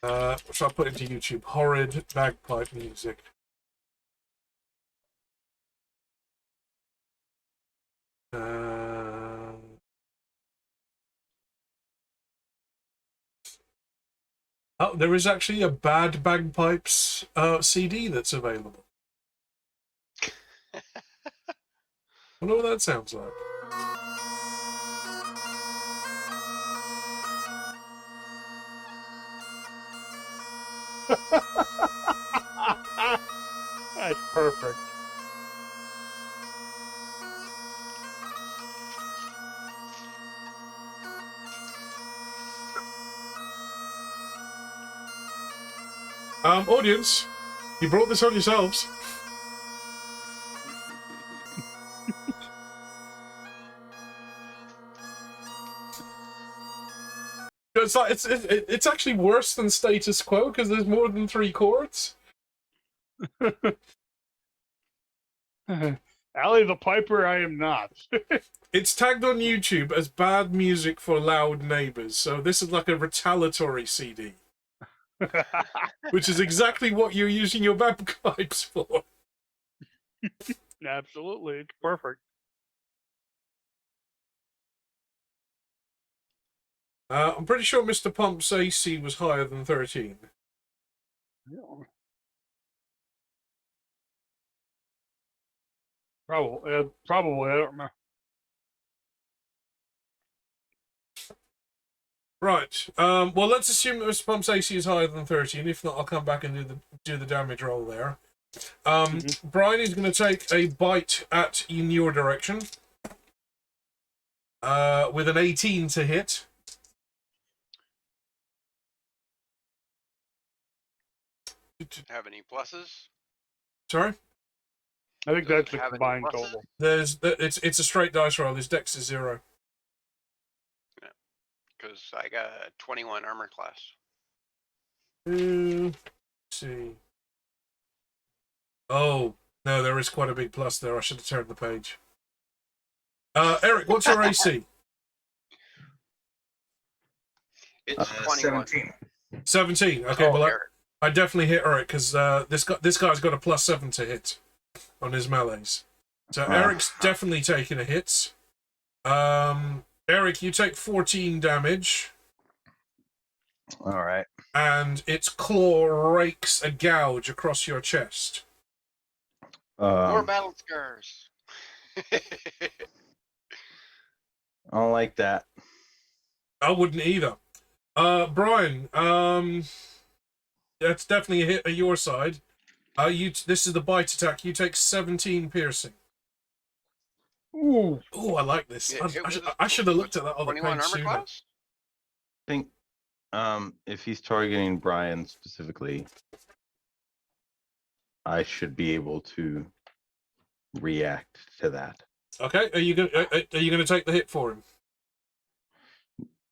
What shall I put into YouTube? Horrid bagpipe music. Oh, there is actually a bad bagpipes CD that's available. I wonder what that sounds like. That's perfect. Audience, you brought this on yourselves. It's actually worse than status quo because there's more than 3 chords. Allie the Piper, I am not. It's tagged on YouTube as bad music for loud neighbors, so this is like a retaliatory CD, which is exactly what you're using your bagpipes for. Absolutely, it's perfect. I'm pretty sure Mr. Pump's AC was higher than 13. Yeah. Probably, I don't know. Right. Well, let's assume that Mr. Pump's AC is higher than 13. If not, I'll come back and do the damage roll there. Brian is going to take a bite in your direction. With an 18 to hit. Have any pluses? Sorry? I think Does that's it the have any combined pluses? total. It's a straight dice roll. His dex is 0. Because I got a 21 armor class. Let's see. Oh, no, there is quite a big plus there. I should have turned the page. Eric, what's your AC? It's 21. 17. 17. Okay, well, Eric. I definitely hit Eric because this guy's got a +7 to hit on his melees. So Eric's definitely taking a hit. Eric, you take 14 damage. All right. And its claw rakes a gouge across your chest. More battle scars. I don't like that. I wouldn't either. Brian, that's definitely a hit at your side. This is the bite attack. You take 17 piercing. Ooh. Oh, I like this. I should have looked at that on the 21 page armor sooner. class? I think if he's targeting Brian specifically, I should be able to react to that. Okay, are you gonna take the hit for him?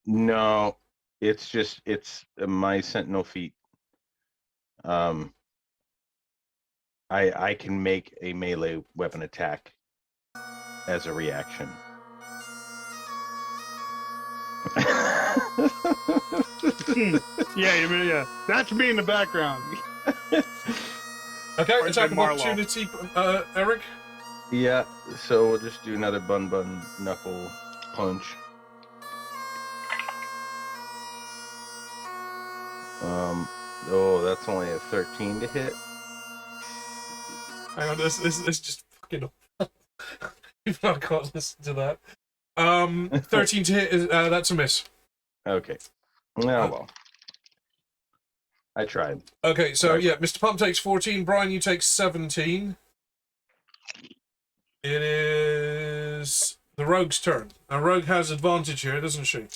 No, it's my sentinel feat. I can make a melee weapon attack as a reaction. Yeah. That's me in the background. Okay, Or attack of Marlowe. opportunity, Eric. Yeah, so we'll just do another bun knuckle punch. Oh, that's only a 13 to hit. Hang on, this just fucking. You've not got to listen to that. 13 to hit is that's a miss. Okay. Oh well. I tried. Okay, so yeah, Mr. Pump takes 14. Brian, you take 17. It is the rogue's turn. Now, rogue has advantage here, doesn't she?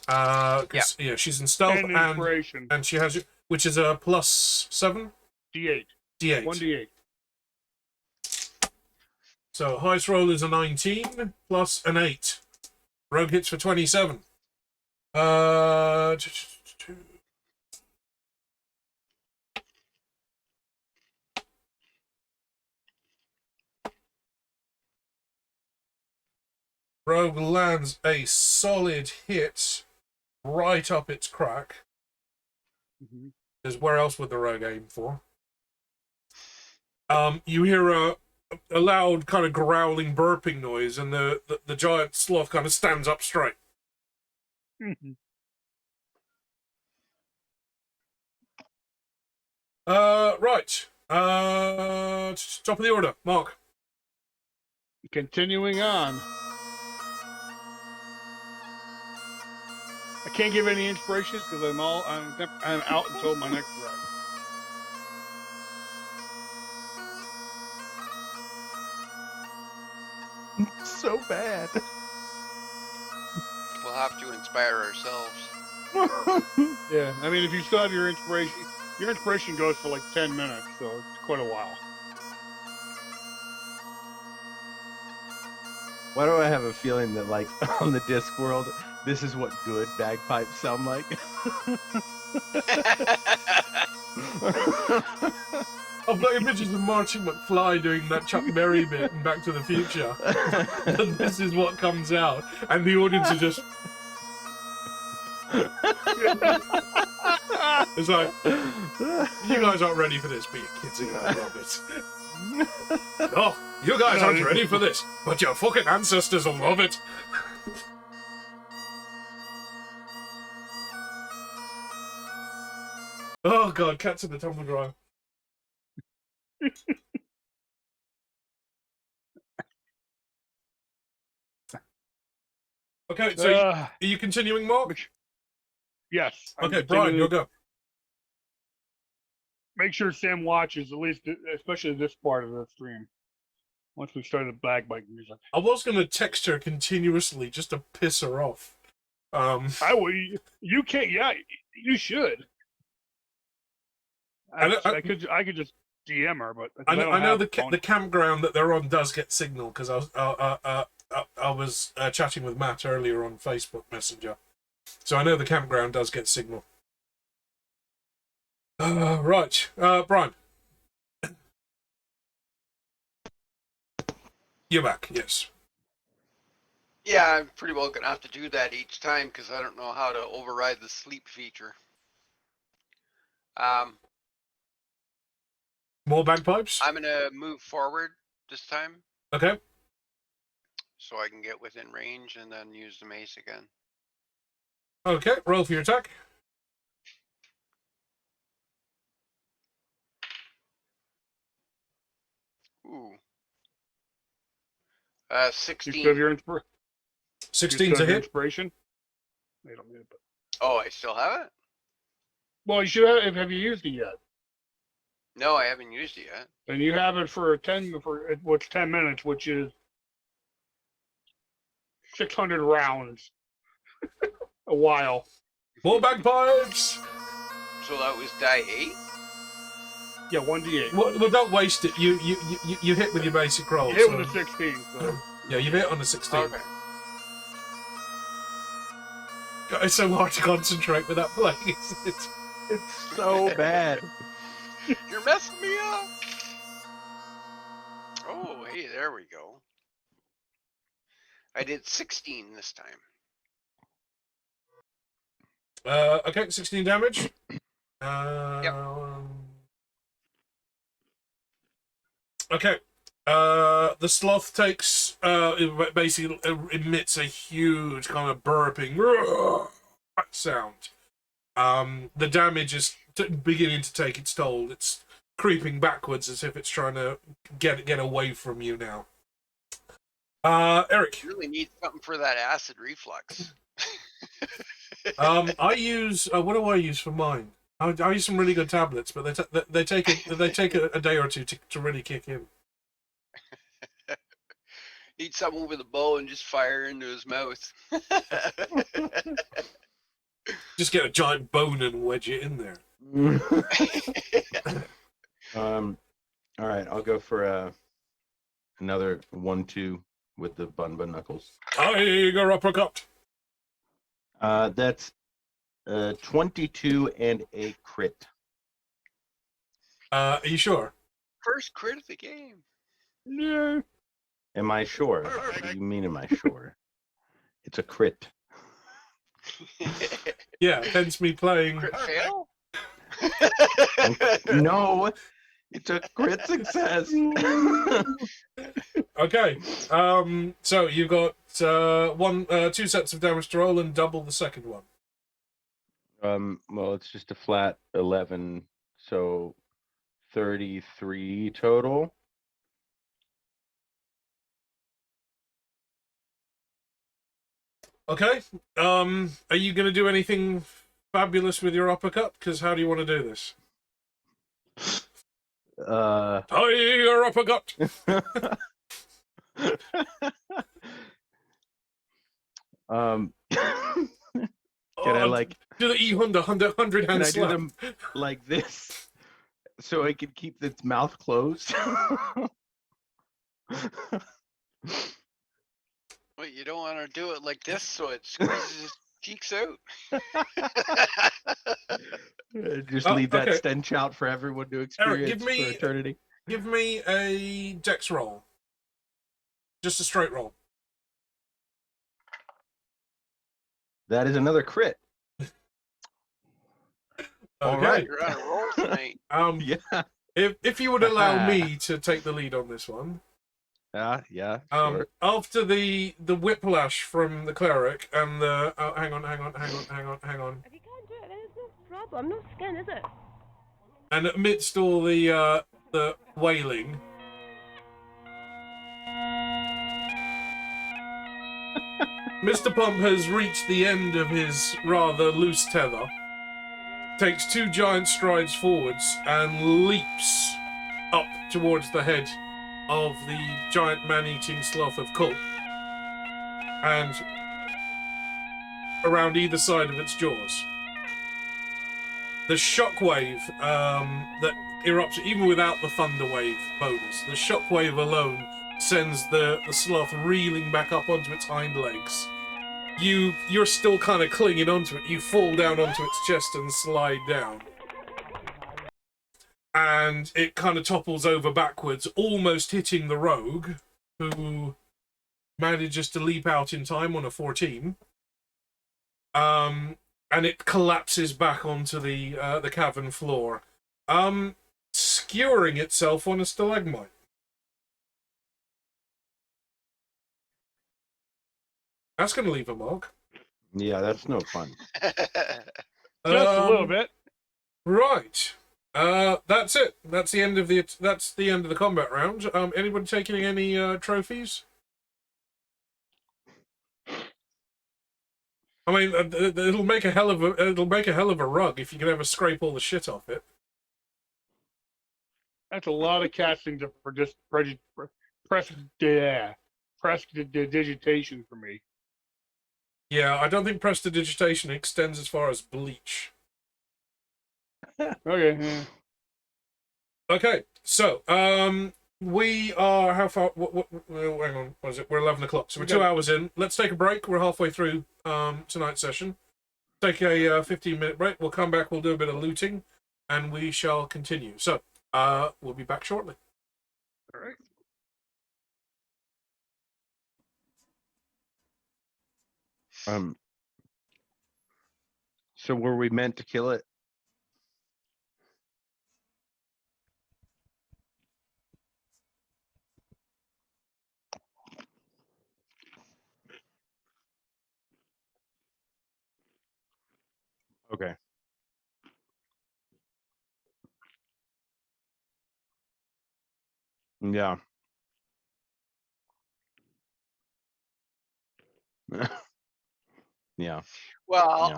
Yeah, she's in stealth And inspiration. and she has which is a +7. D8. D8. 1d8. So highest roll is a 19 plus an 8. Rogue hits for 27. Rogue lands a solid hit right up its crack. Because where else would the rogue aim for? You hear a loud kind of growling, burping noise, and the giant sloth kind of stands up straight. Right. Top of the order, Mark. Continuing on. I can't give any inspirations because I'm out until my next run. So bad. We'll have to inspire ourselves. Yeah, I mean, if you still have your inspiration goes for like 10 minutes, so it's quite a while. Why do I have a feeling that, like, on the Discworld, this is what good bagpipes sound like? I've got images of Marty McFly doing that Chuck Berry bit in Back to the Future. And this is what comes out, and the audience are just. It's like, you guys aren't ready for this, but your kids are gonna love it. Oh, you guys aren't ready for this, but your fucking ancestors will love it. Oh god, cats in the tumble dryer. Okay, so are you continuing, Mark? Yes. Okay, Brian, you'll go. Make sure Sam watches, at least, especially this part of the stream. Once we started bagpipe music. I was going to text her continuously just to piss her off. I would. You can't. Yeah, you should. I could just DM her, but I know the campground that they're on does get signal because I was chatting with Matt earlier on Facebook Messenger, so I know the campground does get signal. Right, Brian, you're back. Yes. Yeah, I'm pretty well gonna have to do that each time because I don't know how to override the sleep feature. More bagpipes? I'm gonna move forward this time. Okay. So I can get within range and then use the mace again. Okay, roll for your attack. Ooh. 16. You still have your 16's a hit. Inspiration? Wait a minute. Oh, I still have it? Well, you should have. Have you used it yet? No, I haven't used it yet. And you have it for 10 minutes, which is 600 rounds. A while. More bagpipes. So that was die 8. Yeah, 1d8. Well, don't waste it. You hit with your basic roll. You hit with a 16. So. Yeah, you hit on a 16. Okay. God, it's so hard to concentrate with that playing, isn't it? It's so bad. You're messing me up. Oh, hey, there we go. I did 16 this time. Okay, 16 damage. Yep. Okay. The sloth takes, basically emits a huge kind of burping sound. The damage is beginning to take its toll. It's creeping backwards as if it's trying to get away from you now. Eric. You really need something for that acid reflux. I use what do I use for mine? I use some really good tablets, but they take a day or two to really kick in. Eat something with a bow and just fire into his mouth. Just get a giant bone and wedge it in there. All right, I'll go for another 1-2 with the bun knuckles. Tiger uppercut. That's 22 and a crit. Are you sure? First crit of the game. Yeah. Am I sure? What do you mean, am I sure? It's a crit. Yeah, hence me playing. Crit fail? No, it took crit success. Okay. So you've got two sets of damage to roll and double the second one. Well, it's just a flat 11, so 33 total. Okay. Are you going to do anything fabulous with your uppercut? Because how do you want to do this? Your uppercut. Can I like do the E100 100 can hand I do slap? them like this so I can keep its mouth closed? Well, you don't want to do it like this, so it squeezes his cheeks out. Just leave that okay. stench out for everyone to Eric, experience for eternity. Give me a dex roll. Just a straight roll. That is another crit. All Okay. right. You're on a roll tonight. Yeah. If you would allow me to take the lead on this one. Yeah. Sure. After the whiplash from the cleric and the hang on. If you can't do it, then it's no problem. No skin, is it? And amidst all the wailing, Mr. Pump has reached the end of his rather loose tether, takes two giant strides forwards, and leaps up towards the head of the giant man-eating sloth of Kull, and around either side of its jaws. The shockwave that erupts, even without the thunder wave bonus, the shockwave alone sends the sloth reeling back up onto its hind legs. You're still kind of clinging onto it. You fall down onto its chest and slide down. And it kind of topples over backwards, almost hitting the rogue, who manages to leap out in time on a 14. And it collapses back onto the cavern floor, skewering itself on a stalagmite. That's going to leave a mark. Yeah, that's no fun. Just a little bit. Right. That's it. That's the end of the combat round. Anybody taking any trophies? I mean, it'll make a hell of a rug if you can ever scrape all the shit off it. That's a lot of casting to prestidigitation for me. Yeah, I don't think prestidigitation extends as far as bleach. Okay. Yeah. Okay, so we are how far? Hang on, what is it? We're 11 o'clock, so we're 2 hours in. Let's take a break. We're halfway through tonight's session. Take a 15-minute break. We'll come back. We'll do a bit of looting, and we shall continue. So we'll be back shortly. All right. So were we meant to kill it? Okay. Yeah. Yeah. Well, Yeah.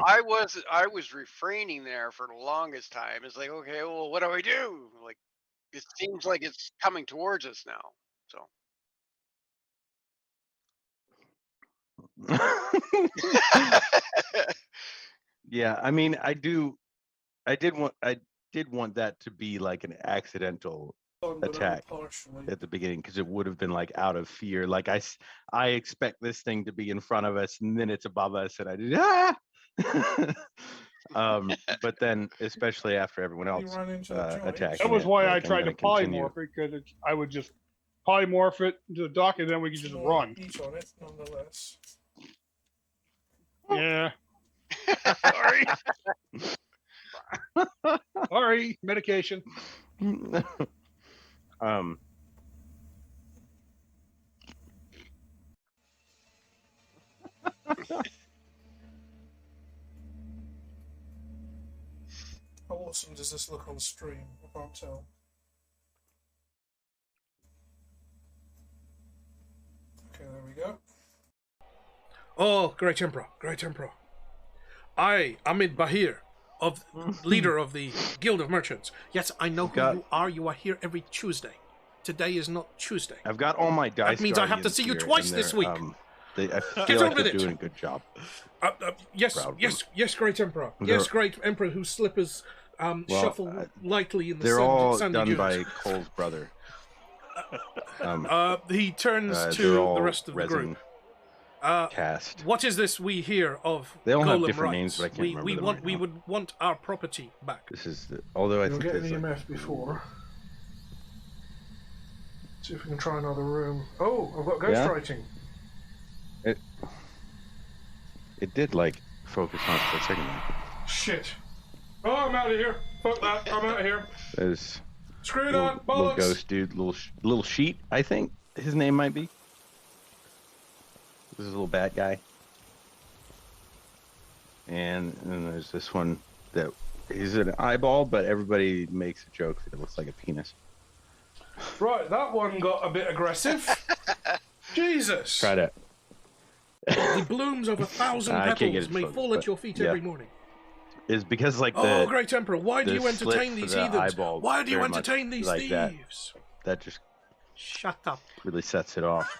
I was refraining there for the longest time. It's like, okay, well, what do I do? Like, it seems like it's coming towards us now. So. Yeah, I mean, I did want that to be like an accidental attack at the beginning, because it would have been like out of fear. Like I expect this thing to be in front of us, and then it's above us, and I did but then, especially after everyone else attacked, that was why I tried to polymorph it, because I would just polymorph it to the dock, and then we could just run. Each on it, nonetheless. Yeah. Sorry. Sorry, medication. um. How awesome does this look on stream? I can't tell. Okay, there we go. Oh, Great Emperor, Great Emperor. I, Ahmed Bahir, leader of the Guild of Merchants. Yes, I know who you are. You are here every Tuesday. Today is not Tuesday. I've got all my dice. That means I have to see you twice this week. I feel Get like on they're with it. doing a good job. Yes, Great Emperor. Yes, Great Emperor, whose slippers shuffle lightly in the They're all sandy done dunes. by Cole's brother. He turns they're to all the rest of the resin group. cast. What is this we hear of They all have Golem different rights? names, but I can't remember we them want right we now. would want our property back. This is although I We'll think get there's an like, EMF before. See if we can try another room. Oh, I've got ghostwriting. it did like focus on it for a second. Shit. Oh, I'm out of here. Fuck that. I'm out of here. There's Screw it little, on. little Bollocks. ghost dude, little sheet. I think his name might be. This is a little bat guy. And then there's this one that he's an eyeball, but everybody makes a joke that it looks like a penis. Right, that one got a bit aggressive. Jesus. Try to. The blooms of 1,000 I can't get petals it may focused, fall at but your feet yeah. every morning. Is because like Oh, the Great Emperor, why do the you slit entertain for these the heathens? eyeball Why do you very much entertain these like thieves? that just Shut up. really sets it off.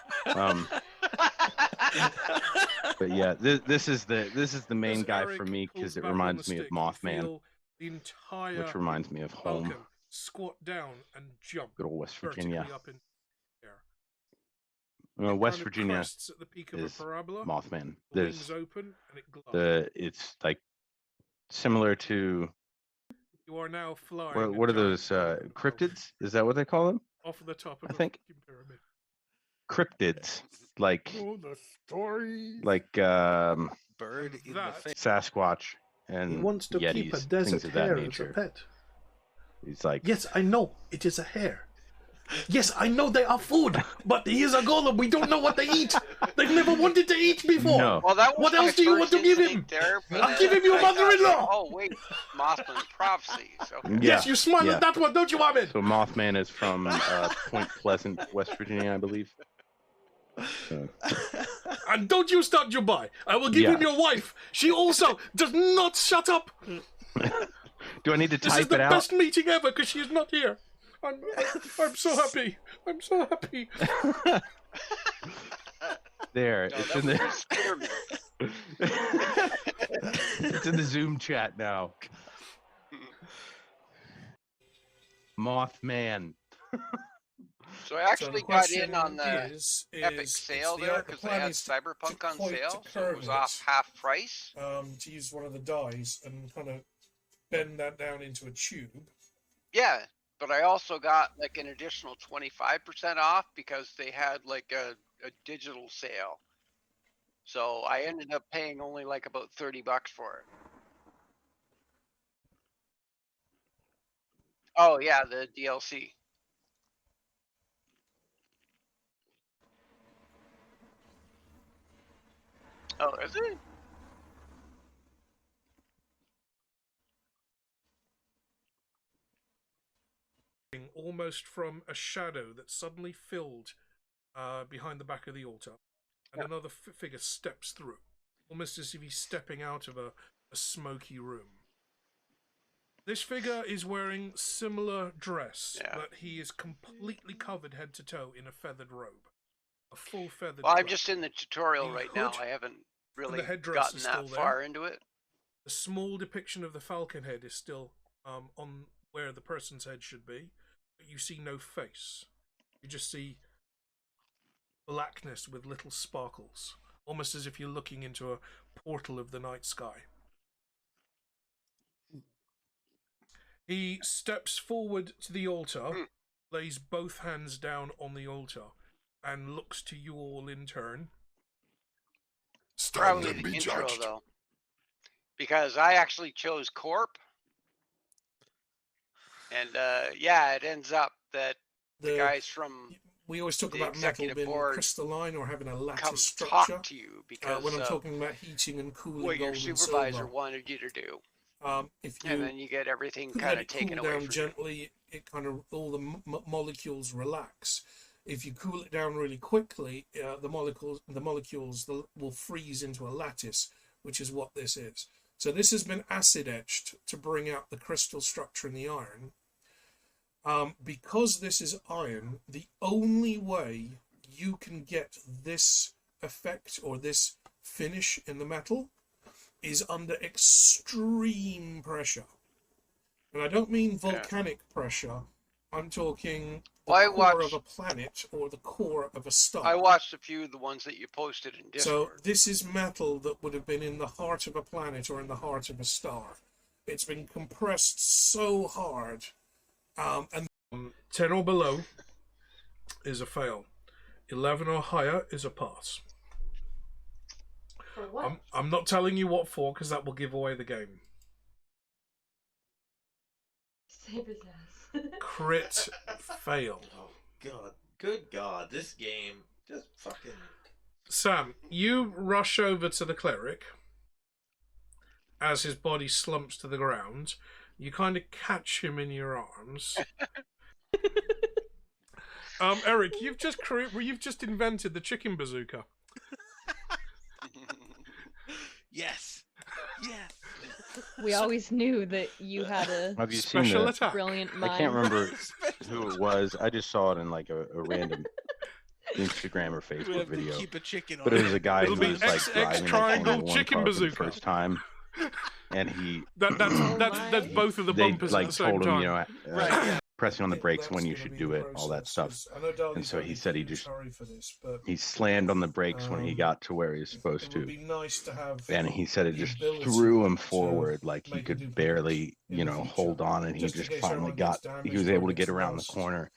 But yeah, this is the main As guy Eric for me pulls because it back on reminds the me of stick, you Mothman, feel the entire which reminds me of home, Falcon squat down and jump good old West Virginia. vertically up in the air. It West kind of Virginia crests at the peak of is a parabola. Mothman. The wings There's open and it glides. it's like similar to You are now flying. what a are those giant cryptids? Is that what they call them? off the top of I a think. fucking pyramid. Cryptids, like the story. Bird in the That- face. Sasquatch and He wants to Yetis, keep a things desert of that hare as a nature. pet. He's like, Yes, I know. It is a hare. Yes, I know they are food, but he is a golem. We don't know what they eat. They've never wanted to eat before. No. Well, that was What else my do you want first to give him? instinct there, but I'll then give him your I thought, mother-in-law. Oh wait, Mothman's prophecies. Okay. Yeah. Yes, you smile yeah. at that one, don't you, Ahmed? So Mothman is from Point Pleasant, West Virginia, I believe. So, And don't you start Dubai. I will give Yeah. him your wife. She also does not shut up. do I need to This is type the it out? best meeting ever because she is not here. I'm so happy. I'm so happy. There, No, it's that in would the scare me. it's in the Zoom chat now. Mothman. So I actually the got in question on the epic is sale the there the because they plan had is to Cyberpunk on point sale, to so it was curve off it, half price. to use one of the dies and kind of bend that down into a tube. Yeah, but I also got like an additional 25% off because they had like a digital sale. So I ended up paying only like about $30 for it. Oh yeah, the DLC. Oh, is it? Almost from a shadow that suddenly filled behind the back of the altar, and another figure steps through, almost as if he's stepping out of a smoky room. This figure is wearing similar dress, but he is completely covered head to toe in a feathered robe, a full feathered. Well, I'm cloak. just in the tutorial The right now. hood I haven't really the headdress gotten is that still there. far into it. The small depiction of the falcon head is still on where the person's head should be, but you see no face. You just see blackness with little sparkles, almost as if you're looking into a portal of the night sky. He steps forward to the altar, lays both hands down on the altar, and looks to you all in turn. Probably the intro though, because I actually chose Corp, And yeah, it ends up that the guys from we always talk the about metal executive being board crystalline or having a lattice come structure. talk to you because when I'm talking about heating and cooling what your gold and supervisor silver. wanted you to do. If you And then you get everything let kind of it cool taken away down from gently, it kind of all the molecules relax. If you cool it down really quickly, the molecules will freeze into a lattice, which is what this is. So this has been acid etched to bring out the crystal structure in the iron. Because this is iron, the only way you can get this effect or this finish in the metal is under extreme pressure. And I don't mean volcanic pressure. I'm talking the core of a planet or the core of a star. I watched a few of the ones that you posted in Discord. So this is metal that would have been in the heart of a planet or in the heart of a star. It's been compressed so hard. And 10 or below is a fail. 11 or higher is a pass. For what? I'm not telling you what for, because that will give away the game. Save his ass. Crit fail. Oh god, good god, this game just fucking. Sam, you rush over to the cleric as his body slumps to the ground. You kind of catch him in your arms. Eric, you've just invented the chicken bazooka. Yes. Yes. We always knew that you had a Have you seen Special the, attack. brilliant mind. I can't remember who it was. I just saw it in like a random Instagram or We Facebook have to video. keep a chicken on But it was a guy It'll who be was like X driving a triangle Formula 1 chicken car for the bazooka. first time, and he That's both of the they bumpers like at the same told him, time. you know, Right, yeah. pressing on the I think brakes that's when you gonna should be do the it, all that process, stuff. 'cause I know Dolly's And so he really said he feeling just sorry for this, but he slammed on the brakes when he got to where he was supposed it would to. be nice to have And he said it the just ability threw him to forward, like he make a could duplicate barely, in you the know, future, hold on, and he just in just case finally everyone gets got, damaged he was or able to gets get around the lost. corner.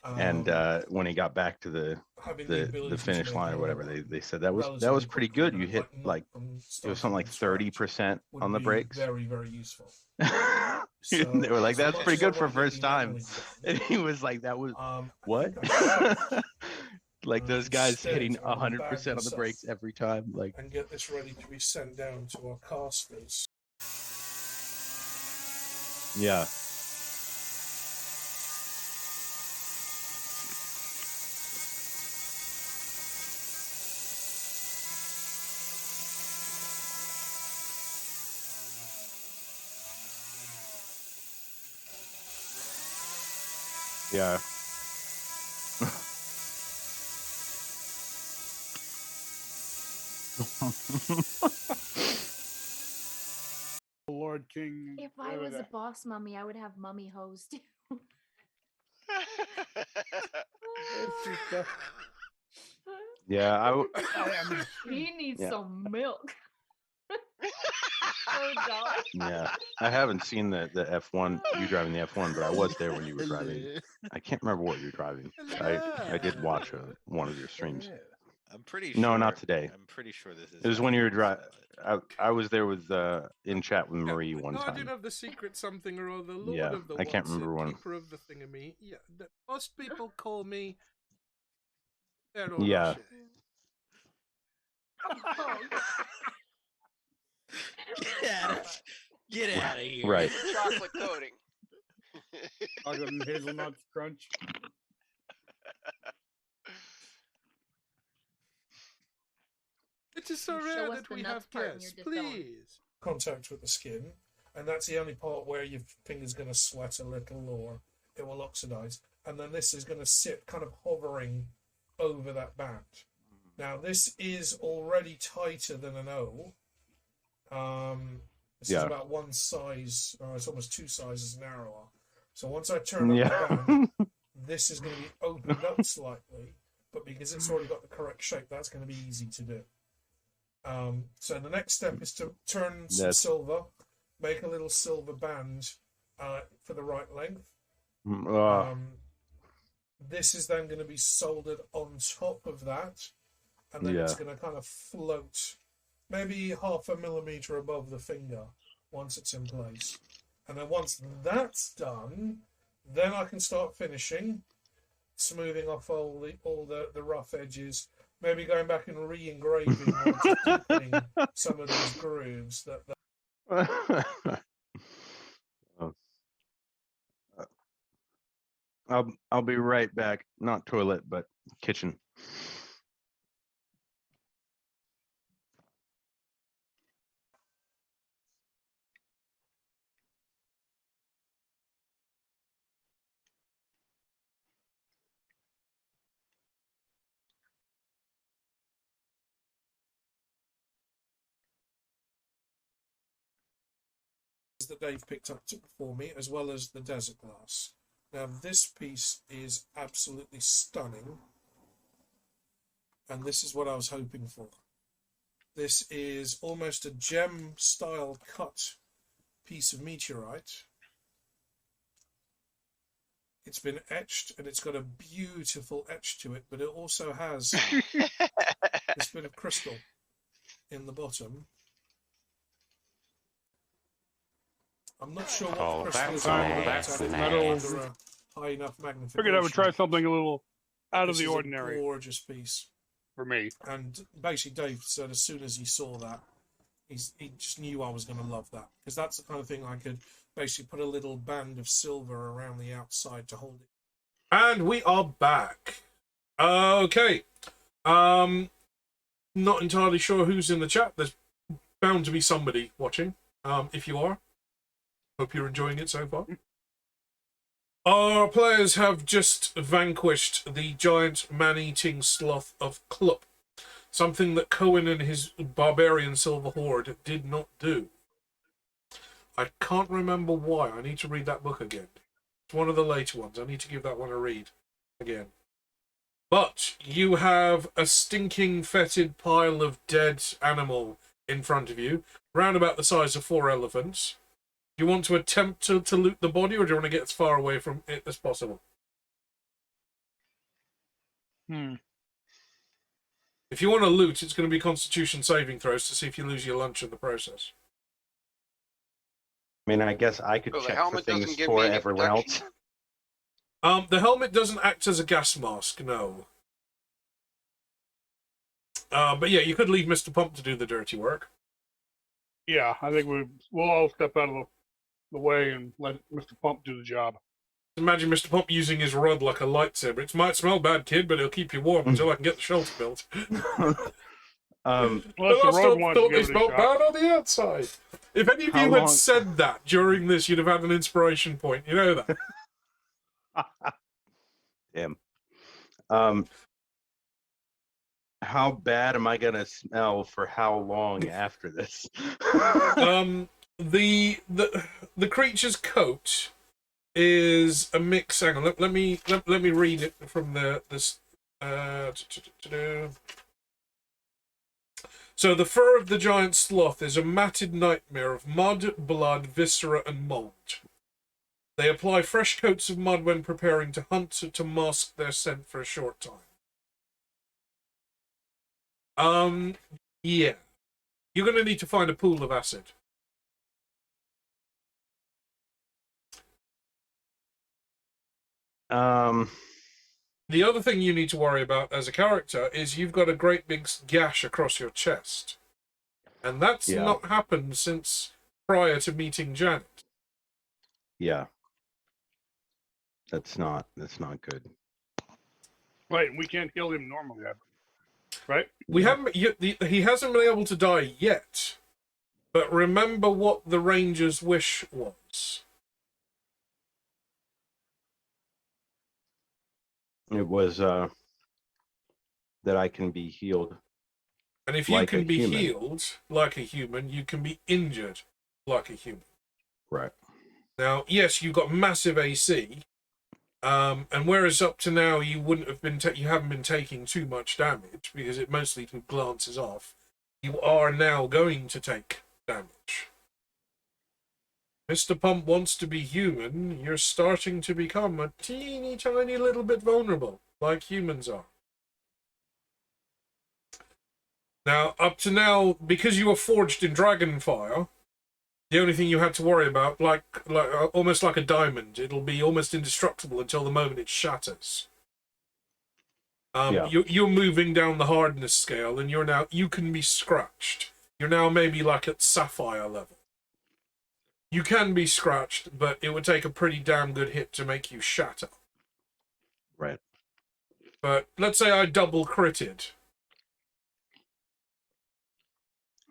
And when he got back to having the ability to finish make line or a whatever, they said that was relatively pretty quickly, good. You hit not like from it was starting something like from scratch, 30% would on the be brakes. very, very useful. They were like, as "That's much pretty as I good for wanna get first these time," memories done, and he was like, "That was I what?" think I Like those guys instead, hitting I'm gonna bag 100% on the this up brakes every time. Like, and get this ready to be sent down to our casters. yeah. Yeah. Lord King. If I was a boss mummy, I would have mummy hosed. Yeah, He needs Yeah. some milk. Oh, Dolly. yeah. I haven't seen the F1, you driving the F1, but I was there when you were driving. I can't remember what you're driving. I did watch one of your streams. I'm pretty No, sure. not today. I'm pretty sure this is. It was how when you were would driving. spell it. I was there with in chat with Marie one Guardian time. of the secret something or other, Lord Yeah, of the I can't what's it, remember one. Keeper of the thingamy. Yeah, most people call me Pharaoh Yeah. Russia. Get out of here. Right. Chocolate coating. Chocolate and hazelnuts crunch. It is so Show rare us that the we nuts have part and guests. you're just going. Please. Contact with the skin, and that's the only part where your finger's going to sweat a little or it will oxidize. And then this is going to sit kind of hovering over that band. Now, this is already tighter than an O. This is about one size, it's almost two sizes narrower. So once I turn up the band, this is going to be opened up slightly, but because it's already got the correct shape, that's going to be easy to do. So the next step is to turn some silver, make a little silver band for the right length. This is then going to be soldered on top of that, and then it's going to kind of float maybe 0.5 millimeter above the finger once it's in place. And then once that's done, Then I can start finishing, smoothing off all the rough edges, maybe going back and re-engraving or just deepening some of these grooves. Oh. I'll be right back. Not toilet, but kitchen. That Dave picked up for me, as well as the desert glass. Now this piece is absolutely stunning, and this is what I was hoping for. This is almost a gem style cut piece of meteorite. It's been etched and it's got a beautiful etch to it, but it also has this bit of crystal in the bottom. I'm not sure what Oh, the crystal that's is. nice. That's Under nice. a high enough magnification. Figured I would try something a little out of This the is a ordinary gorgeous piece. for me. And basically, Dave said as soon as he saw that, he just knew I was going to love that, because that's the kind of thing I could basically put a little band of silver around the outside to hold it. And we are back. Okay. Not entirely sure who's in the chat. There's bound to be somebody watching. If you are, hope you're enjoying it so far. Our players have just vanquished the giant man-eating sloth of Klup, something that Cohen and his barbarian silver horde did not do. I can't remember why. I need to read that book again. It's one of the later ones. I need to give that one a read again. But you have a stinking, fetid pile of dead animal in front of you, round about the size of 4 elephants. Do you want to attempt to loot the body, or do you want to get as far away from it as possible? If you want to loot, it's going to be Constitution saving throws to see if you lose your lunch in the process. I mean, I guess I could So the check for helmet doesn't things give for me any everyone else. protection? The helmet doesn't act as a gas mask, no. But yeah, you could leave Mr. Pump to do the dirty work. Yeah, I think we'll all step out of the way and let Mr. Pump do the job. Imagine Mr. Pump using his rod like a lightsaber. It might smell bad, kid, but it'll keep you warm until I can get the shelter built. Unless the I road wants to thought give it it a smelled shot. bad on the outside. If any of How you had long- said that during this, you'd have had an inspiration point. You know that. Damn. How bad am I gonna smell for how long after this? The creature's coat is a mix. Hang on, let me read it from this. So the fur of the giant sloth is a matted nightmare of mud, blood, viscera, and mold. They apply fresh coats of mud when preparing to hunt to mask their scent for a short time. Yeah. You're going to need to find a pool of acid. The other thing you need to worry about as a character is you've got a great big gash across your chest. And that's not happened since prior to meeting Janet. Yeah. That's not good. Right, we can't heal him normally, right? We haven't. He hasn't been able to die yet. But remember what the Ranger's wish was. It was that I can be healed. And if you like can a be human. healed like a human, you can be injured like a human. Right. Now, yes, you've got massive AC, and whereas up to now you wouldn't have been, you haven't been taking too much damage because it mostly glances off. You are now going to take damage. Mr. Pump wants to be human. You're starting to become a teeny tiny little bit vulnerable, like humans are. Now, up to now, because you were forged in Dragonfire, The only thing you have to worry about, almost like a diamond, it'll be almost indestructible until the moment it shatters. You're moving down the hardness scale, and you can be scratched. You're now maybe like at sapphire level. You can be scratched, but it would take a pretty damn good hit to make you shatter. Right. But let's say I double critted.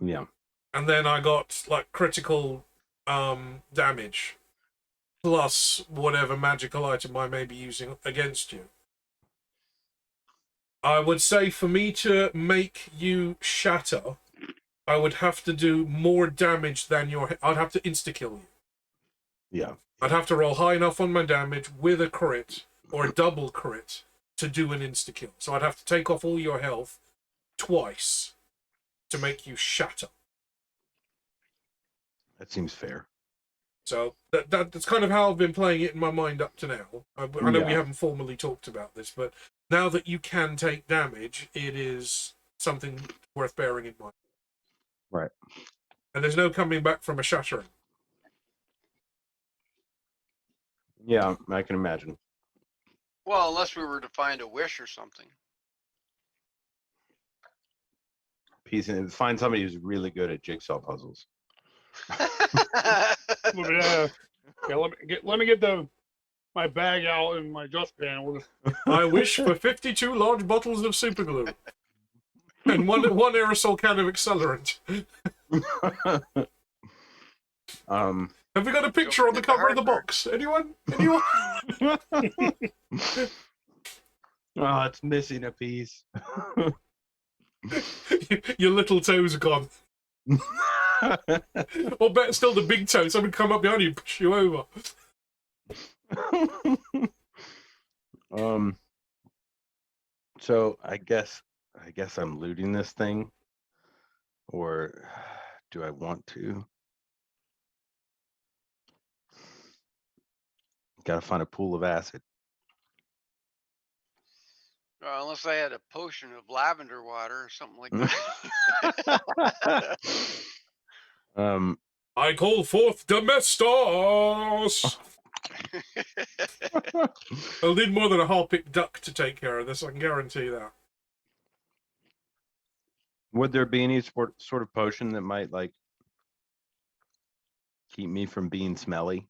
Yeah. And then I got like critical damage plus whatever magical item I may be using against you. I would say for me to make you shatter, I would have to do more damage than I'd have to insta-kill you. Yeah. I'd have to roll high enough on my damage with a crit or a double crit to do an insta-kill. So I'd have to take off all your health twice to make you shatter. That seems fair. So that's kind of how I've been playing it in my mind up to now. I know we haven't formally talked about this, but now that you can take damage, it is something worth bearing in mind. Right. And there's no coming back from a shattering. Yeah, I can imagine. Well, unless we were to find a wish or something. Find somebody who's really good at jigsaw puzzles. Yeah, let me get my bag out and my dustpan. I wish for 52 large bottles of super glue and one aerosol can of accelerant. Have we got a picture on the cover of the box? Anyone? Oh, it's missing a piece. Your little toes are gone. Or better still, the big toe. Someone come up behind you and push you over. So I guess I'm looting this thing, or do I want to? Gotta find a pool of acid. Unless I had a potion of lavender water or something like that. I call forth Domestos! I'll need more than a Harpic duck to take care of this, I can guarantee that. Would there be any sort of potion that might like keep me from being smelly?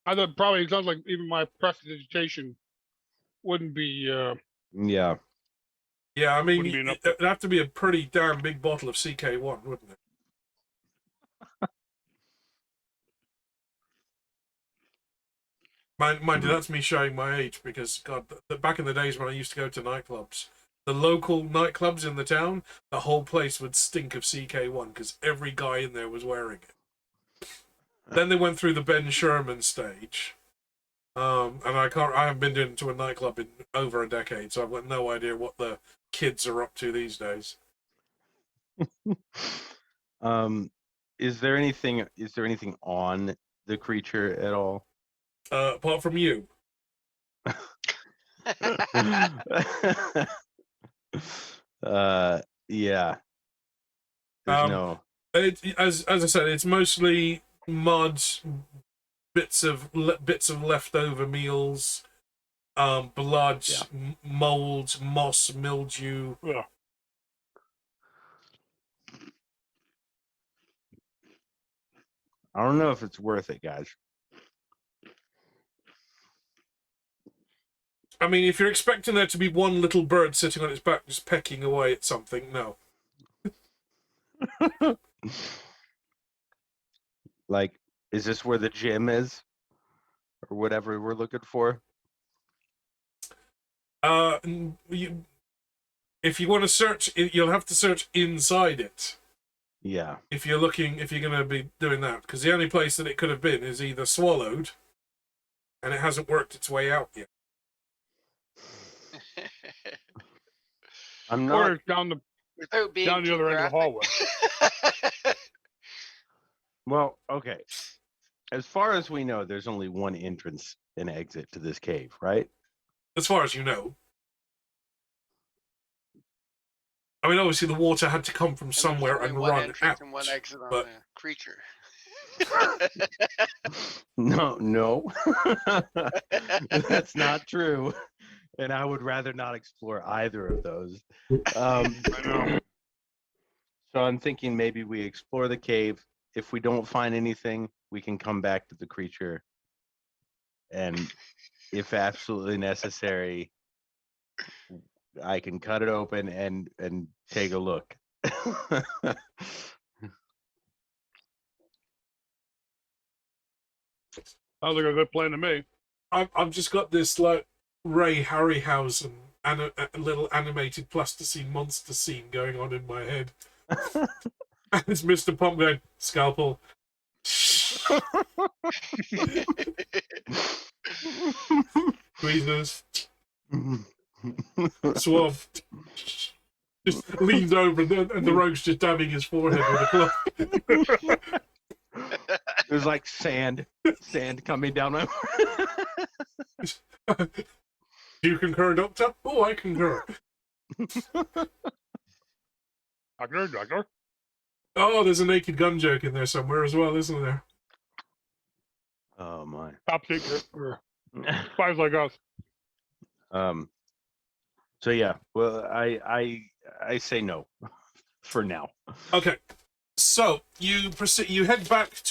I thought probably it sounds like even my prestidigitation wouldn't be. Yeah. Yeah, I mean, it'd have to be a pretty damn big bottle of CK1, wouldn't it? Mind you, that's me showing my age because, God, back in the days when I used to go to nightclubs, the local nightclubs in the town, the whole place would stink of CK1 because every guy in there was wearing it. Then they went through the Ben Sherman stage, and I haven't been into a nightclub in over a decade, so I've got no idea what the kids are up to these days. Is there anything on the creature at all? Apart from you. Yeah. There's no. As I said, it's mostly mud, bits of leftover meals, blood, mold, moss, mildew. Yeah. I don't know if it's worth it, guys. I mean, if you're expecting there to be one little bird sitting on its back just pecking away at something, no. Like, is this where the gym is? Or whatever we're looking for? If you want to search, you'll have to search inside it. Yeah. If you're going to be doing that. Because the only place that it could have been is either swallowed, and it hasn't worked its way out yet. I'm not. Or down the down the other end of the hallway. Well, okay. As far as we know, there's only one entrance and exit to this cave, right? As far as you know. I mean, obviously the water had to come from And there's somewhere only and one run entrance out. and one exit on but the creature. No. That's not true. And I would rather not explore either of those. I know. So I'm thinking maybe we explore the cave. If we don't find anything, we can come back to the creature. And if absolutely necessary, I can cut it open and take a look. Sounds like a good plan to me. I've just got this like Ray Harryhausen a little animated plasticine monster scene going on in my head. And it's Mr. Pump going, scalpel. Tweezers. Swab. Just leans over and the rogue's just dabbing his forehead with a cloth. There's like sand coming down my. Do you concur, Doctor? Oh, I concur. Doctor. Oh, there's a Naked Gun joke in there somewhere as well, isn't there? Oh my. Top secret for spies like us. So yeah, well, I say no for now. Okay, so you proceed. You head back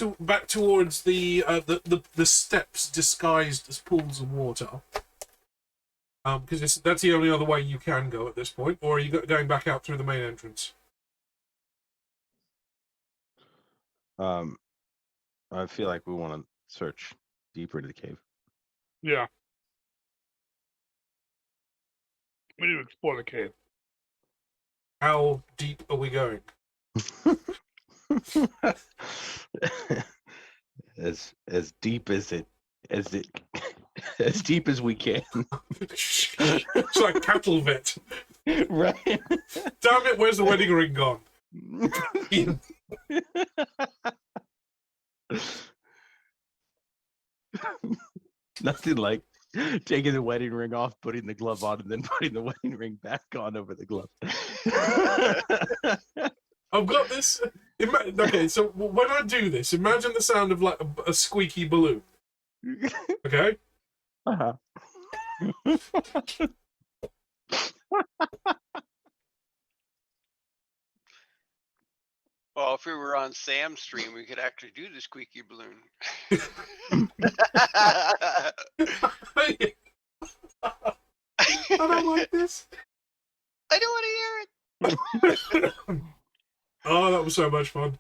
towards the steps disguised as pools of water. Because that's the only other way you can go at this point, or are you going back out through the main entrance? I feel like we want to search deeper into the cave. Yeah. We need to explore the cave. How deep are we going? as deep as as deep as we can. It's like cattle vet. Right. Damn it, where's the wedding ring gone? Nothing like taking the wedding ring off, putting the glove on, and then putting the wedding ring back on over the glove. I've got this. Okay, so when I do this, imagine the sound of like a squeaky balloon. Okay? Uh-huh. Well, if we were on Sam's stream, we could actually do the squeaky balloon. I don't like this. I don't want to hear it. Oh, that was so much fun.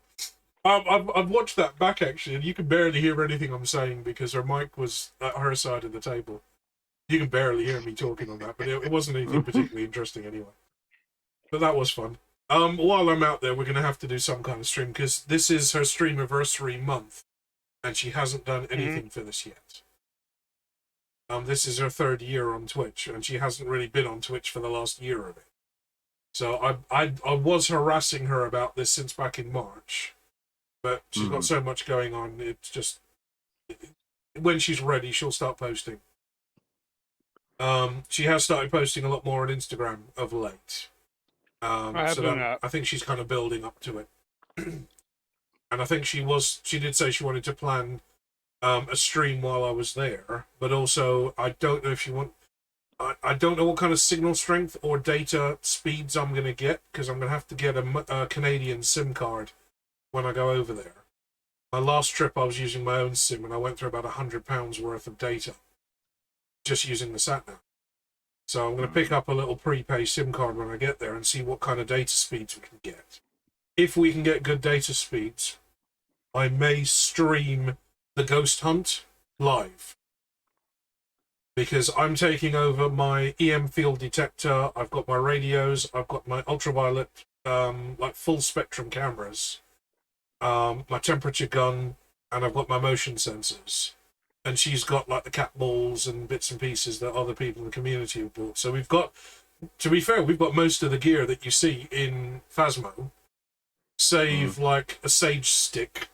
I've watched that back actually, and you can barely hear anything I'm saying because her mic was at her side of the table. You can barely hear me talking on that, but it wasn't anything particularly interesting anyway. But that was fun. While I'm out there, we're going to have to do some kind of stream because this is her streamiversary month, and she hasn't done anything for this yet. This is her 3rd year on Twitch, and she hasn't really been on Twitch for the last year of it. So I was harassing her about this since back in March, but she's got so much going on. It's just when she's ready, she'll start posting. She has started posting a lot more on Instagram of late. I think she's kind of building up to it. And I think she did say she wanted to plan a stream while I was there, but also I don't know if she I don't know what kind of signal strength or data speeds I'm going to get, because I'm going to have to get a Canadian SIM card when I go over there. My last trip I was using my own SIM and I went through about £100 worth of data just using the sat-nav. So I'm going to pick up a little prepay SIM card when I get there and see what kind of data speeds we can get. If we can get good data speeds, I may stream the Ghost Hunt live. Because I'm taking over my EM field detector, I've got my radios, I've got my ultraviolet, like full spectrum cameras, my temperature gun, and I've got my motion sensors. And she's got like the cat balls and bits and pieces that other people in the community have bought. So we've got, to be fair, we've got most of the gear that you see in Phasmo, save like a sage stick.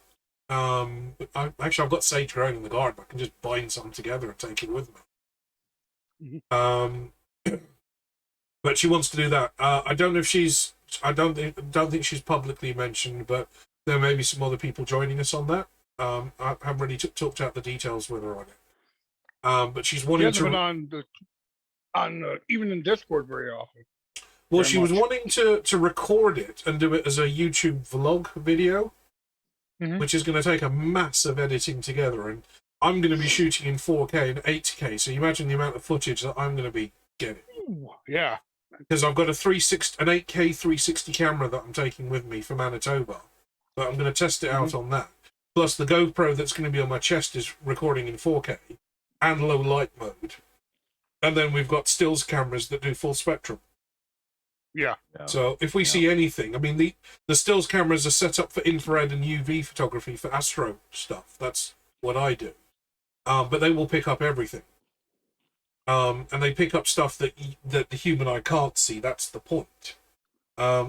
Actually, I've got sage growing in the garden. I can just bind something together and take it with me. But she wants to do that. I don't know if she's I don't think she's publicly mentioned, but there may be some other people joining us on that. I haven't really talked out the details with her on it. But she's She wanting hasn't been to. on even in Discord very often. Well, very she was much. wanting to record it and do it as a YouTube vlog video, Mhm. which is going to take a massive editing together. And I'm going to be shooting in 4K and 8K. So you imagine the amount of footage that I'm going to be getting. Ooh, yeah. Because I've got an 8K 360 camera that I'm taking with me for Manitoba, but I'm going to test it out on that. Plus, the GoPro that's going to be on my chest is recording in 4K and low light mode. And then we've got stills cameras that do full spectrum. Yeah. So if we see anything, I mean, the stills cameras are set up for infrared and UV photography for astro stuff. That's what I do. But they will pick up everything. And they pick up stuff that the human eye can't see. That's the point.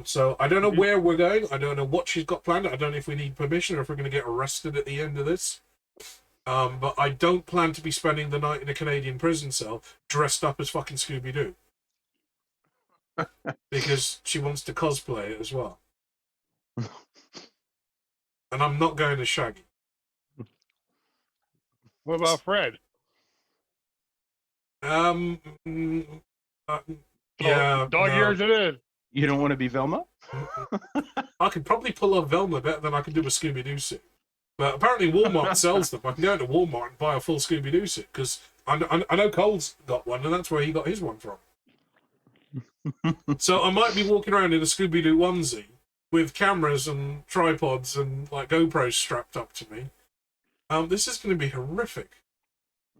So I don't know where we're going. I don't know what she's got planned. I don't know if we need permission or if we're going to get arrested at the end of this. But I don't plan to be spending the night in a Canadian prison cell dressed up as fucking Scooby-Doo. Because she wants to cosplay it as well. And I'm not going as Shaggy. What about Fred? Yeah. Dog ears it is. You don't want to be Velma? I could probably pull off Velma better than I could do a Scooby-Doo suit. But apparently Walmart sells them. I can go to Walmart and buy a full Scooby-Doo suit, because I know Cole's got one, and that's where he got his one from. So I might be walking around in a Scooby-Doo onesie with cameras and tripods and like GoPros strapped up to me. This is going to be horrific.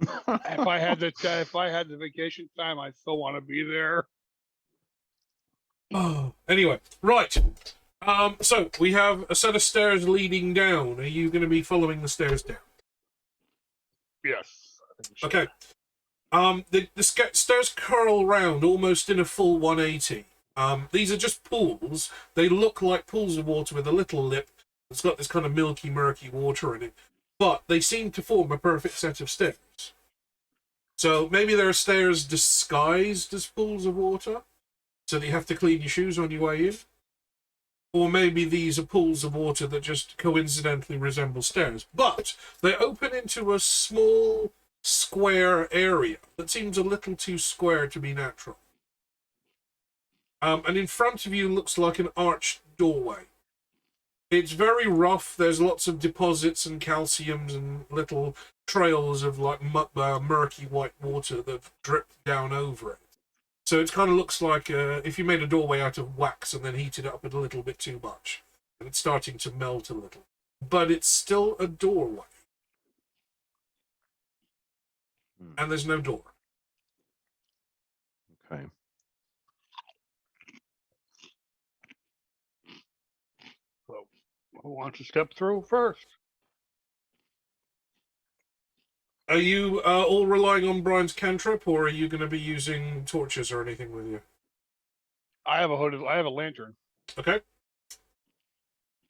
If I had the vacation time, I still want to be there. Oh, anyway, right. So we have a set of stairs leading down. Are you going to be following the stairs down? Yes. I think so. Okay. The stairs curl round almost in a full 180. These are just pools. They look like pools of water with a little lip. It's got this kind of milky, murky water in it. But they seem to form a perfect set of stairs. So maybe there are stairs disguised as pools of water, so that you have to clean your shoes on your way in. Or maybe these are pools of water that just coincidentally resemble stairs. But they open into a small square area that seems a little too square to be natural. And in front of you looks like an arched doorway. It's very rough. There's lots of deposits and calciums and little trails of like murky white water that dripped down over it. So it kind of looks like if you made a doorway out of wax and then heated it up a little bit too much. And it's starting to melt a little. But it's still a doorway. And there's no door. Okay. So, who wants to step through first? Are you all relying on Brian's cantrip, or are you going to be using torches or anything with you? I have a lantern. Okay.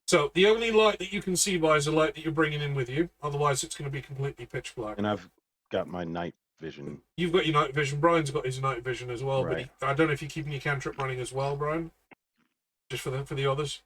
So the only light that you can see by is the light that you're bringing in with you. Otherwise, it's going to be completely pitch black. And I've got my night vision. You've got your night vision. Brian's got his night vision as well. Right. But I don't know if you're keeping your cantrip running as well, Brian. Just for the others.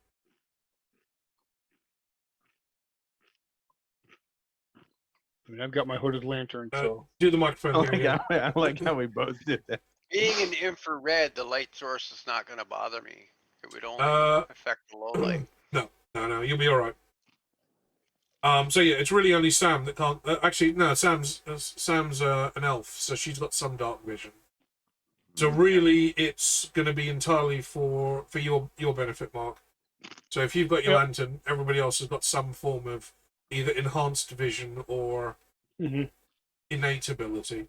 I mean, I've got my hooded lantern, so do the microphone. I like how we both did that. Being an infrared, the light source is not going to bother me. It would only affect the low light. No, you'll be all right. So yeah, it's really only Sam that can't. Actually, no, Sam's an elf, so she's got some dark vision. So really, it's going to be entirely for your benefit, Mark. So if you've got your lantern, everybody else has got some form of either enhanced vision or innate ability.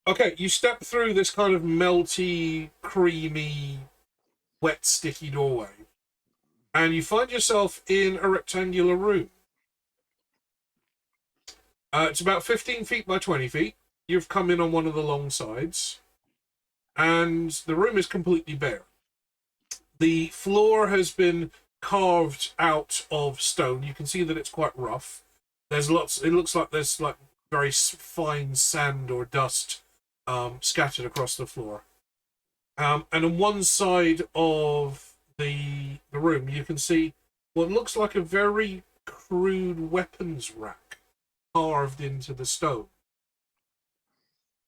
Okay, you step through this kind of melty, creamy, wet, sticky doorway, and you find yourself in a rectangular room. It's about 15 feet by 20 feet. You've come in on one of the long sides, and the room is completely bare. The floor has been carved out of stone. You can see that it's quite rough. It looks like there's like very fine sand or dust scattered across the floor. And on one side of the room, you can see what looks like a very crude weapons rack carved into the stone.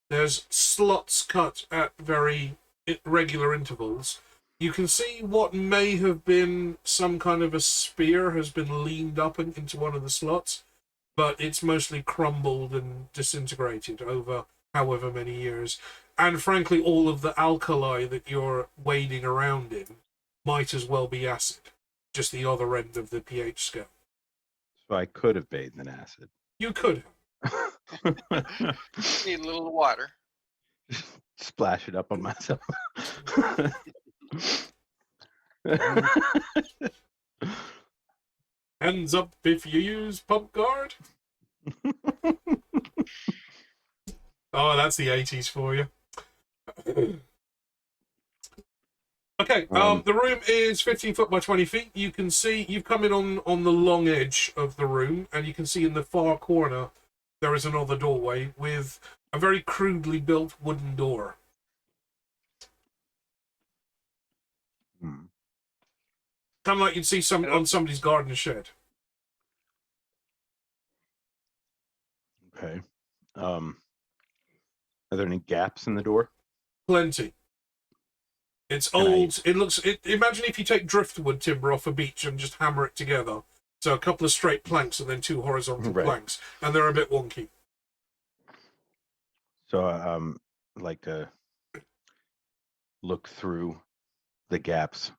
There's slots cut at very regular intervals. You can see what may have been some kind of a spear has been leaned up into one of the slots, but it's mostly crumbled and disintegrated over however many years. And frankly, all of the alkali that you're wading around in might as well be acid, just the other end of the pH scale. So I could have bathed in acid. You could. Need a little water. Splash it up on myself. Hands up if you use pump guard. Oh, that's the 80s for you. Okay, the room is 15 foot by 20 feet. You can see, you've come in on the long edge of the room, and you can see in the far corner there is another doorway with a very crudely built wooden door. Kind of like you'd see on somebody's garden shed. Okay. Are there any gaps in the door? Plenty. It's old. Imagine if you take driftwood timber off a beach and just hammer it together. So a couple of straight planks and then two horizontal planks, and they're a bit wonky. So like to look through the gaps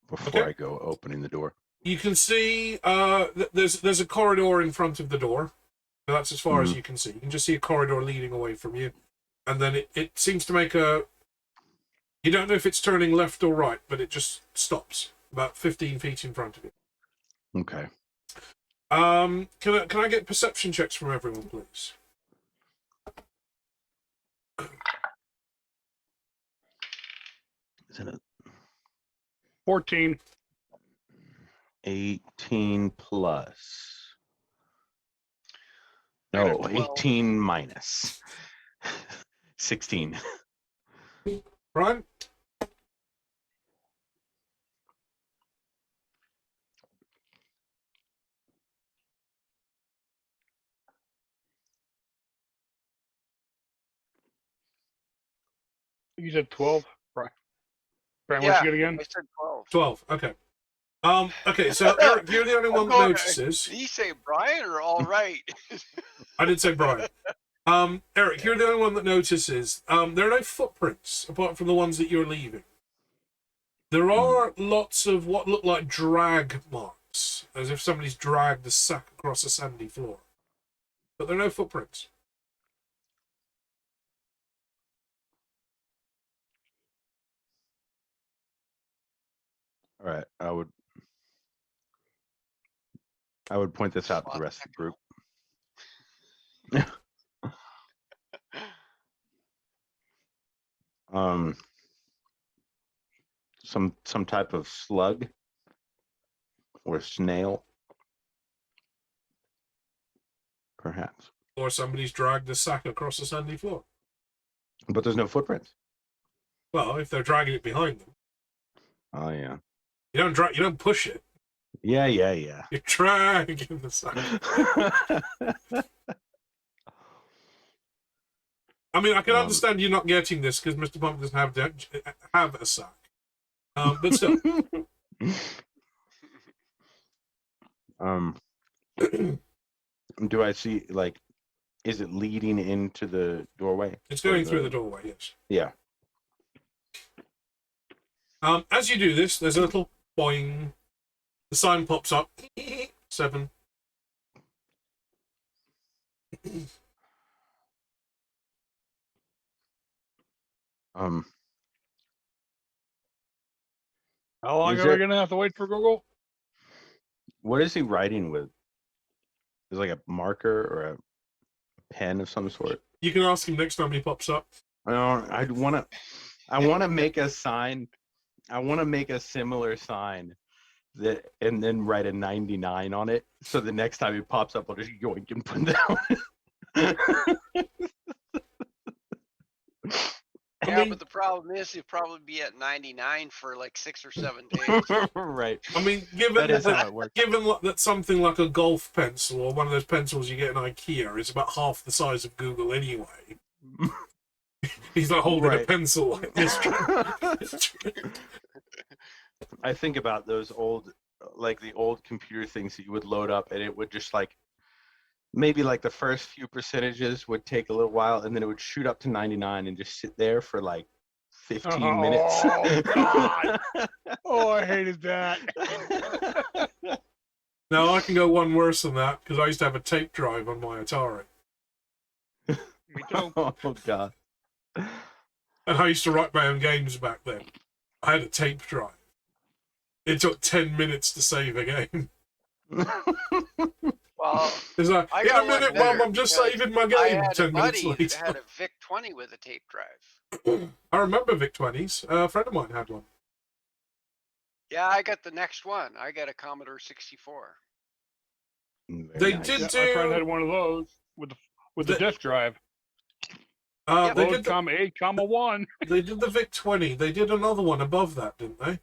before I go opening the door. You can see there's a corridor in front of the door. That's as far as you can see. You can just see a corridor leading away from you, and then it seems to make a. You don't know if it's turning left or right, but it just stops about 15 feet in front of you. Okay. Can I get perception checks from everyone, please? Is it a 14? 18 plus? No, 18 minus. 16. Brian? You said 12? Right. Brian, Yeah, what'd you get again? I said 12. 12, okay. Okay, so Eric, you're the only one that notices. Did he say Brian or all right? I did say Brian. Eric, you're the only one that notices. There are no footprints apart from the ones that you're leaving. There are lots of what look like drag marks, as if somebody's dragged a sack across a sandy floor. But there are no footprints. All right, I would point this out to the rest of the group. Some type of slug or snail, perhaps. Or somebody's dragged a sack across a sandy floor. But there's no footprints. Well, if they're dragging it behind them. Oh yeah. You don't push it. Yeah. You're dragging the sack. I mean, I can understand you not getting this because Mr. Pump doesn't have a sack. But still. Do I see, like, is it leading into the doorway? It's going through the doorway, yes. Yeah. As you do this, there's a little boing. The sign pops up. 7. How long are we gonna have to wait for Google? What is he writing with? Is it like a marker or a pen of some sort? You can ask him next time he pops up. I want to make a sign. I want to make a similar sign and then write a 99 on it. So the next time he pops up, I'll just yoink and put it down. Yeah, mean, but the problem is you'll probably be at 99 for like 6 or 7 days. Right. I mean, That is how it works. given that something like a golf pencil or one of those pencils you get in IKEA is about half the size of Google anyway. He's not holding a Right. pencil like this. I think about those old, like the old computer things that you would load up, and it would just like maybe like the first few percentages would take a little while, and then it would shoot up to 99 and just sit there for like 15 minutes. Oh, God. Oh, I hated that. Now I can go one worse than that because I used to have a tape drive on my Atari, Me too. Oh God. and I used to write my own games back then. I had a tape drive. It took 10 minutes to save a game. Well, It's like, I in a got one minute, better, Mum, I'm just because saving my I game. had a 10 minutes buddy that later. had a VIC-20 with a tape drive. I remember VIC-20s. A friend of mine had one. Yeah, I got the next one. I got a Commodore 64. They did Yeah, do. my friend had one of those with the disk drive. They Load, did the, comma 8, comma 1. they did the VIC-20. They did another one above that, didn't they?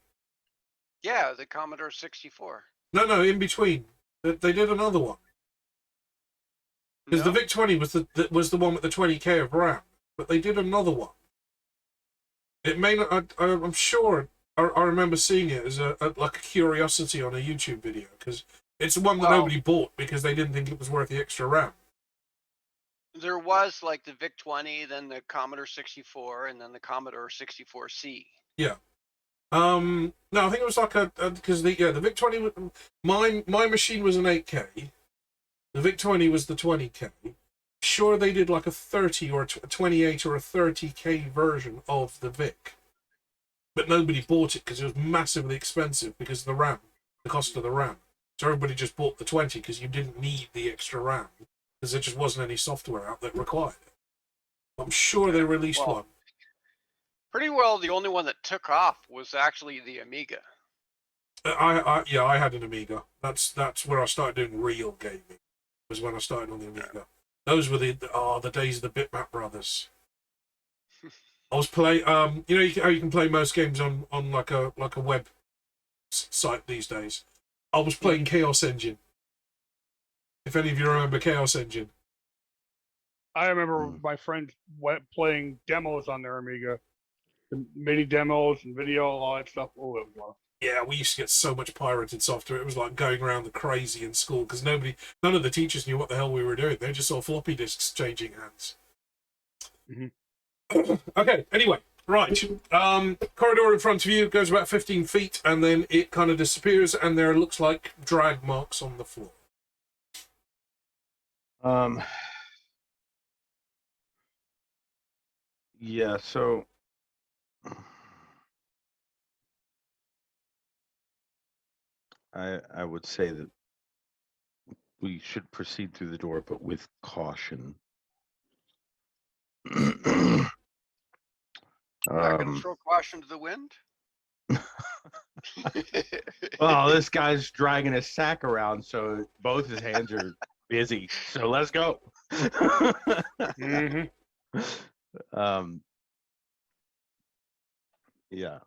Yeah, the Commodore 64. No, in between. They did another one. Because No? the VIC-20 was the one with the 20k of RAM, but they did another one. It may not. I'm sure. I remember seeing it as like a curiosity on a YouTube video because it's the one that Well- nobody bought because they didn't think it was worth the extra RAM. There was like the VIC-20, then the Commodore 64, and then the Commodore 64C. Yeah. No, I think it was like because the VIC-20. My machine was an 8K. The VIC-20 was the 20K. Sure, they did like a 30 or a 28 or a 30K version of the VIC, but nobody bought it because it was massively expensive because of the RAM, the cost of the RAM. So everybody just bought the 20 because you didn't need the extra RAM because there just wasn't any software out that required it. I'm sure they released one. Pretty well the only one that took off was actually the Amiga. I had an Amiga. That's where I started doing real gaming. Was when I started on the Amiga. Those were the days of the Bitmap brothers. I was play how you can play most games on like a web site these days. I was playing Chaos Engine. If any of you remember Chaos Engine. I remember my friends playing demos on their Amiga. The mini demos and video, all that stuff. Oh, it was. Yeah, we used to get so much pirated software. It was like going around the crazy in school because none of the teachers knew what the hell we were doing. They just saw floppy disks changing hands. Mm-hmm. Okay, anyway, right. Corridor in front of you goes about 15 feet and then it kind of disappears and there looks like drag marks on the floor. Yeah, so I would say that we should proceed through the door, but with caution. Not gonna throw caution to the wind? Well, this guy's dragging his sack around, so both his hands are busy. So let's go. Mm-hmm. Yeah.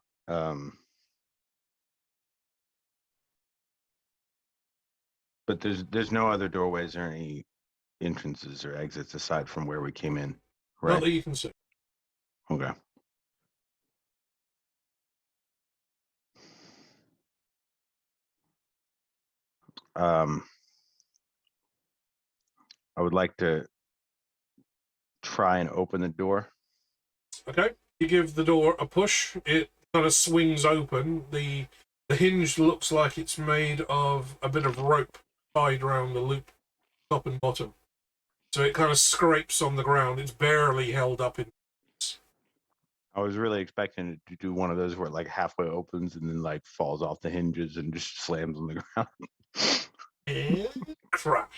But there's no other doorways or any entrances or exits aside from where we came in, right? Not that you can see. Okay. I would like to try and open the door. Okay, you give the door a push. It kind of swings open. The hinge looks like it's made of a bit of rope tied around the loop, top and bottom. So it kind of scrapes on the ground. It's barely held up in. I was really expecting it to do one of those where it like halfway opens and then like falls off the hinges and just slams on the ground. And crap.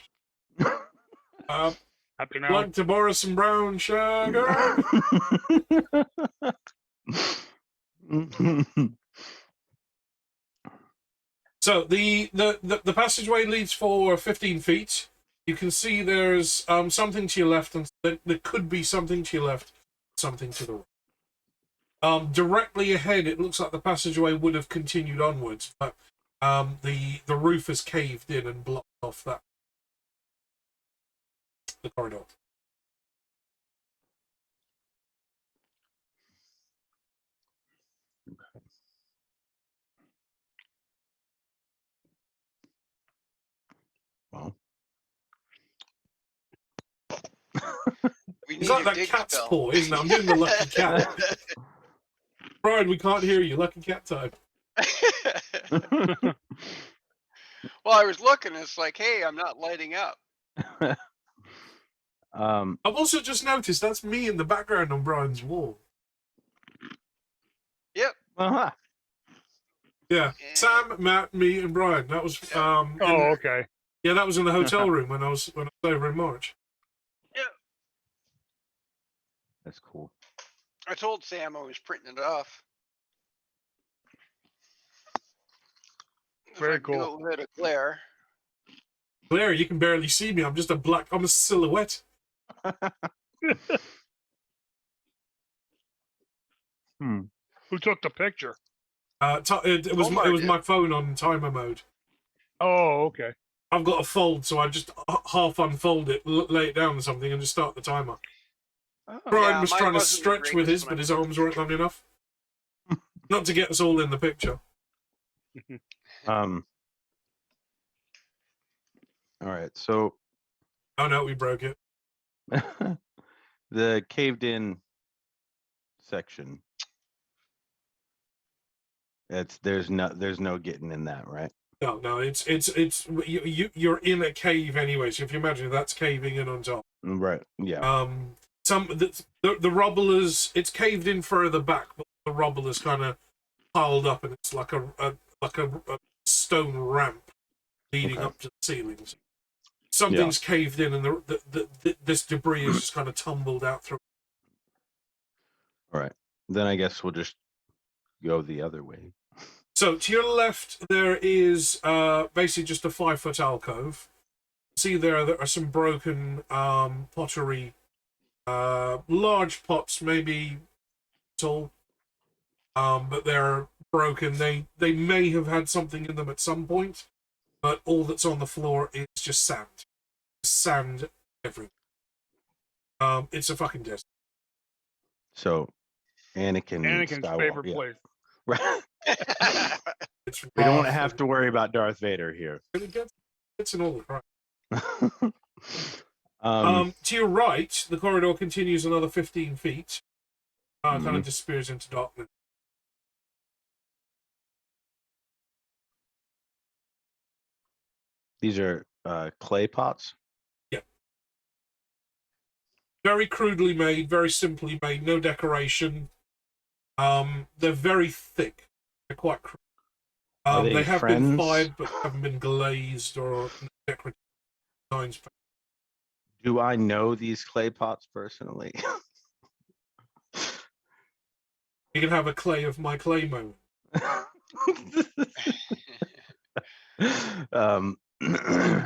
Happy now. Like to borrow some brown sugar? So the passageway leads for 15 feet. You can see there's something to your left, and there could be something to your left, something to the right. Directly ahead, it looks like the passageway would have continued onwards, but the roof has caved in and blocked off the corridor. Well, We It's need like your that dig cat's spell. paw, isn't it? I'm doing the lucky cat. Brian, we can't hear you. Lucky cat time. Well, I was looking. It's like, hey, I'm not lighting up. I've also just noticed that's me in the background on Brian's wall. Yep. uh-huh. Yeah, Sam, Matt, me, and Brian. That was okay. Yeah, that was in the hotel room when I was over in March. Yeah. That's cool. I told Sam I was printing it off. Very If I could do cool. it without a glare. Claire, you can barely see me. I'm just I'm a silhouette. Who took the picture? It was Omar did. my phone on timer mode. Oh, okay. I've got a fold, so I just half unfold it, lay it down or something, and just start the timer. Brian Yeah, was mine trying to wasn't the stretch with his, greatest but when I his took the arms weren't long enough. Not to get us all in the picture. All right, so Oh no, we broke it. the caved in section. There's no getting in that, right? No, it's you're in a cave anyway. So if you imagine that's caving in on top. Right. Yeah. The rubble is it's caved in further back, but the rubble is kind of piled up, and it's like a stone ramp leading up to the ceilings. Something's caved in, and this debris is just kind of tumbled out through. All right. Then I guess we'll just go the other way. So to your left, there is basically just a 5-foot alcove. See there are some broken pottery, large pots, maybe tall, but they're broken. They may have had something in them at some point, but all that's on the floor is just sand. Sand everywhere. It's a fucking desert. So, Anakin's Skywalker, favorite place. Right. It's We don't have to worry about Darth Vader here. It's an all the crap. To your right, the corridor continues another 15 feet. Kind of disappears into darkness. These are clay pots. Yeah. Very crudely made, very simply made, no decoration. They're very thick. They're quite crude. They have been fired, but haven't been glazed or decorative designs. Do I know these clay pots personally? You can have a clay of my clay moment.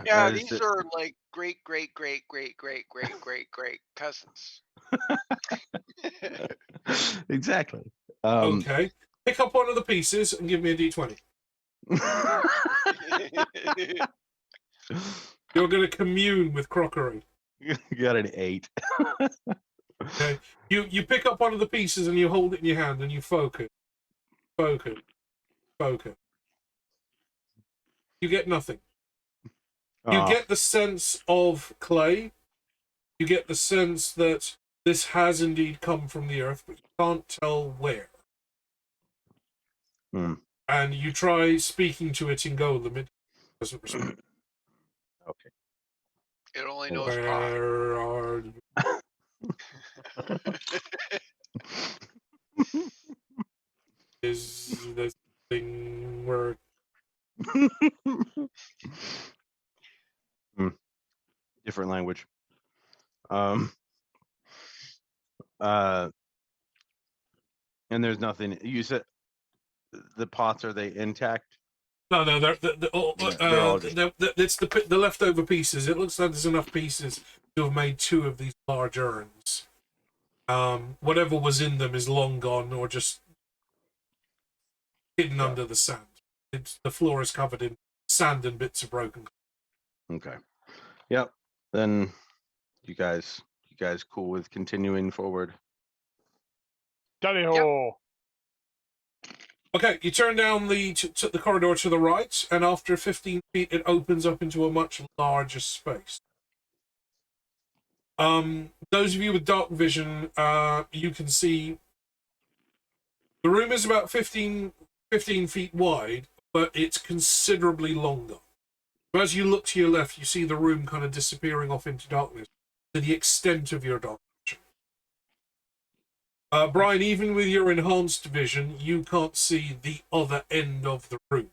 Yeah, these are like great cousins. Exactly. Okay. Pick up one of the pieces and give me a d20. You're going to commune with crockery. You got an 8. Okay. You pick up one of the pieces and you hold it in your hand and you focus. Focus. You get nothing. You get the sense of clay. You get the sense that this has indeed come from the earth, but you can't tell where. And you try speaking to it in Golem, it doesn't respond. Okay. It only knows Where are you? Is this thing where? Different language. And there's nothing. You said the pots, are they intact? No, it's the leftover pieces. It looks like there's enough pieces to have made 2 of these large urns. Whatever was in them is long gone or just hidden Yeah. under the sand. The floor is covered in sand and bits of broken. Okay. Yep. Then you guys cool with continuing forward? Tally ho! Okay, you turn down the corridor to the right, and after 15 feet, it opens up into a much larger space. Those of you with dark vision, you can see the room is about 15 feet wide, but it's considerably longer. As you look to your left, you see the room kind of disappearing off into darkness to the extent of your dark vision. Brian, even with your enhanced vision, you can't see the other end of the room.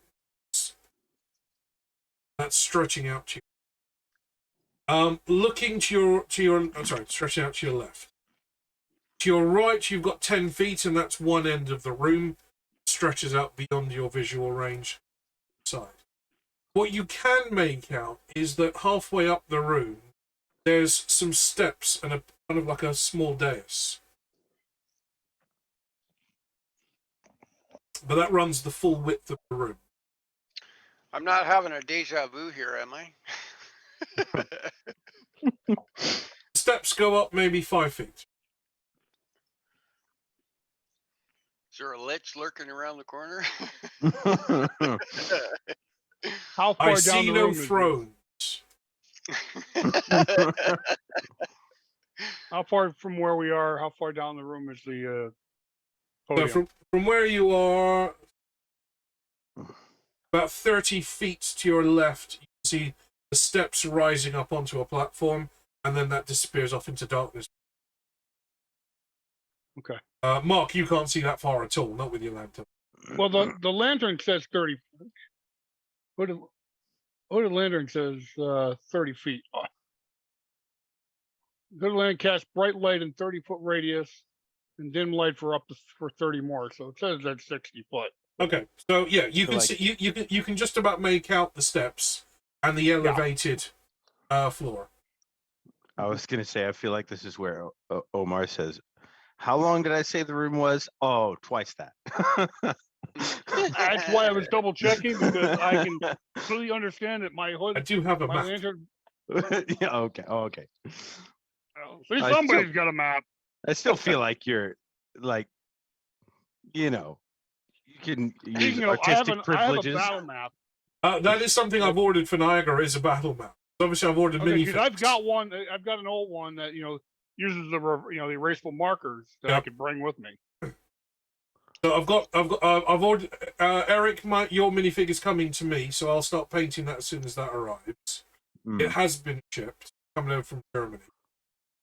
That's stretching out to you. Looking to your stretching out to your left. To your right, you've got 10 feet, and that's one end of the room. It stretches out beyond your visual range side. What you can make out is that halfway up the room, there's some steps and a kind of like a small dais. But that runs the full width of the room. I'm not having a deja vu here, am I? Steps go up maybe 5 feet. Is there a lich lurking around the corner? How far I down see the no room is thrones. How far from where we are? How far down the room is the So podium? from where you are, about 30 feet to your left, you can see the steps rising up onto a platform, and then that disappears off into darkness. Okay. Mark, you can't see that far at all, not with your lantern. Well, the lantern says 30. What the lantern says 30 feet. Good lantern casts bright light in 30-foot radius and dim light for 30 more. So it says that's 60 foot. Okay, so yeah, you So, can like- see you can just about make out the steps and the elevated floor. I was gonna say, I feel like this is where Omar says, "How long did I say the room was?" Oh, twice that. That's why I was double checking, because I can clearly understand that my hood. I do have a my map. lantern. Yeah. Okay. Okay. See, I somebody's still- got a map. I still feel like you're like, you can use I have artistic a privileges. battle map. That is something I've ordered for Niagara, is a battle map. Obviously, I've ordered Okay, mini. because I've got one. I've got an old one that uses the the erasable markers that I could bring with me. So I've ordered Eric. Your minifig is coming to me, so I'll start painting that as soon as that arrives. It has been shipped, coming over from Germany.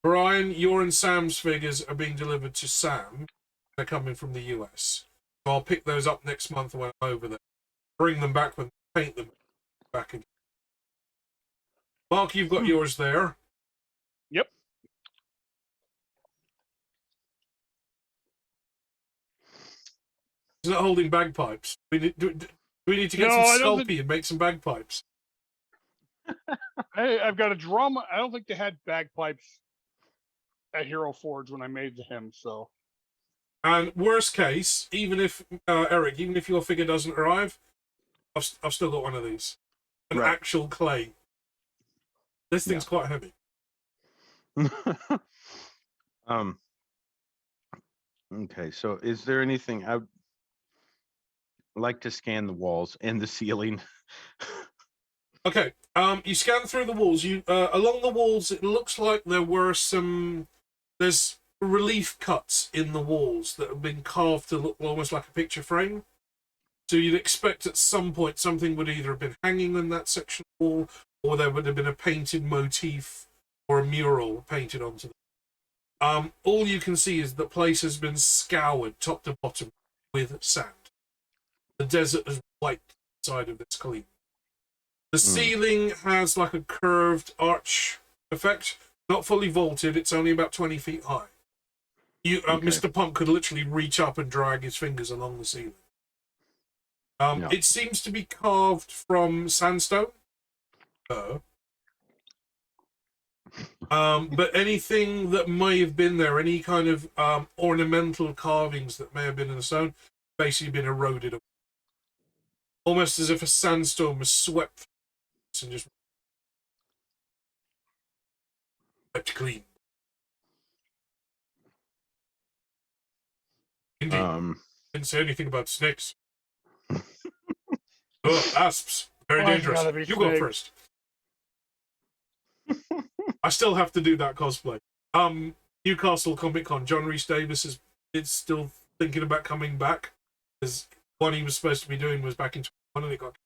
Brian, your and Sam's figures are being delivered to Sam. They're coming from the US. So I'll pick those up next month when I'm over there. Bring them back when paint them back again. Mark, you've got yours there. Yep. He's not holding bagpipes. We need to get some Sculpey and make some bagpipes. I've got a drum. I don't think they had bagpipes at Hero Forge when I made him. So. And worst case, even if Eric, even if your figure doesn't arrive, I've still got one of these, an actual clay. This thing's quite heavy. Okay, so is there anything I would like to scan the walls and the ceiling? Okay, you scan through the walls. You along the walls, it looks like there's relief cuts in the walls that have been carved to look almost like a picture frame. So you'd expect at some point something would either have been hanging in that section of the wall, or there would have been a painted motif or a mural painted onto them. All you can see is the place has been scoured top to bottom with sand. The desert is white side of this clean. The ceiling has like a curved arch effect, not fully vaulted. It's only about 20 feet high. Mr. Pump could literally reach up and drag his fingers along the ceiling. It seems to be carved from sandstone. But anything that may have been there, any kind of ornamental carvings that may have been in the stone, basically been eroded away. Almost as if a sandstorm was swept and just wiped clean. Indeed. Didn't say anything about snakes. Oh, asps. Very Why it's dangerous. gotta be You go snakes? first. I still have to do that cosplay. Newcastle Comic Con. John Rhys Davis is still thinking about coming back, because one he was supposed to be doing was back in 2021 and it got.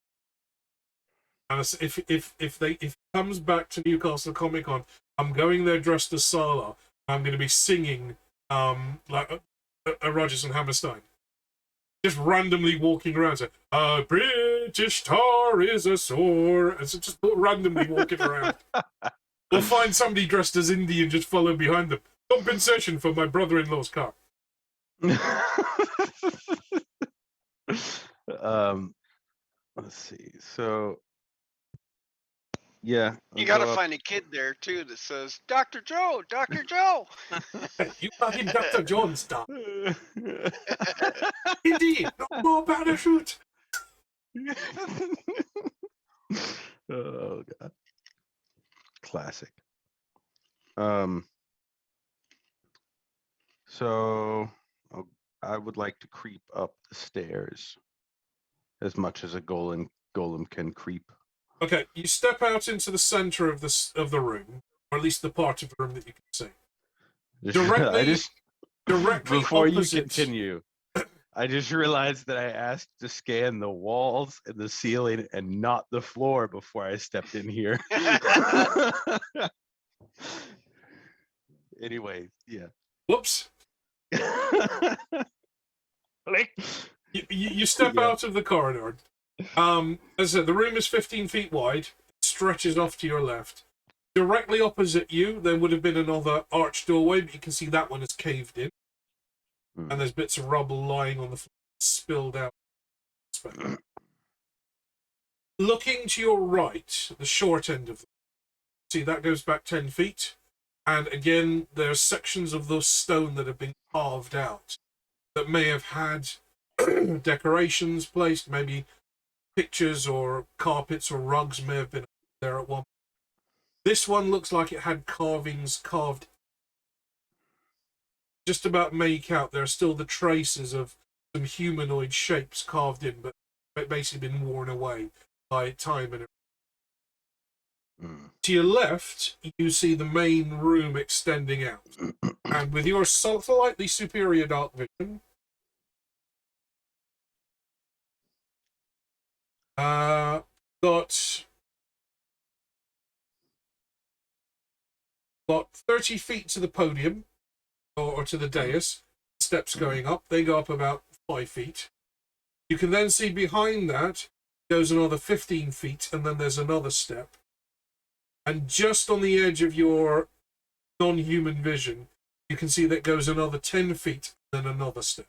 And if he comes back to Newcastle Comic Con, I'm going there dressed as Sala. I'm going to be singing like a Rodgers and Hammerstein, just randomly walking around saying, "A British tar is a sore," and so just randomly walking around. We'll find somebody dressed as Indy and just follow behind them. Compensation for my brother-in-law's car. Let's see. So, yeah. You gotta find a kid there too that says, "Dr. Joe, Dr. Joe." You fucking Dr. John stuff. Indy, no more parachute. Oh god. Classic. So I would like to creep up the stairs as much as a golem can creep. Okay, you step out into the center of the room, or at least the part of the room that you can see. Directly before opposite. you continue, I just realized that I asked to scan the walls and the ceiling and not the floor before I stepped in here. Anyway, yeah. Whoops. You step out of the corridor. As I said, the room is 15 feet wide. It stretches off to your left. Directly opposite you, there would have been another arched doorway, but you can see that one is caved in. And there's bits of rubble lying on the floor, spilled out. Looking to your right, the short end of the see, that goes back 10 feet. And again, there are sections of those stone that have been carved out that may have had decorations placed, maybe pictures or carpets or rugs may have been there at one point. This one looks like it had carvings carved. Just about make out there are still the traces of some humanoid shapes carved in, but basically been worn away by time and. To your left, you see the main room extending out. And with your slightly superior dark vision, got 30 feet to the podium, or to the dais, steps going up. They go up about 5 feet. You can then see behind that goes another 15 feet, and then there's another step. And just on the edge of your non-human vision, you can see that goes another 10 feet, then another step.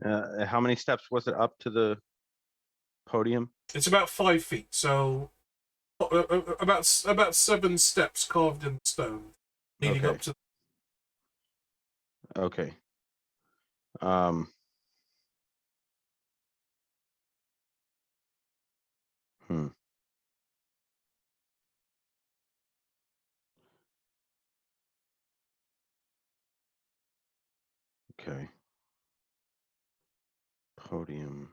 How many steps was it up to the podium? It's about 5 feet, so about 7 steps carved in stone, leading up to. Okay. Okay. Podium.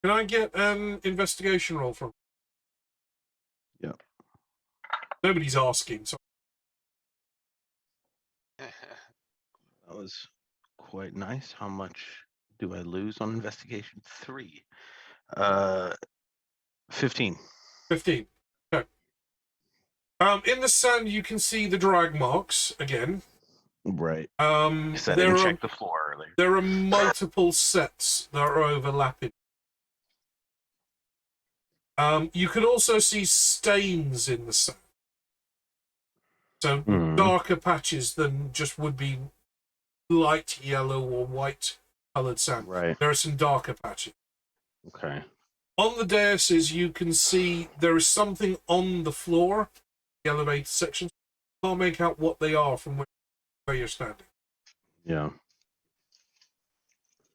Can I get an investigation roll from? Yeah. Nobody's asking. So. That was quite nice. How much do I lose on investigation? 3. 15. 15. Okay. In the sand, you can see the drag marks again. Right. I didn't check the floor earlier. There are multiple sets that are overlapping. You can also see stains in the sand. So darker patches than just would be light yellow or white colored sand. Right. There are some darker patches. Okay. On the daises, you can see there is something on the floor, the elevator section. You can't make out what they are from where you're standing. Yeah.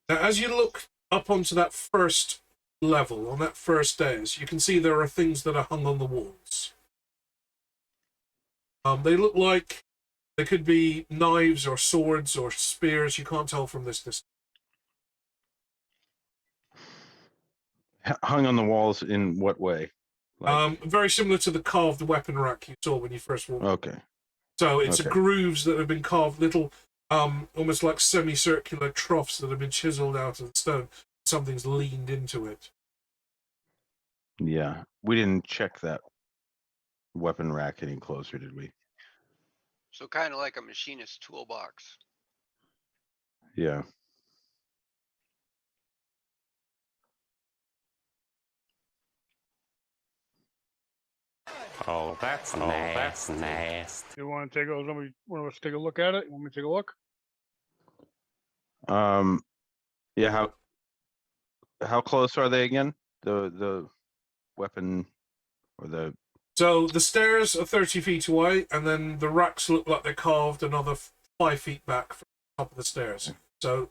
Now, as you look up onto that first level, on that first dais, you can see there are things that are hung on the walls. They look like they could be knives or swords or spears. You can't tell from this distance. Hung on the walls in what way? Very similar to the carved weapon rack you saw when you first walked. Okay. So it's Okay. grooves that have been carved, little, almost like semicircular troughs that have been chiseled out of the stone. Something's leaned into it. Yeah. We didn't check that weapon rack any closer, did we? So kind of like a machinist's toolbox. Yeah. Oh, that's nasty. You want to take a? Somebody want us to take a look at it? You want me to take a look? Yeah. How close are they again? The weapon or the. So the stairs are 30 feet away, and then the racks look like they're carved another 5 feet back from the top of the stairs. So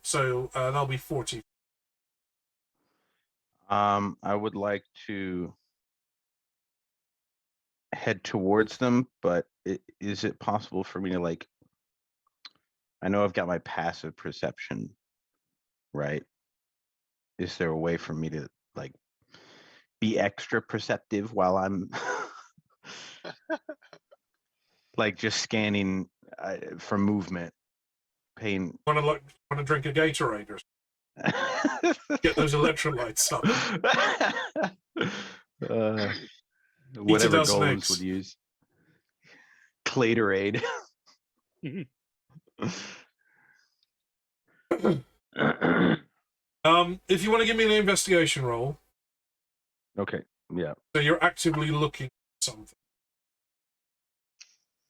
that'll be 40. I would like to head towards them, but is it possible for me to like? I know I've got my passive perception, right? Is there a way for me to like be extra perceptive while I'm like just scanning for movement, pain? Want to drink a Gatorade or get those electrolytes up? Whatever golems would use. Clatorade. If you want to give me an investigation roll. Okay. Yeah. So you're actively looking at something.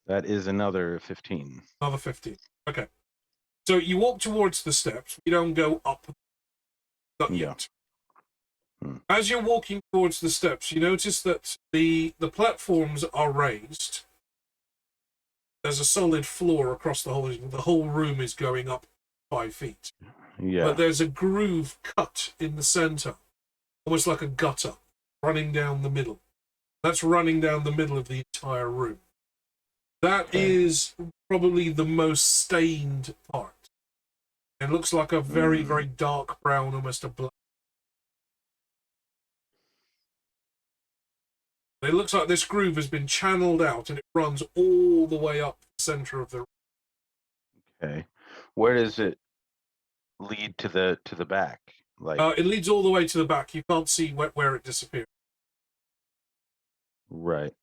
That is another 15. Another 15. Okay. So you walk towards the steps. You don't go up. Not yet. As you're walking towards the steps, you notice that the platforms are raised. There's a solid floor across the whole room is going up 5 feet. Yeah. But there's a groove cut in the center, almost like a gutter, running down the middle. That's running down the middle of the entire room. That is probably the most stained part. It looks like a very, very dark brown, almost a black. It looks like this groove has been channeled out and it runs all the way up the center of the room. Okay. Where does it lead to the back? Like it leads all the way to the back. You can't see where it disappears. Right.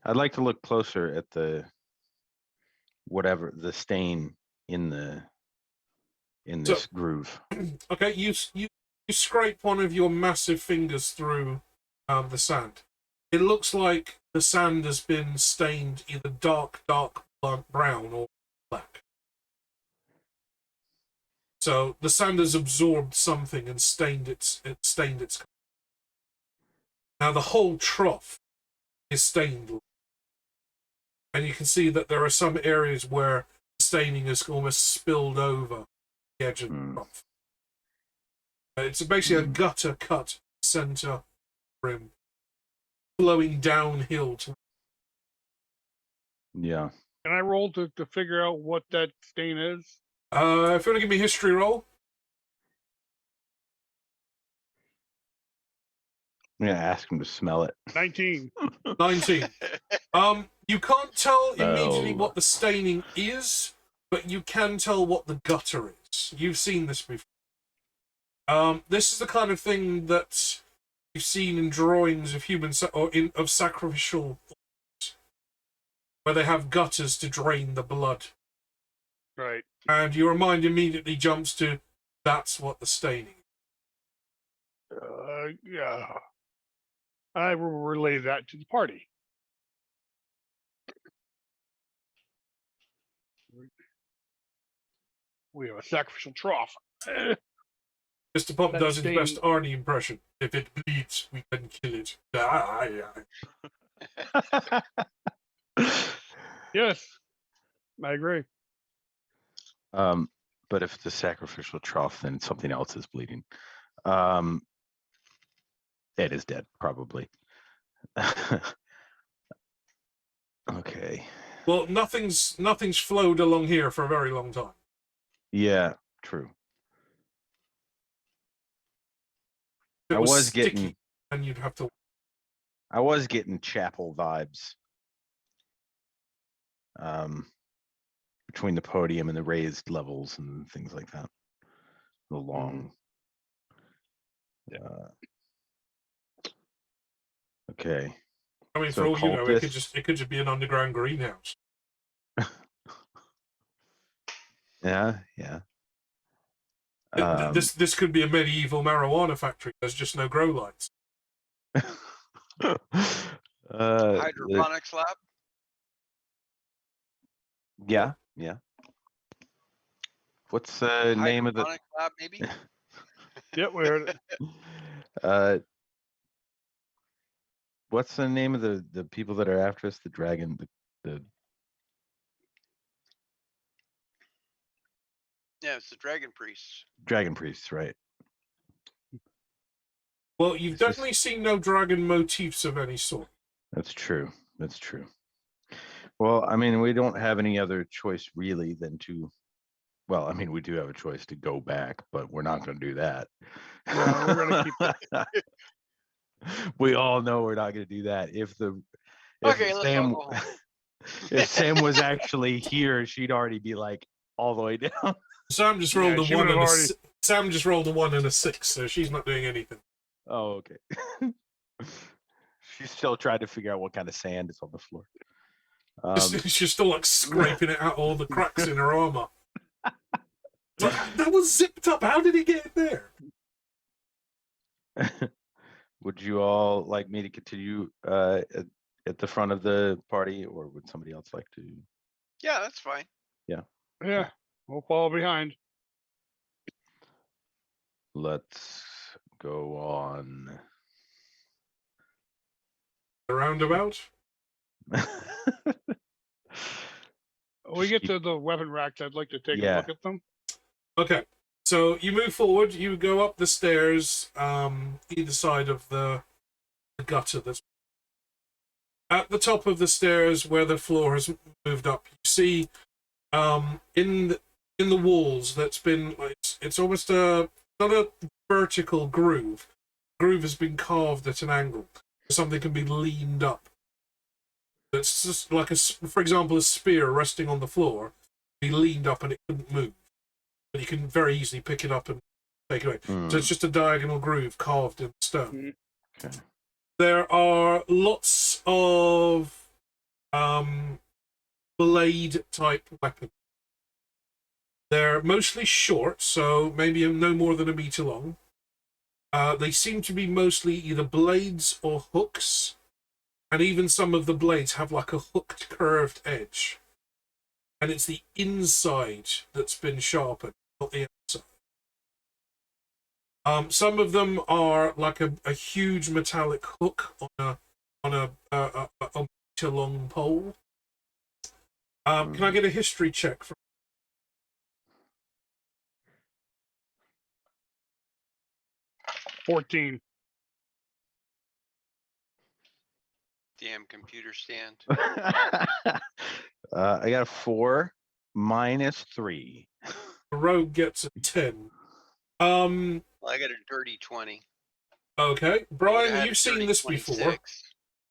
I'd like to look closer at the stain in this groove. Okay, you scrape one of your massive fingers through the sand. It looks like the sand has been stained either dark brown or black. So the sand has absorbed something and stained its color. Now the whole trough is stained, and you can see that there are some areas where staining has almost spilled over the edge of the trough. It's basically a gutter cut center rim, flowing downhill to. Yeah. Can I roll to figure out what that stain is? If you want to give me a history roll. I'm gonna ask him to smell it. 19. 19. You can't tell immediately what the staining is, but you can tell what the gutter is. You've seen this before. This is the kind of thing that you've seen in drawings of of sacrificial, where they have gutters to drain the blood. Right. And your mind immediately jumps to, that's what the staining is. Yeah. I will relay that to the party. We have a sacrificial trough. Mr. Pop That does his stain- best Arnie impression. If it bleeds, we can kill it. Yes, I agree. But if it's a sacrificial trough, then something else is bleeding. Ed is dead, probably. Okay. Well, nothing's flowed along here for a very long time. Yeah, true. If it I was sticky, getting, and you'd have to. I was getting chapel vibes. Between the podium and the raised levels and things like that. The long. Okay. I mean, So for all you know, it could cultists- just be an underground greenhouse. Yeah. This could be a medieval marijuana factory. There's just no grow lights. Hydroponics lab. Yeah. What's the name of the? Hydroponics lab, maybe. Yeah, we heard it. What's the name of the people that are after us? The dragon, the Yeah, it's the dragon priests. dragon priests, right? Well, you've definitely seen no dragon motifs of any sort. That's true. Well, I mean, we don't have any other choice really than to. Well, I mean, we do have a choice to go back, but we're not going to do that. No, we're going to keep. We all know we're not going to do that. If Okay, let's all go home. If Sam was actually here, she'd already be like all the way down. Sam just rolled Yeah, a she 1 and would've a already- Sam just rolled a 1 and a 6, so she's not doing anything. Oh, okay. She's still trying to figure out what kind of sand is on the floor. She's still like scraping it out all the cracks in her armor. But that was zipped up. How did he get in there? Would you all like me to continue at the front of the party, or would somebody else like to? Yeah, that's fine. Yeah, we'll follow behind. Let's go on. The roundabout? We get to the weapon racks. I'd like to take a look at them. Okay. So you move forward, you go up the stairs, either side of the gutter. That's at the top of the stairs where the floor has moved up. You see in the walls that's been like it's almost not a vertical groove. The groove has been carved at an angle. Something can be leaned up. It's just like for example, a spear resting on the floor, be leaned up and it couldn't move. But you can very easily pick it up and take it away. So it's just a diagonal groove carved in stone. Okay. There are lots of blade type weapons. They're mostly short, so maybe no more than a meter long. They seem to be mostly either blades or hooks, and even some of the blades have like a hooked, curved edge. And it's the inside that's been sharpened, not the outside. Some of them are like a huge metallic hook on a meter-long pole. Can I get a history check from? 14. Damn computer stand. I got a 4 minus 3. The rogue gets a 10. Well, I got a dirty 20. Okay, I would've Brian, had you've a seen dirty this before. 26.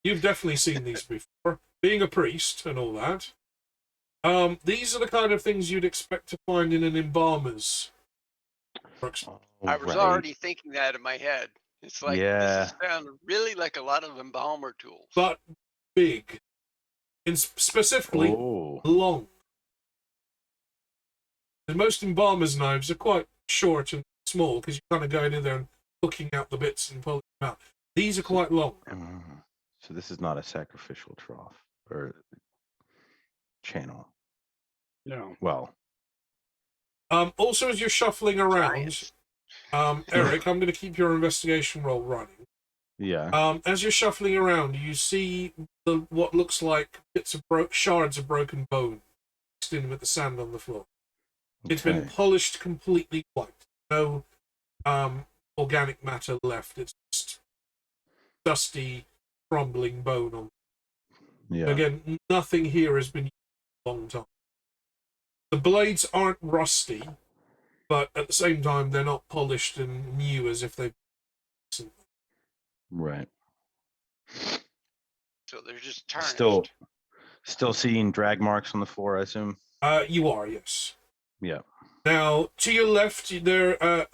You've definitely seen these before. Being a priest and all that. These are the kind of things you'd expect to find in an embalmer's workshop. I was already thinking that in my head. It's like this is sound really like a lot of embalmer tools. But big. And specifically long. And most embalmer's knives are quite short and small because you're kind of going in there and hooking out the bits and pulling them out. These are quite long. So this is not a sacrificial trough or channel. No. Well, Also, as you're shuffling around, Eric, I'm going to keep your investigation roll running. Yeah. As you're shuffling around, you see what looks like bits of shards of broken bone mixed in with the sand on the floor. It's been Okay. polished completely white. No organic matter left. It's just dusty, crumbling bone on. Yeah. Again, nothing here has been used in a long time. The blades aren't rusty, but at the same time, they're not polished and new as if they've. Right. So they're just tarnished. Still seeing drag marks on the floor, I assume. You are, yes. Yeah. Now, to your left, there,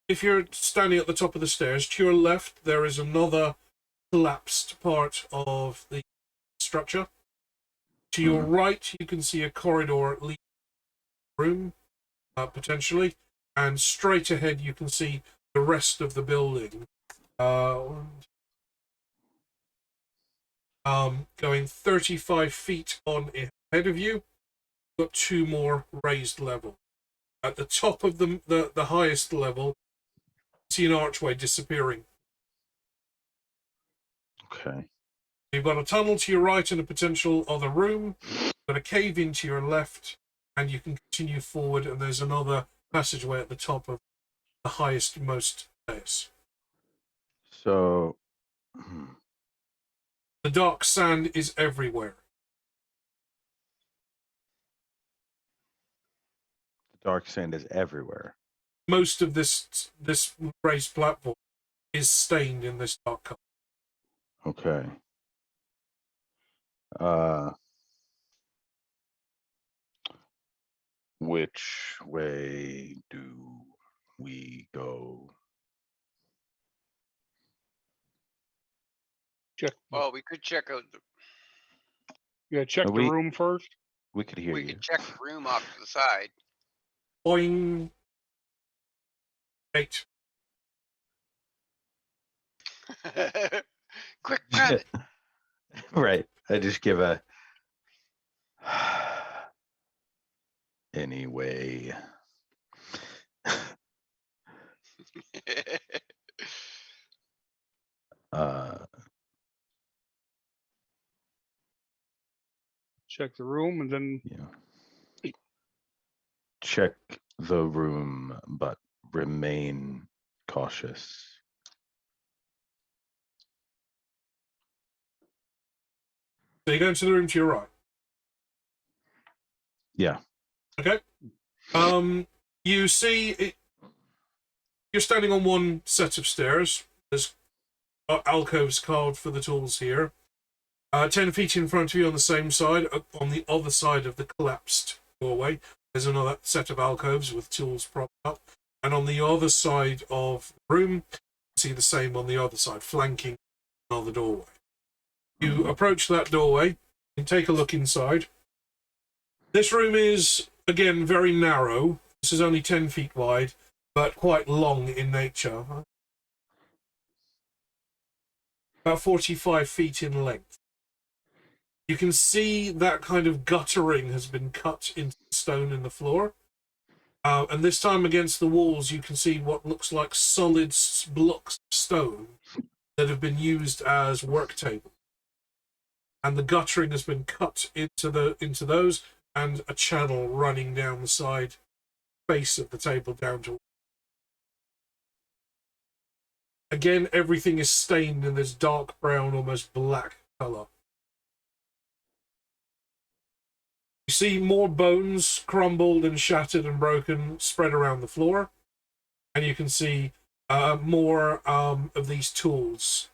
if you're standing at the top of the stairs, to your left there is another collapsed part of the structure. To your right, you can see a corridor leading to the room, potentially, and straight ahead you can see the rest of the building. Going 35 feet on ahead of you, got two more raised levels. At the top of the highest level, see an archway disappearing. Okay. You've got a tunnel to your right and a potential other room. You've got a cave in to your left, and you can continue forward, and there's another passageway at the top of the highest most place. So the dark sand is everywhere. The dark sand is everywhere. Most of this raised platform is stained in this dark color. Okay. Which way do we go? Check. Well, we could check out the. Yeah, check the room first. We could hear We you. could check the room off to the side. Boing. 8. Quick, grab it. Right. I just give a anyway. Check the room and then check the room, but remain cautious. So you go into the room to your right. Yeah. Okay. You see it. You're standing on one set of stairs. There's alcoves carved for the tools here. 10 feet in front of you on the same side, on the other side of the collapsed doorway, there's another set of alcoves with tools propped up. And on the other side of the room, you see the same on the other side, flanking another doorway. You approach that doorway and take a look inside. This room is, again, very narrow. This is only 10 feet wide, but quite long in nature. About 45 feet in length. You can see that kind of guttering has been cut into stone in the floor. And this time against the walls, you can see what looks like solid blocks of stone that have been used as work tables. And the guttering has been cut into those, and a channel running down the side face of the table down to. Again, everything is stained in this dark brown, almost black color. You see more bones crumbled and shattered and broken spread around the floor. And you can see more of these tools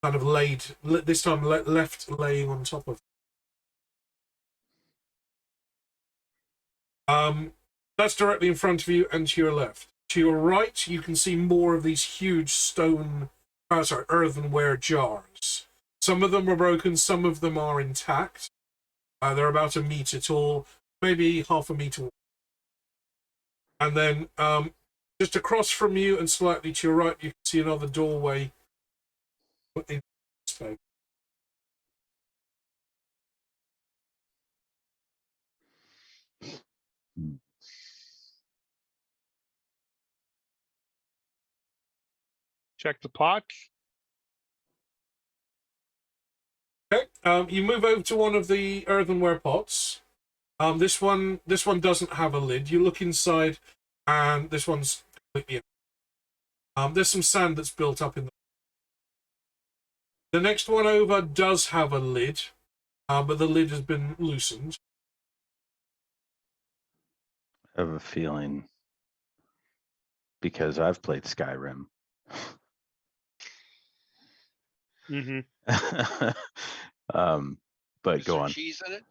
kind of laid, this time left laying on top of. That's directly in front of you and to your left. To your right, you can see more of these huge earthenware jars. Some of them are broken, some of them are intact. They're about 1 meter tall, maybe half a meter. And then just across from you and slightly to your right, you can see another doorway. Check the pots. Okay. You move over to one of the earthenware pots. This one doesn't have a lid. You look inside, and this one's completely empty. There's some sand that's built up in the next one over does have a lid, but the lid has been loosened. I have a feeling because I've played Skyrim. Mm-hmm. But Is go there on. cheese in it?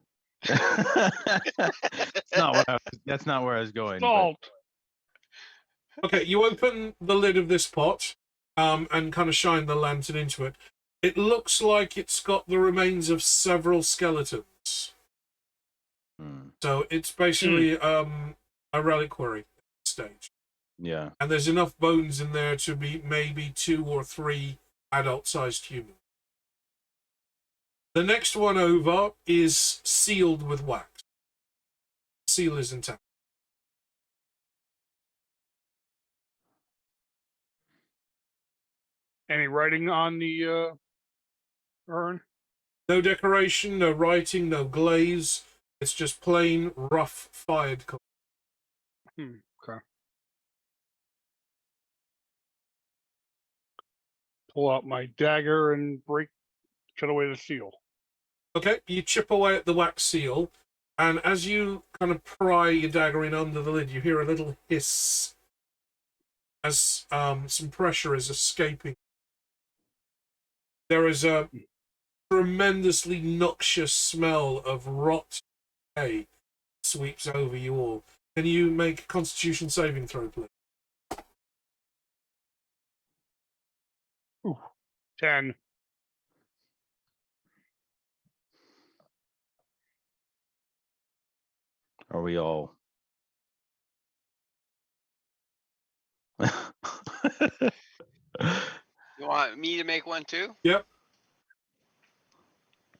That's not where I was going. Salt. Okay, you open the lid of this pot, and kind of shine the lantern into it. It looks like it's got the remains of several skeletons. So it's basically a reliquary stage. Yeah. And there's enough bones in there to be maybe 2 or 3 adult-sized humans. The next one over is sealed with wax. The seal is intact. Any writing on the urn? No decoration, no writing, no glaze. It's just plain, rough, fired color. Okay. Pull out my dagger and cut away the seal. Okay, you chip away at the wax seal, and as you kind of pry your dagger in under the lid, you hear a little hiss as some pressure is escaping. There is a tremendously noxious smell of rot hay sweeps over you all. Can you make a Constitution saving throw, please? Ooh, 10. Are we all? You want me to make one too? Yep.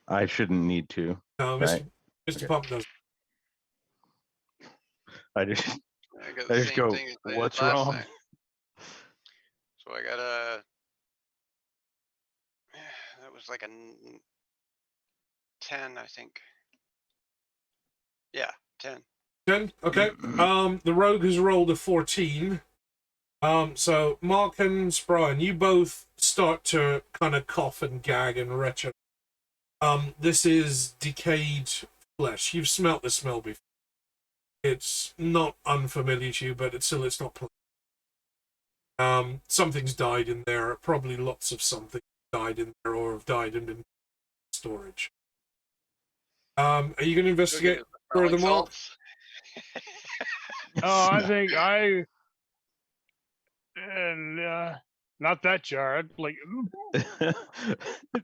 I shouldn't need to. No, right? Mr. Pump does. I just I got the same go, thing as I did what's last wrong? time. So I got a. That was like a 10, I think. Yeah, 10. 10? Okay. The rogue has rolled a 14. So Mark and Brian, you both start to kind of cough and gag and retch. This is decayed flesh. You've smelt the smell before. It's not unfamiliar to you, but it's not pleasant. Something's died in there. Probably lots of something died in there or have died and been storage. Are you going to investigate further, Mark? Oh, I think not that jarred. Like,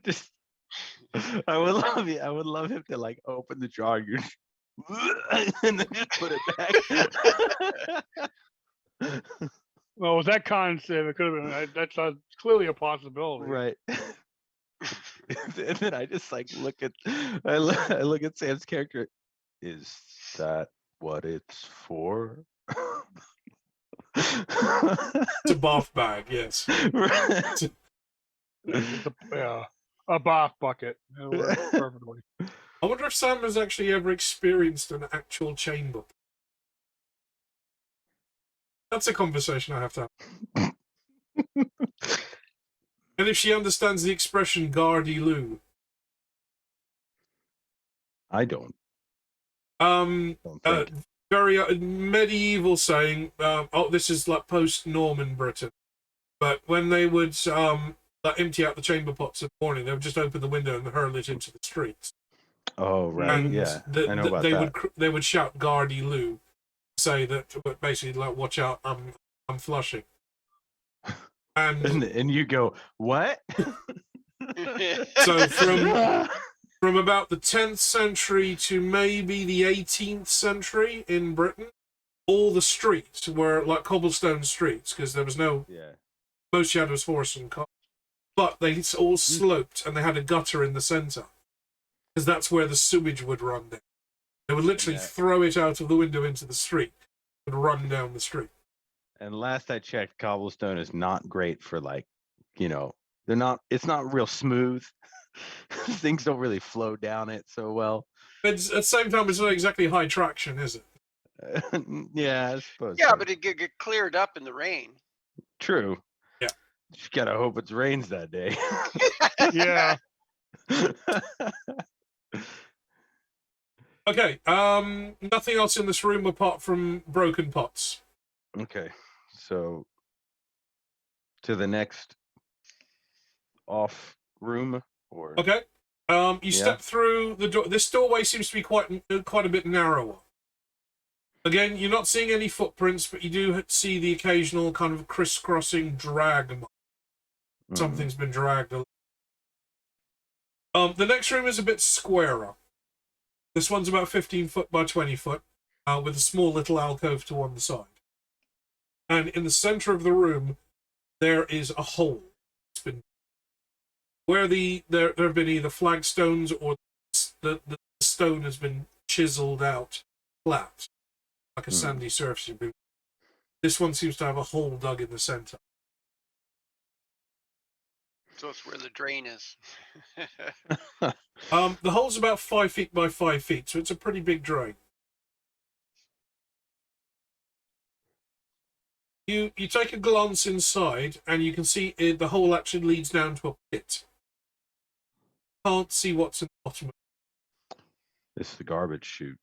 Just, I would love him to like open the jar and, and then just put it back. well, with that concept, it could have been. That's clearly a possibility. Right. And then I just like look at Sam's character. Is that what it's for? It's a bath bag, yes. It's a bath bucket. It'll work perfectly. I wonder if Sam has actually ever experienced an actual chamber. That's a conversation I have to have. And if she understands the expression Gardy Lou. I don't. Very medieval saying, this is like post-Norman Britain. But when they would empty out the chamber pots in the morning, they would just open the window and hurl it into the streets. Oh, right. And yeah. I know about that. They would shout Gardy Lou, say that, basically, like, watch out, I'm flushing. And you go, what? So from about the 10th century to maybe the 18th century in Britain, all the streets were like cobblestone streets because there was most you had was horse and car. But they all sloped and they had a gutter in the centre because that's where the sewage would run down. They would literally throw it out of the window into the street and run down the street. And last I checked, cobblestone is not great for like you know, they're not. It's not real smooth. Things don't really flow down it so well. It's, at the same time, it's not exactly high traction, is it? Yeah, I suppose. Yeah, so. but it get cleared up in the rain. True. Yeah. Just gotta hope it rains that day. Yeah. Okay. Nothing else in this room apart from broken pots. Okay. So to the next off room, or Okay. You step through the door. This doorway seems to be quite a bit narrower. Again, you're not seeing any footprints, but you do see the occasional kind of crisscrossing drag. Something's been dragged. The next room is a bit squarer. This one's about 15 foot by 20 foot, with a small little alcove to one side. And in the center of the room, there is a hole. It's been where there have been either flagstones or the stone has been chiseled out flat, like a sandy surface. This one seems to have a hole dug in the center. So it's where the drain is. The hole's about 5 feet by 5 feet, so it's a pretty big drain. You take a glance inside, and you can see the hole actually leads down to a pit. Can't see what's in the bottom. This is the garbage chute.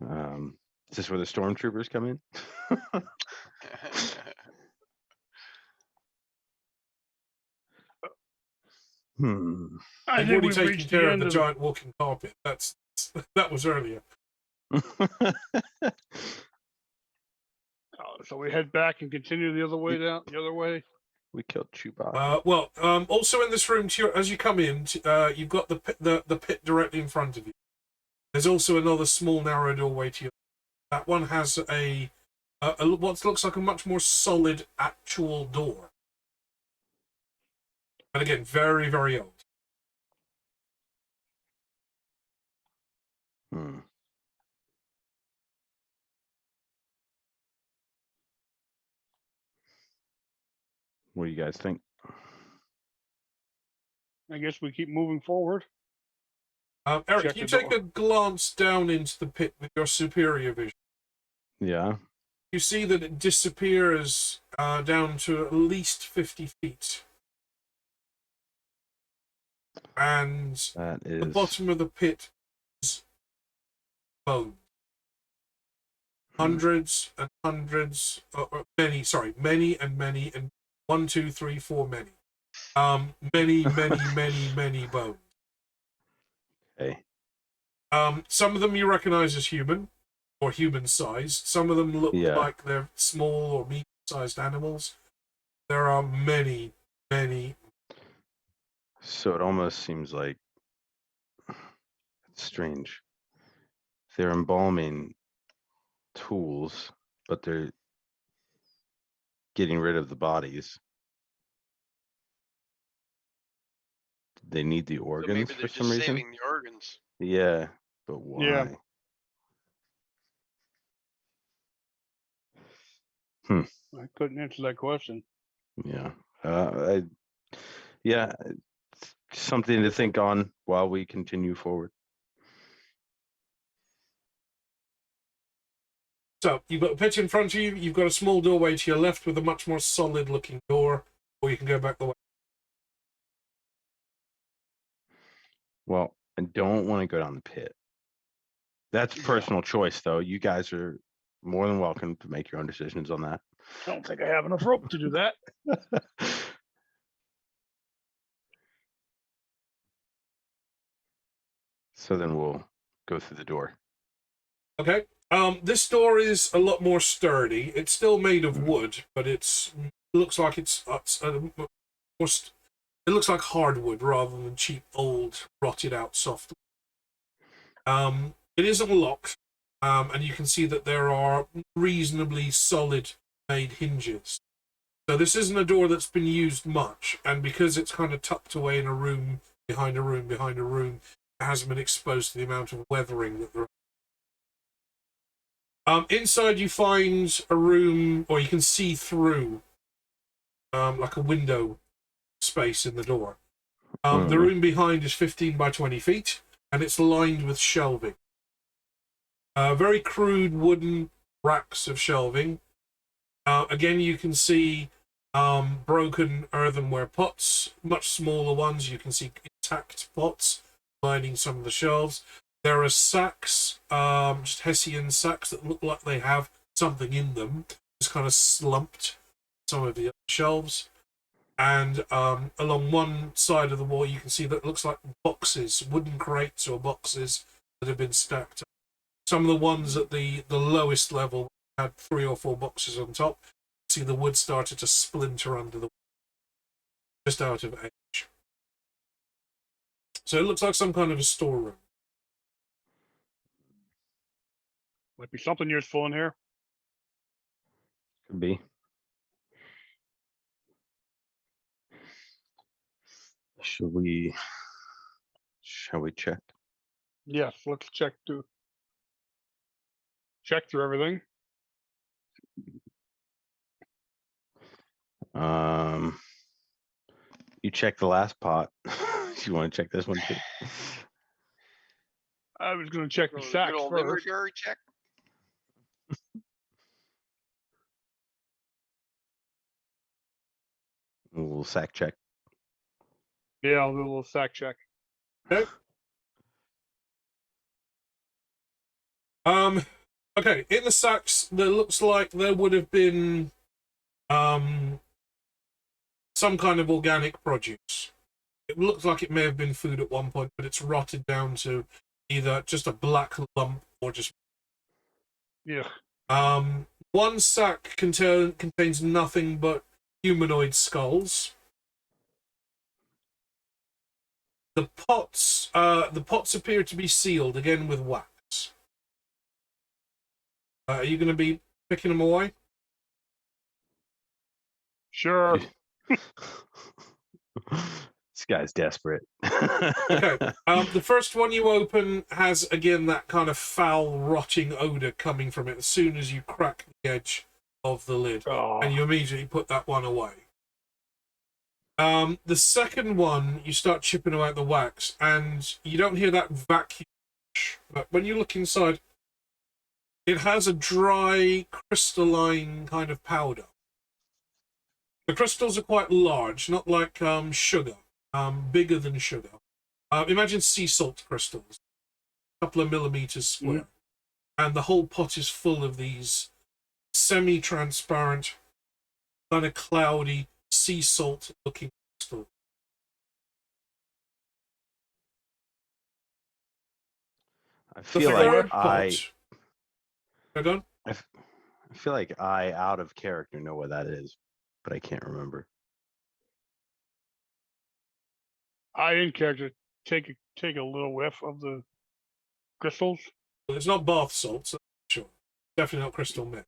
Is this where the stormtroopers come in? I've already taken care of the giant walking carpet. That was earlier. So we head back and continue the other way down. The other way. We killed Chewbacca. Well, also in this room, as you come in, you've got the pit directly in front of you. There's also another small narrow doorway to your. That one has a what looks like a much more solid actual door. And again, very, very old. What do you guys think? I guess we keep moving forward. Eric, Check you the take door. a glance down into the pit with your superior vision. Yeah. You see that it disappears down to at least 50 feet. And That is the bottom of the pit is bone. Hundreds and hundreds, many and many, and 1, 2, 3, 4, many. Many bones. Okay. Some of them you recognize as human or human-sized. Some of them look like they're small or medium-sized animals. There are many. So it almost seems like it's strange. They're embalming tools, but they're getting rid of the bodies. They need the organs Maybe they're for some just reason. saving the organs. Yeah, but why? Yeah. I couldn't answer that question. Yeah. Yeah, it's something to think on while we continue forward. So, you've got a pit in front of you, you've got a small doorway to your left with a much more solid-looking door, or you can go back the way. Well, I don't want to go down the pit. That's personal choice, though. You guys are more than welcome to make your own decisions on that. I don't think I have enough rope to do that. So then we'll go through the door. Okay. This door is a lot more sturdy. It's still made of wood, but it looks like it looks like hardwood rather than cheap, old, rotted out softwood. It is unlocked, and you can see that there are reasonably solid made hinges. So this isn't a door that's been used much, and because it's kind of tucked away in a room behind a room behind a room, it hasn't been exposed to the amount of weathering that there. Inside you find a room, or you can see through, like a window space in the door. The room behind is 15 by 20 feet, and it's lined with shelving. Very crude wooden racks of shelving. Again, you can see broken earthenware pots, much smaller ones. You can see intact pots lining some of the shelves. There are sacks, just Hessian sacks that look like they have something in them, just kind of slumped some of the shelves. And along one side of the wall, you can see that it looks like boxes, wooden crates or boxes that have been stacked up. Some of the ones at the lowest level had 3 or 4 boxes on top. You see the wood started to splinter under the just out of age. So it looks like some kind of a storeroom. Might be something useful in here. Could be. Shall we check? Yes, let's check through everything. You check the last pot. You want to check this one too? I was going to check the sacks Good old first. inventory check. A little sack check. Yeah, I'll do a little sack check. Okay. Okay, in the sacks, there looks like there would have been some kind of organic produce. It looks like it may have been food at one point, but it's rotted down to either just a black lump or just... Yeah. One sack contains nothing but humanoid skulls. The pots appear to be sealed, again with wax. Are you going to be picking them away? Sure. This guy's desperate. Okay. The first one you open has, again, that kind of foul, rotting odor coming from it as soon as you crack the edge of the lid. Oh. And you immediately put that one away. The second one, you start chipping away at the wax, and you don't hear that vacuum. But when you look inside, it has a dry, crystalline kind of powder. The crystals are quite large, not like sugar, bigger than sugar. Imagine sea salt crystals, a couple of millimeters square. And the whole pot is full of these semi-transparent, kind of cloudy, sea salt-looking crystals. I feel like I feel like I, out of character, know what that is, but I can't remember. I, in character, take a little whiff of the crystals. Well, it's not bath salts, so sure. Definitely not crystal meth.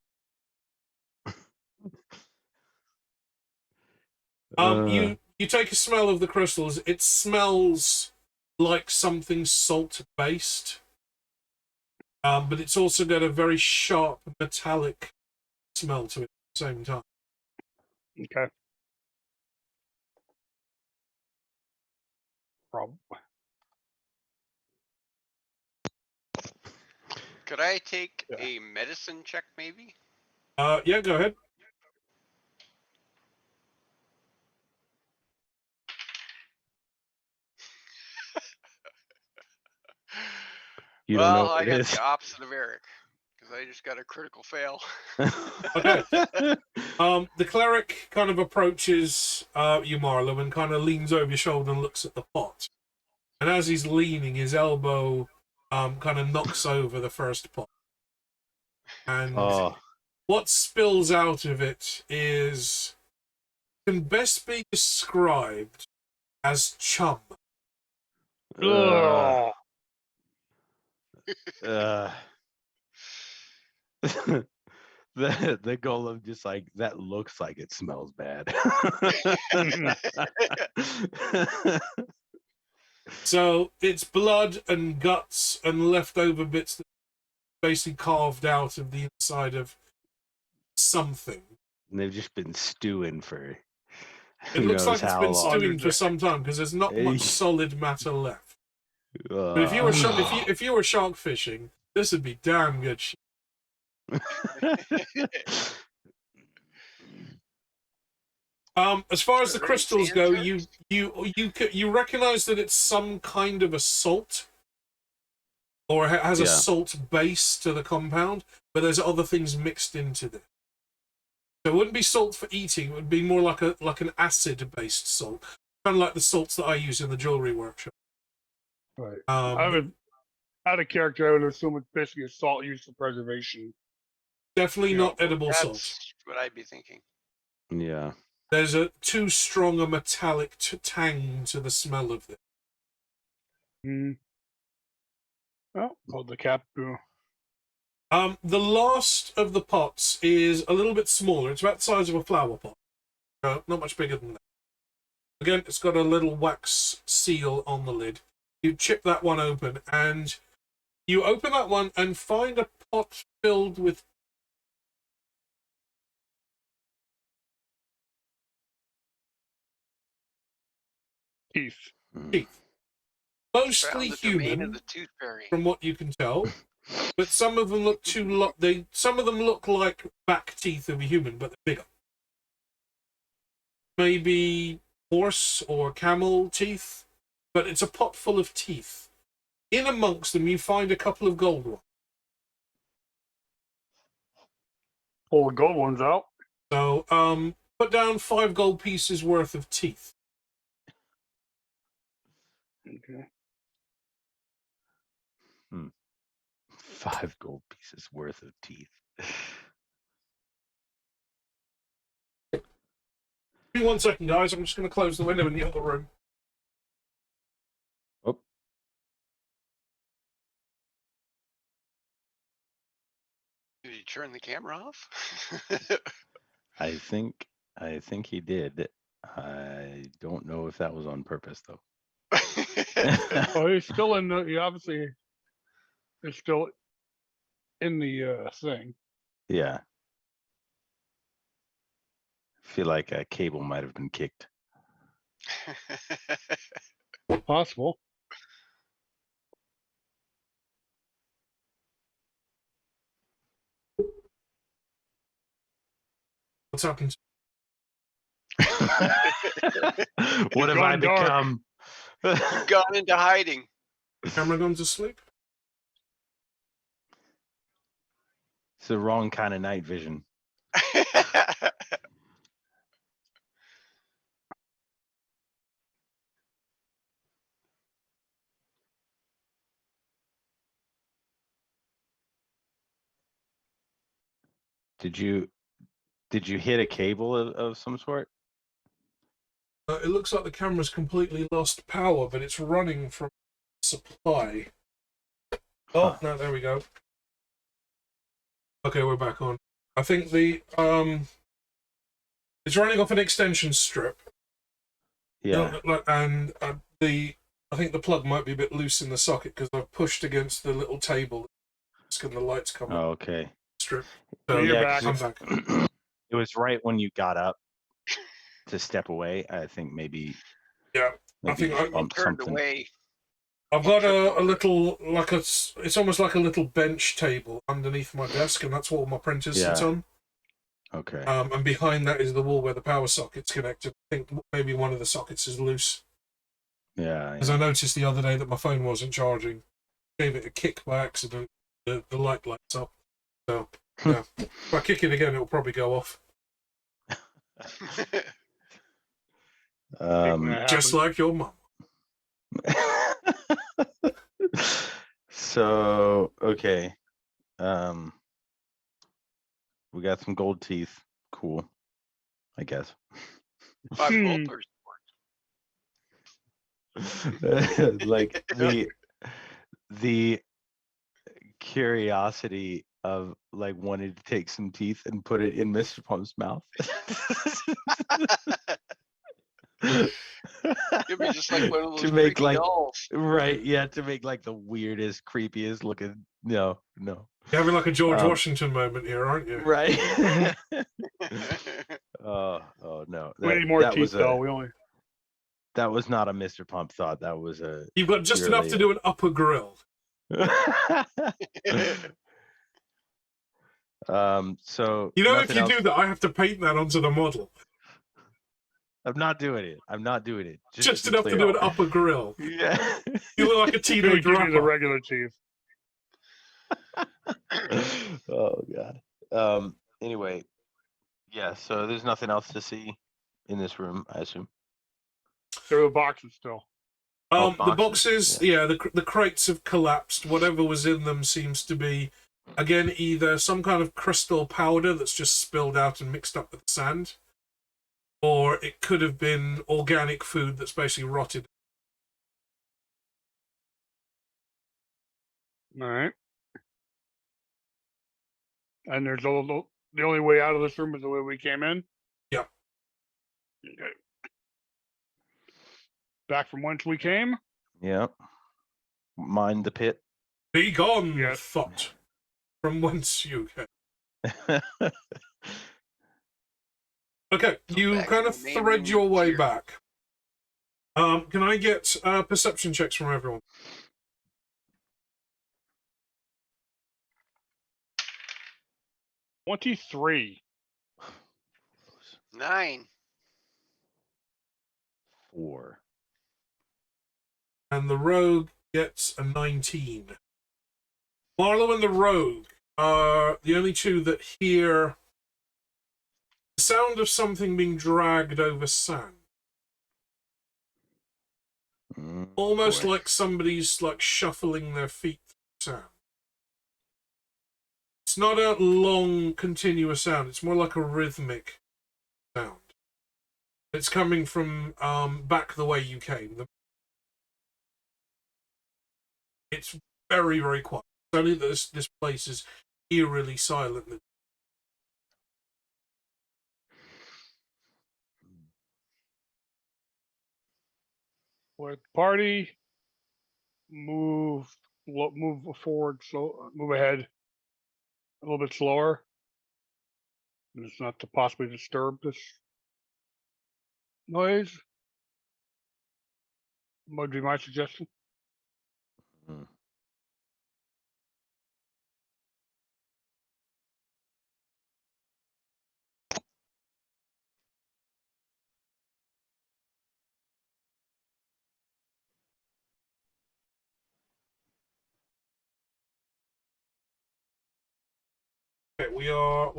You take a smell of the crystals. It smells like something salt-based, but it's also got a very sharp, metallic smell to it at the same time. Okay. Problem. Could I take a medicine check, maybe? Yeah, go ahead. You don't know what I it got is. the opposite of Eric, because I just got a critical fail. Okay. The cleric kind of approaches you, Marlo, and kind of leans over your shoulder and looks at the pot. And as he's leaning, his elbow kind of knocks over the first pot. And what spills out of it can best be described as chum. The golem just like, that looks like it smells bad. So it's blood and guts and leftover bits basically carved out of the inside of something. And they've just been stewing for It who looks knows like it's how been long. stewing for some time because there's not much solid matter left. But if you were if you were shark fishing, this would be damn good. As far as the crystals go, you recognize that it's some kind of a salt, or it has a salt base to the compound, but there's other things mixed into it. So it wouldn't be salt for eating; it would be more like an acid-based salt, kind of like the salts that I use in the jewelry workshop. Right. Out of character, I would assume it's basically a salt used for preservation. Definitely not edible salt. That's what I'd be thinking. Yeah. There's too strong a metallic tang to the smell of it. Oh, the cap. The last of the pots is a little bit smaller. It's about the size of a flower pot. Not much bigger than that. Again, it's got a little wax seal on the lid. You chip that one open, and you open that one and find a pot filled with teeth. Mostly Found the domain human, of the tooth fairy. from what you can tell. But some of them look some of them look like back teeth of a human, but they're bigger. Maybe horse or camel teeth, but it's a pot full of teeth. In amongst them, you find a couple of gold ones. Pull the gold ones out. So, put down 5 gold pieces worth of teeth. Okay. 5 gold pieces worth of teeth. Give me 1 second, guys. I'm just going to close the window in the other room. Oh. Did you turn the camera off? I think he did. I don't know if that was on purpose though. Oh, he's still in the. He obviously is still in the thing. Yeah. I feel like a cable might have been kicked. Possible. What's happened? What have I become? You've gone into hiding. Camera gone to sleep? It's the wrong kind of night vision. Did you hit a cable of some sort? It looks like the camera's completely lost power, but it's running from supply. Oh, no, there we go. Okay, we're back on. I think the it's running off an extension strip. Yeah. And I think the plug might be a bit loose in the socket because I've pushed against the little table. And the lights come Oh, okay. Strip. So yeah, I'm back. It was right when you got up to step away. I think maybe. Yeah, I think I bumped turned something. away. I've got a little, it's almost like a little bench table underneath my desk, and that's what my printer sits on. Okay. And behind that is the wall where the power socket's connected. I think maybe one of the sockets is loose. Yeah. As I noticed the other day that my phone wasn't charging. Gave it a kick by accident. The light lights up. So, yeah. If I kick it again, it'll probably go off. Just like your mum. So, okay. We got some gold teeth. Cool. I guess. 5 gold pieces. Like the curiosity of like wanting to take some teeth and put it in Mr. Pump's mouth. It'd be just like one of those To make creepy like dolls. right, yeah, to make like the weirdest, creepiest looking. No. You're having like a George Um, Washington moment here, aren't you? Right. Oh no. We need more teeth, though. We only. That was not a Mr. Pump thought. That was a. You've got just enough to do an upper grill. So You know, if nothing you else. do that, I have to paint that onto the model. I'm not doing it. I'm not doing it. Just to be enough to clear. do an upper grill. Yeah. You look like a Give teenage you the rapper. regular teeth. Oh god. Anyway, yeah. So there's nothing else to see in this room, I assume. There are the boxes still. The boxes, yeah, the crates have collapsed. Whatever was in them seems to be, again, either some kind of crystal powder that's just spilled out and mixed up with sand, or it could have been organic food that's basically rotted. All right. And there's the only way out of this room is the way we came in. Yeah. Okay. Back from whence we came. Yeah. Mind the pit. Be gone, thought, from whence you came. Okay, you kind of thread your way back. Can I get perception checks from everyone? 23. 9. 4. And the rogue gets a 19. Marlowe and the rogue are the only two that hear the sound of something being dragged over sand. Almost like somebody's like shuffling their feet through sand. It's not a long, continuous sound. It's more like a rhythmic sound. It's coming from back the way you came. It's very, very quiet. It's only that this place is eerily silent. With party, move forward, move ahead a little bit slower. And it's not to possibly disturb this noise. Would be my suggestion. Okay, we are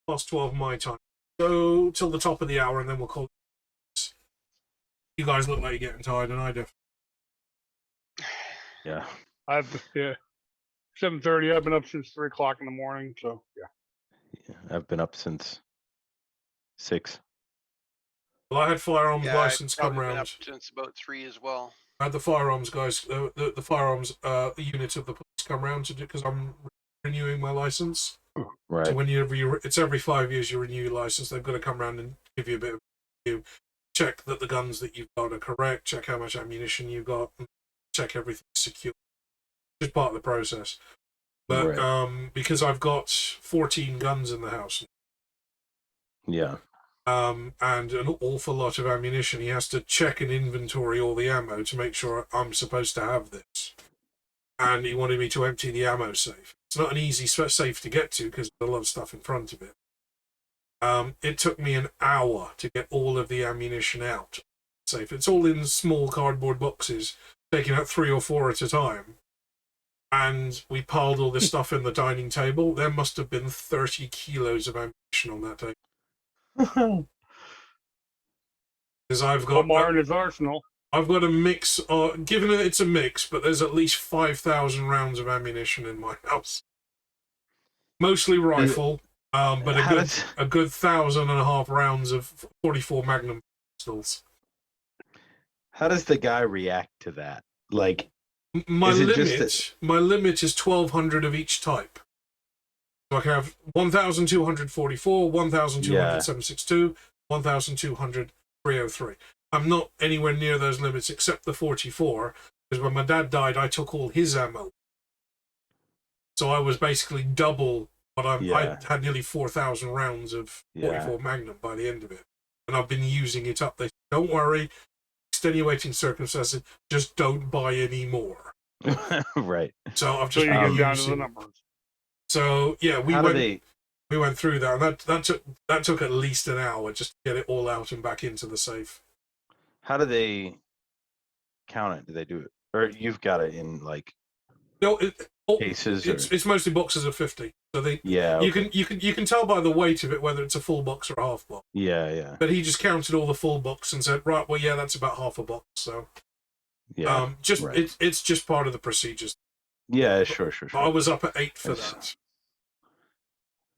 past 12 my time. Go till the top of the hour and then we'll call it. You guys look like you're getting tired, and I do. Yeah. 7:30. I've been up since 3 o'clock in the morning, so yeah. I've been up since 6. Well, I had firearms license come Been round. up since about 3 as well. I had the firearms guys, the firearms unit of the police come round to do because I'm renewing my license. Right. So it's every 5 years you renew your license. They've got to come around and give you a bit of review, check that the guns that you've got are correct, check how much ammunition you've got, and check everything's secure. It's part of the process. But because I've got 14 guns in the house. Yeah. And an awful lot of ammunition, he has to check and inventory all the ammo to make sure I'm supposed to have this. And he wanted me to empty the ammo safe. It's not an easy safe to get to because there's a lot of stuff in front of it. It took me an hour to get all of the ammunition out. Safe. It's all in small cardboard boxes, taking out 3 or 4 at a time. And we piled all this stuff in the dining table. There must have been 30 kilos of ammunition on that table. Because I've got Omar in his arsenal. I've got a mix. Given that it's a mix, but there's at least 5,000 rounds of ammunition in my house. Mostly rifle, but a good 1,500 rounds of 44 Magnum pistols. How does the guy react to that? Like, my limit is 1,200 of each type. So I can have 1,244, 1,200 1,200 303. I'm not anywhere near those limits except the 44, because when my dad died, I took all his ammo. So I was basically double what I Yeah. had nearly 4,000 rounds of 44 Magnum by the end of it, and I've been using it up. They said, don't worry, extenuating circumstances, just don't buy any more. Right. So I've So just you been get down to the using. numbers. So yeah, we How do went. they? We went through that, and that took at least an hour just to get it all out and back into the safe. How do they count it? Do they do it, or you've got it in like No, cases? It's mostly boxes of 50. So you can tell by the weight of it whether it's a full box or a half box. Yeah. But he just counted all the full box and said, right, well, yeah, that's about half a box. So yeah, right. it's just part of the procedures. Yeah, sure. I was up at 8 for that,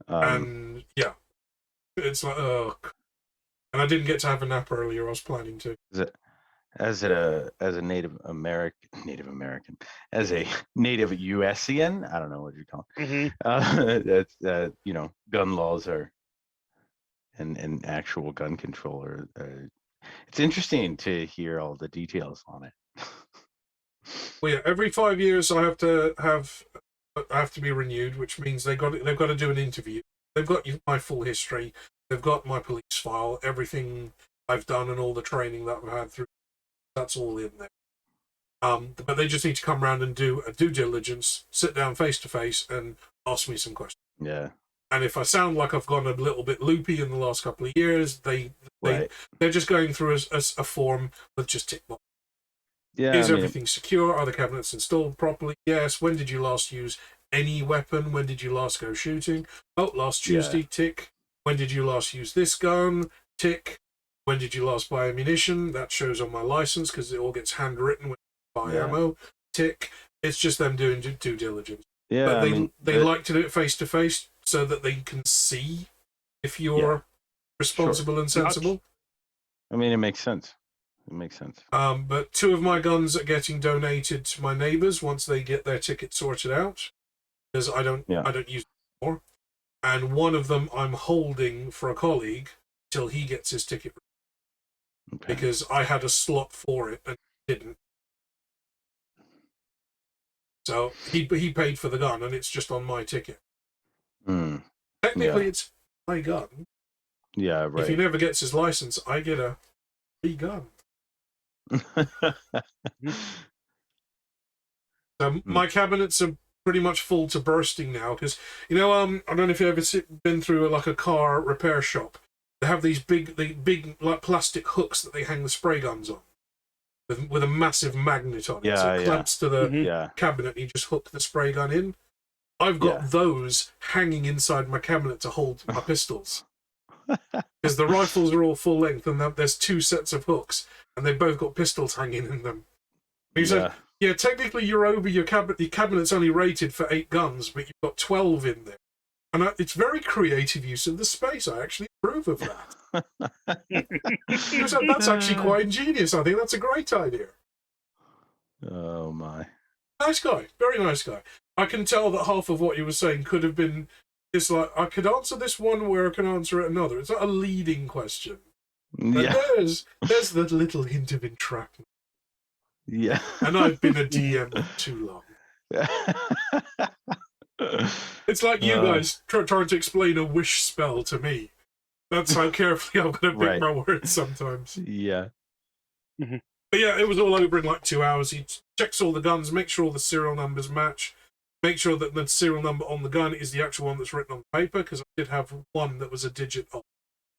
and yeah, it's like and I didn't get to have a nap earlier. I was planning to. As a Native American, as a native USian, I don't know what you call it. That's gun laws are and actual gun control are. It's interesting to hear all the details on it. Well, yeah, every 5 years I have to be renewed, which means they've got to do an interview. They've got my full history. They've got my police file, everything I've done, and all the training that I've had through. That's all in there. But they just need to come around and do a due diligence, sit down face to face, and ask me some questions. Yeah. And if I sound like I've gone a little bit loopy in the last couple of years, they're just going through a form with just tick box. Yeah. Is everything secure? Are the cabinets installed properly? Yes. When did you last use any weapon? When did you last go shooting? Oh, last Tuesday, tick. When did you last use this gun? Tick. When did you last buy ammunition? That shows on my license because it all gets handwritten when you buy ammo. Tick. It's just them doing due diligence. Yeah, but they like to do it face to face so that they can see if you're responsible and sensible. I mean, it makes sense. But 2 of my guns are getting donated to my neighbors once they get their ticket sorted out, because I don't use it anymore. And 1 of them I'm holding for a colleague till he gets his ticket, because I had a slot for it and he didn't. So he paid for the gun and it's just on my ticket. Technically, it's my gun. Yeah, right. If he never gets his license, I get a free gun. So my cabinets are pretty much full to bursting now, because I don't know if you've ever been through like a car repair shop. They have these big like plastic hooks that they hang the spray guns on, with a massive magnet on it. So it clamps to the cabinet and you just hook the spray gun in. I've got those hanging inside my cabinet to hold my pistols. Because the rifles are all full length and there's 2 sets of hooks and they've both got pistols hanging in them. He said, yeah, technically you're over your cabinet. Your cabinet's only rated for 8 guns, but you've got 12 in there. And it's very creative use of the space. I actually approve of that. He said, that's actually quite ingenious. I think that's a great idea. Oh, my. Nice guy. Very nice guy. I can tell that half of what he was saying could have been... It's like, I could answer this one where I can answer it another. It's not a leading question. But there's the little hint of entrapment. Yeah. And I've been a DM for too long. It's like you guys trying to explain a wish spell to me. That's how carefully I'm going to pick my words sometimes. Yeah. But yeah, it was all over in like 2 hours. He checks all the guns, makes sure all the serial numbers match, make sure that the serial number on the gun is the actual one that's written on the paper, because I did have one that was a digit off.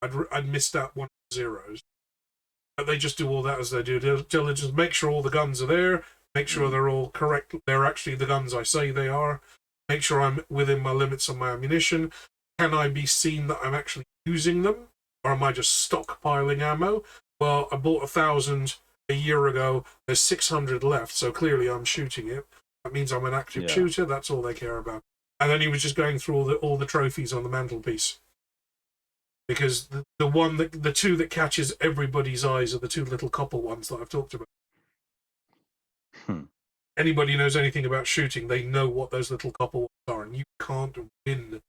I'd missed out 1 of the zeros. But they just do all that as they do diligence, make sure all the guns are there, make sure they're all correct, they're actually the guns I say they are, make sure I'm within my limits on my ammunition. Can I be seen that I'm actually using them, or am I just stockpiling ammo? Well, I bought 1,000 a year ago, there's 600 left, so clearly I'm shooting it. That means I'm an active shooter, that's all they care about. And then he was just going through all the trophies on the mantelpiece. Because the 2 that catches everybody's eyes are the 2 little copper ones that I've talked about. Anybody who knows anything about shooting, they know what those little copper ones are, and you can't win.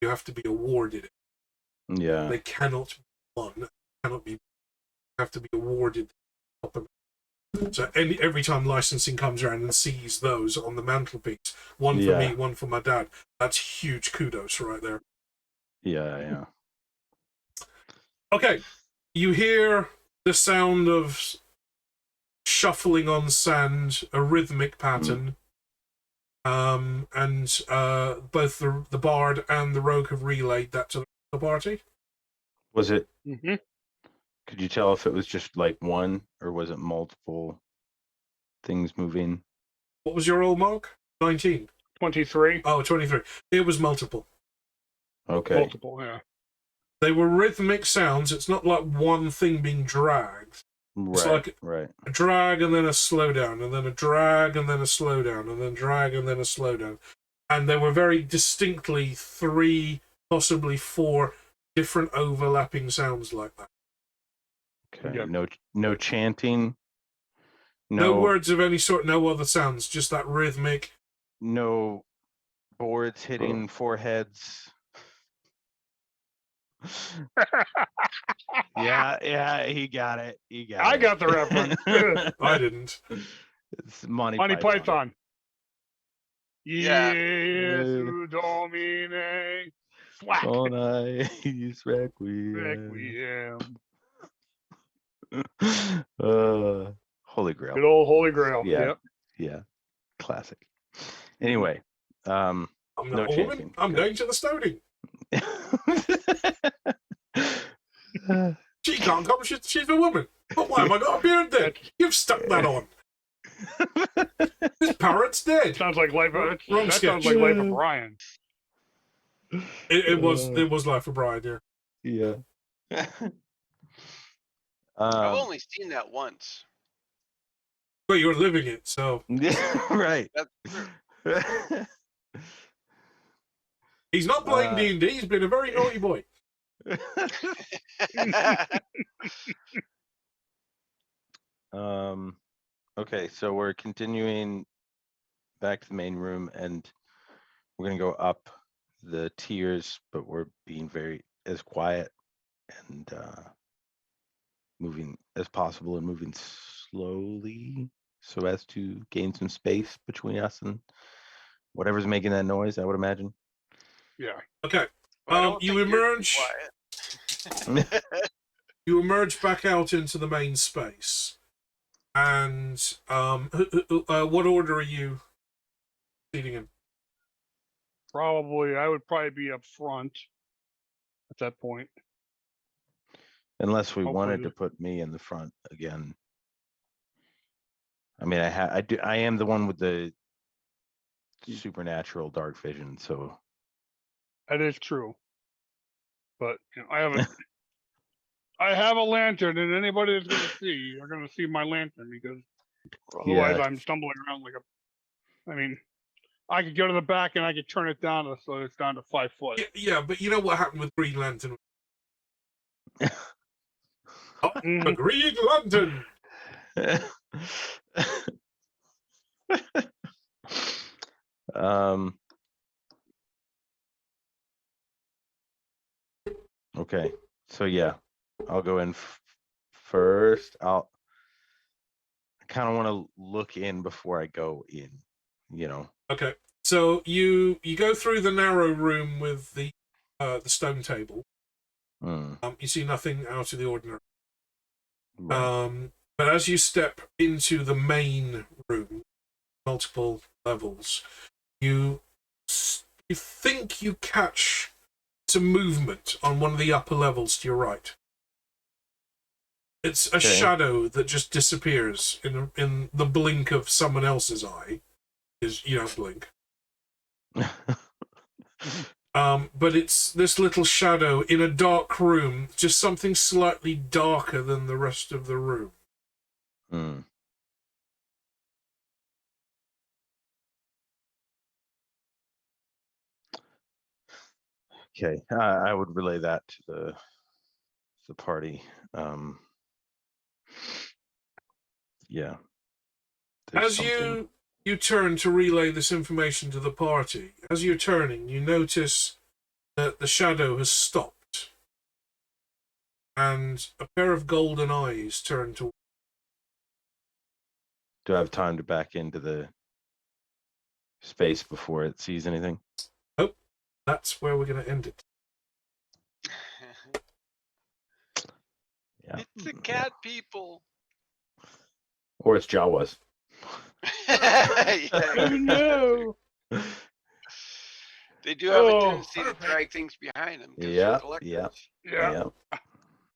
You have to be awarded it. Yeah. They cannot be won. Cannot be. Have to be awarded. So every time licensing comes around and sees those on the mantelpiece, one for me, one for my dad, that's huge kudos right there. Yeah. Okay, you hear the sound of shuffling on sand, a rhythmic pattern. And both the bard and the rogue have relayed that to the party. Was it? Mm-hmm. Could you tell if it was just like one, or was it multiple things moving? What was your roll, Mark? 19. 23. Oh, 23. It was multiple. Okay. Multiple, yeah. They were rhythmic sounds. It's not like one thing being dragged. It's like a drag and then a slowdown, and then a drag and then a slowdown, and then drag and then a slowdown. And they were very distinctly 3, possibly 4 different overlapping sounds like that. Okay. Yep. No chanting. No words of any sort, no other sounds, just that rhythmic. No boards hitting foreheads. Yeah, he got it. I got the reference. I didn't. It's Monty Python. Yeah. Jesu Domine. Thwack. Requiem. Holy Grail. Good old Holy Grail. Yeah. Yep. Yeah. Classic. Anyway, I'm not a woman. I'm going to the stoning. She can't come. She's a woman. But why have I got a beard then? You've stuck that on. This parrot's dead. Sounds like Life. Wrong That sketch. sounds like Life of Brian. It was Life of Brian. Yeah. I've only seen that once. But you're living it, so right. That's true. He's not playing D&D. He's been a very naughty boy. Okay, so we're continuing back to the main room, and we're gonna go up the tiers, but we're being very as quiet and moving as possible, and moving slowly so as to gain some space between us and whatever's making that noise, I would imagine. Yeah. Okay. You emerge. You emerge back out into the main space, and what order are you seating in? I would probably be up front at that point. Unless we wanted to put me in the front again. I mean, I am the one with the supernatural dark vision, so that is true. But I have a lantern, and anybody that's going to see are going to see my lantern, because otherwise I'm stumbling around like a. I mean, I could go to the back and I could turn it down so it's down to 5 foot. Yeah, but you know what happened with Green Lantern? A Green Lantern. Okay, so yeah, I'll go in first. I kind of want to look in before I go in, Okay, so you go through the narrow room with the stone table. You see nothing out of the ordinary. Right. But as you step into the main room, multiple levels, you think you catch some movement on one of the upper levels to your right. It's a shadow that just disappears in the blink of someone else's eye. Because you don't blink. But it's this little shadow in a dark room, just something slightly darker than the rest of the room. Okay, I would relay that to the party. Yeah. As you turn to relay this information to the party, as you're turning, you notice that the shadow has stopped, and a pair of golden eyes turn to. Do I have time to back into the space before it sees anything? Nope. That's where we're going to end it. Yeah. It's the cat people. Or it's Jawas. Oh no! They do have a Oh. tendency to drag things behind them. 'cause they're Yeah, collectors. yeah, Yeah. yeah.